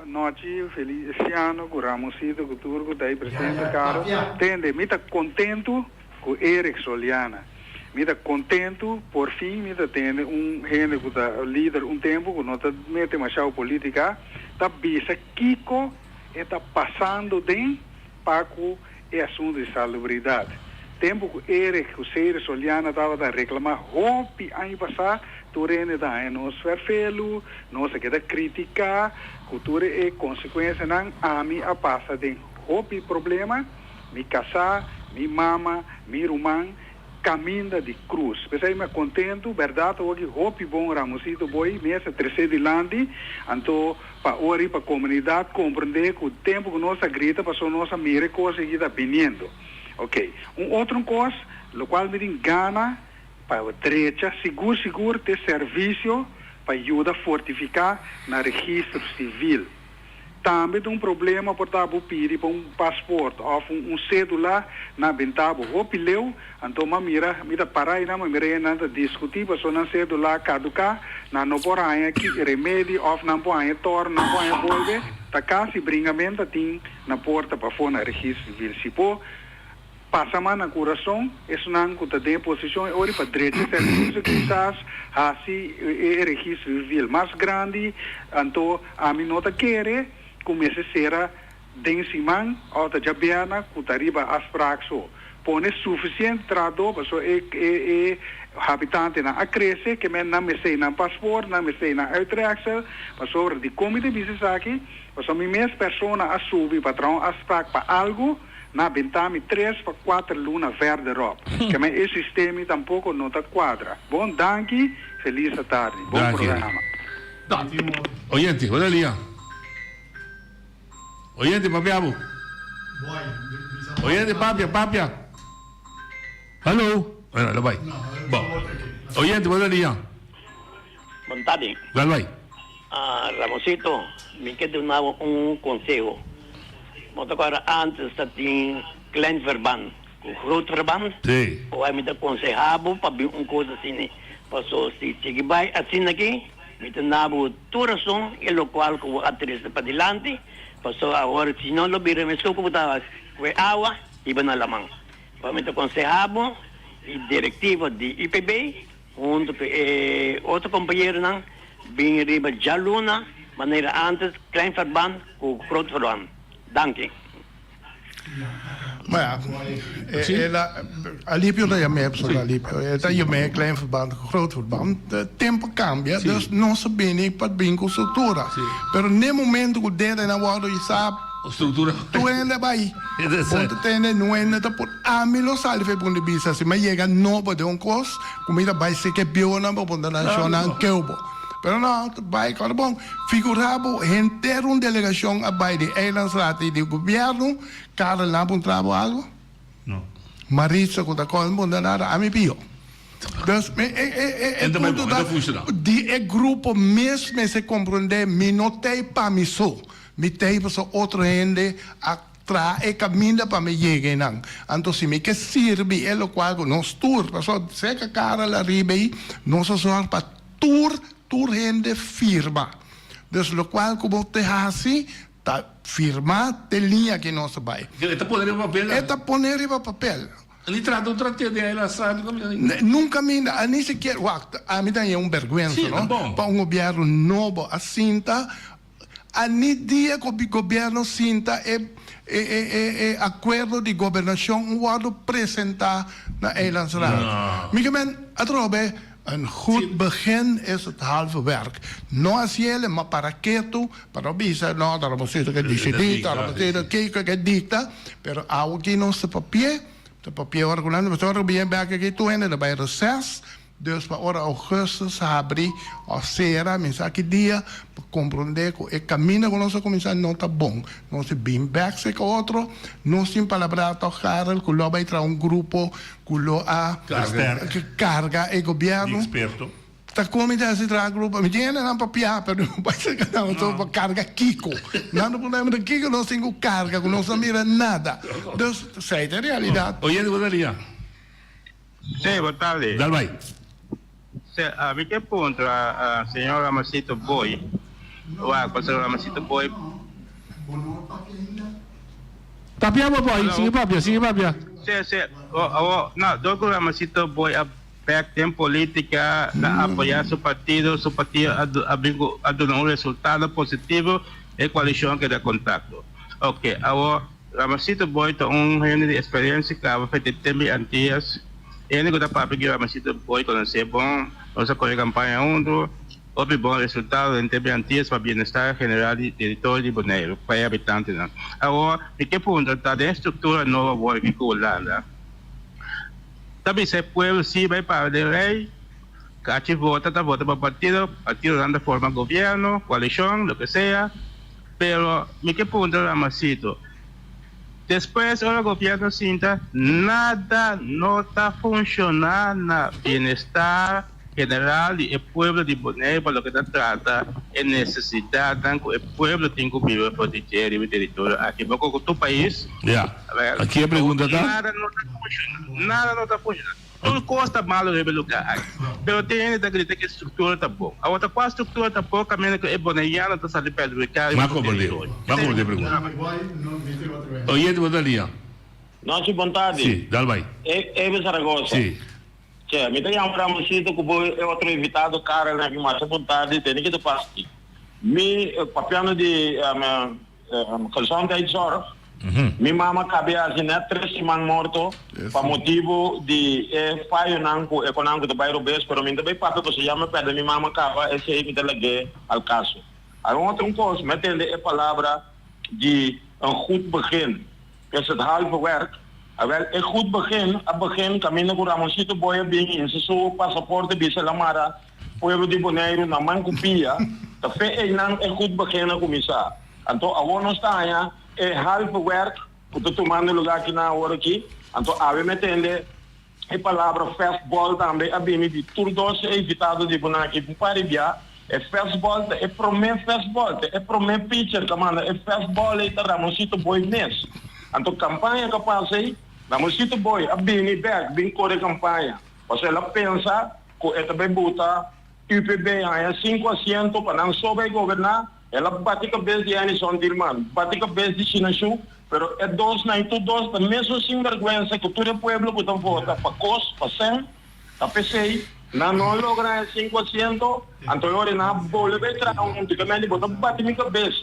Noite feliz esse ano, com Ramosito, com Turco, daí presidente caro. Entende? Me tá contento com Eric Soliana. Me tá contento, por fim, me tá tendo gente que tá líder tempo, que não tá mete mais política, tá bisa Kiko e tá passando de para o assunto de salubridade. Tempo que Eric, o Seire Soliana estava a reclamar, roupa ano passado, turene da nos verfelo, nós que da criticar, cultura e consequência não a mim a passa de roupa problema, me casar, me mama, me irmã, caminha de cruz. Pensei me contento, verdade, hoje roupa bom Ramosito boi, mesa terceiro de lande, então para ori para comunidade compreender que o tempo que nós grita passou nossa mira coisa que está vindo. Ok. Outra coisa, o qual me engana para a direita, seguro ter serviço para ajudar a fortificar no registro civil. Também tem problema por estar pedir para passaporte ou cédula na ventaba. O pileu, então mira parar e mira discutir para só na cédula caducar, não porém aqui remédio ou não porém torna, não porém volver, tá quase bringamento tem na porta para fora no registro civil. Se for passa na coração, isso não está em posição, ora para direito serviço quizás assim é registro civil mais grande, então a mim não quer começa a ser de cima ou da jabiana que está arriba as praxo, põe suficiente trado para o habitante na crescer que não me sei na passaporte, não me sei na uitreksel, para sobre de comida business aqui, para me mesma pessoa a subir patrão as praxo para algo na ventami 3 para 4 luna verde rob. Que mas esse sistema tampouco não está quadra. Bom, danke, feliz tarde. Bom programa. Oyente, olha ali. Oyente, papiabo. Oyente, papia. Alô? Olha, lá vai. Bom. Oyente, olha ali. Boa tarde. Lá vai. Ramosito, me quer dar conselho. Mas agora antes tinha klein verband, o groot verband. Sim. Ou aí me dá aconselhado para ver coisa assim. Passou se chegue vai assim aqui, me dá nabo turação e o qual que o atriz para dilante. Passou agora se não lo bira me sou como tá com água e vai na lamang. Para me dá aconselhado e diretiva de IPB, junto com outro companheiro não, bem riba Jaluna, maneira antes klein verband com groot verband. Danke. Maar ja, Alipio dat je mee hebt, zo'n Alipio. Dat je mee klein verband, groot verband. De tempo cambia, dus non so bene per bingo struttura. Pero nel momento che deve na guardo je sabe struttura. Tu ende vai. Ponto tende no ende da por a mí lo salve por de bisa, se me llega no pode un cos, comida vai se que biona por da nacional keubo. Pero não, vai, cara bom, figurava inteiro uma delegação abai de eilandsraad e de governo, cada lá para trabalho. Não. Marisa, com a colmo, nada, a mim pio. Dus, die grupo mesmo se compreende, me não tem para mim só, me tem para outra gente a e caminha para me chegar não. Então se me que serve é o qual nós tour, passou seca cara lá riba aí, nós só para tour gente firma. Dus lo qual como te assim, tá firma te linha que nós vai. Eta poner em papel. Eta poner em papel. Ele trata um tratado de ela sabe como nunca me a nem sequer a mim tem vergonha, não? Para governo novo assim tá a dia que o governo sinta acordo de governação o apresentar na Eilandsraad. Mieke atrobe een goed begin is het halve werk. No asiele, maar para quieto, para visa, no, daar moet je que decidir, daar moet je que dicta, pero aqui não se papier, de papier orgulando, mas agora bem back aqui tu ainda bij reces. Dus para hora augustus abrir a cera, mas aqui dia para compreender que o caminho que nós começar não está bom. Nós bem back se com outro, nós sem palavra tocar, que lá vai entrar grupo, que lá a carga e governo. Experto. Tá como já se traz grupo, me tinha não papiar, pero não vai ser que não só para carga Kiko. Não problema de Kiko, nós temos carga, não se mira nada. Dus sei a realidade. Oye, Guadalia. Sim, boa tarde. Dal vai. A mi che punto a signor Ramasito Boy, o signor Ramasito Boy. Tapiamo poi, Hello. Sige papia. Sì, no, dopo Ramasito Boy tem política na apoiar seu partido aduna um resultado positivo e coalição que dá contato. Ok, agora Ramasito Boy tem reunião de experiência que vai feito tempo antes. Ele que está para pedir Ramasito Boy conhecer bom, nossa campanha junto, houve bom resultado em tempo antes para bem-estar general do território de Bonaire, para habitantes. Agora, em que ponto está a estrutura nova que Holanda? Também se pueblo sim vai para o rei, que vota para o partido Holanda forma governo, coalição, lo que seja, pero em que ponto Ramasito? Depois o governo sinta nada não está funcionando na bem-estar general do povo de Bonaire para o que está trata é necessidade que o povo tem que viver para proteger o território aqui no outro país. Aqui a pergunta está. Nada não está funcionando. Tudo custa mal no lugar. Mas tem que acreditar que a estrutura está boa. A outra qual a estrutura está boa, caminho que é bonairiano está saindo perto do mercado. Marco Baldeo. Vamos de pergunta. Oye, Guadalia. Noite, boa tarde. Sim, dal vai. Eve Zaragoza. Sim. Cioè, mi tagliamo un sito che ho invitato Karel na Guimarães, boa tarde, tem que te passi. Mi papiano di calção da Izor. Mi mamma cabia assim, né, 3 semanas morto, por motivo de falho econômico do bairro Bes, pero me também papo que se chama pedra, mi mamma cava, esse aí me deleguei ao caso. Aí outra coisa, me entende a palavra de goed begin, que é het halve werk. Een goed begin, caminho com Ramasito Boy bem, em seu passaporte visa lamara, pueblo de Bonaire na mancupia, tá fe é goed begin a começar. Então agora nós está aí, é halve werk, porque tomando lugar aqui na hora aqui, então ave me entende a palavra fastball também, a bem de turdos evitado de Bonaire para via, é fastball, é promet fastball, é promet pitcher, camada, é fastball e tá Ramasito Boy nes. Então campanha que passa aí, Ramasito Boy, a bem back, bem corre campanha. Porque ela pensa que ela vai botar UPB aí 5 assentos para não só vai governar, ela bate a cabeça de Anderson Dilman, bate a cabeça de Chinachu, mas é dois, não é tudo dois, mesmo sem vergonha, que todo o povo que vota para COS, para SEM, para PCI, não logra 5 assentos, então eu não vou levar antigamente bota bate minha cabeça.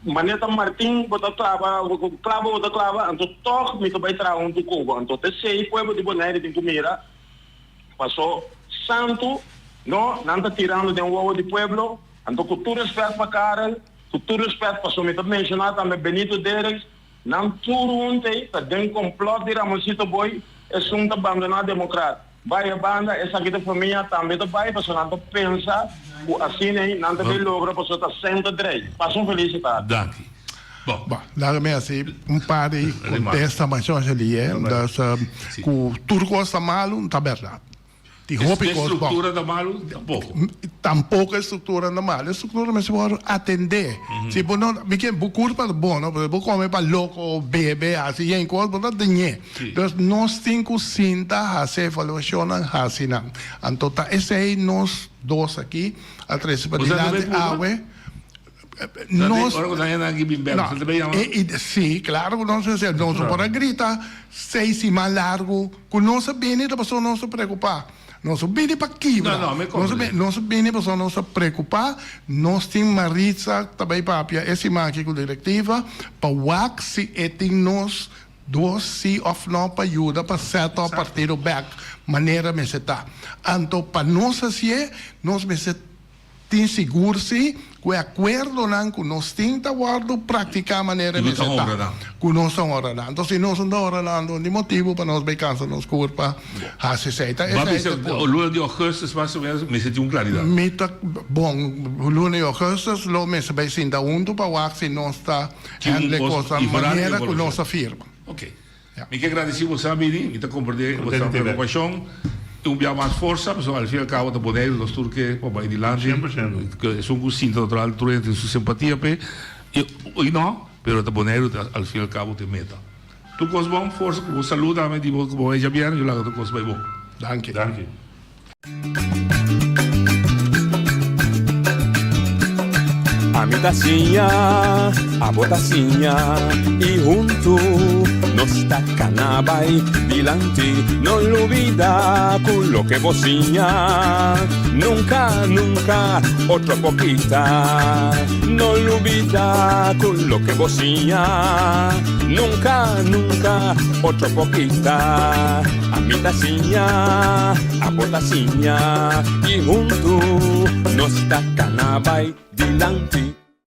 Maneta Martin bota clava, então toque me vai trazer do Cuba, então sei povo de Bonaire tem que mirar, passou santo, não está tirando de ovo de pueblo, então com todo respeito para Karel, com todo respeito para o me mencionar também Benito Derek, não tudo ontem, está dentro complot de Ramasito Boy, é um abandonar democrata. Vai a banda, essa aqui da família também vai, porque não pensa, assim não também logra, porque está sendo direito. Passam felicidade. Daqui. Bom, daarmee assim, par de contestações ali, que o turco está malo, não está verdade. Estrutura da malo, tampouco. Tampouco a estrutura da malo. A estrutura mas pode atender. Se você não, porque bucur para bom, não, porque você come para louco, bebe, assim, em coisa, para dinheiro. Então nós temos que sentar, fazer avaliação, assim não. Então esse aí nós dois aqui, a três para diante, nós sim, claro que nós não para gritar 6 semanas largo, que nós bem, a pessoa não se preocupar. Não se bem para quebra. Não se bem para não se preocupar. Nós temos Maritza também para esse máquina com diretiva para o se eting nos dois se of não para ajuda para setar o partido back maneira me está. Então para nós assim nós me tem seguro-se que o acordo não que nós temos guardo praticar a maneira me está. Que nós estamos orando. Então se nós estamos orando de motivo para nós becançar nos corpo a se aceita. O luna de agosto mais ou menos me senti claridade. Bom, o luna de agosto lo me se vai sinta unto para o se nós está handle coisa maneira que nós afirma. Ok. Mi che agradecido Samini, mi te comprende vostra preoccupazione. Un abbiamo más forza, perché al fine e al cabo da poter lo turche poi di là 100%. Che sono convinto tra l'altro in su simpatia per io no, però da poter al fine e al cabo te meta. Tu cosa buon forza, con saluta me di come già bene, io la cosa cosa buon. Danke. A mi tacinha, a botacinha e junto nos tacanabay dilanti, non lo vida quello che vocinha. Nunca, nunca, otra poquita, non lo vida quello che vocinha. Nunca, nunca, otra poquita. A mi tacinha, a botacinha e junto nos tacanabay dilanti.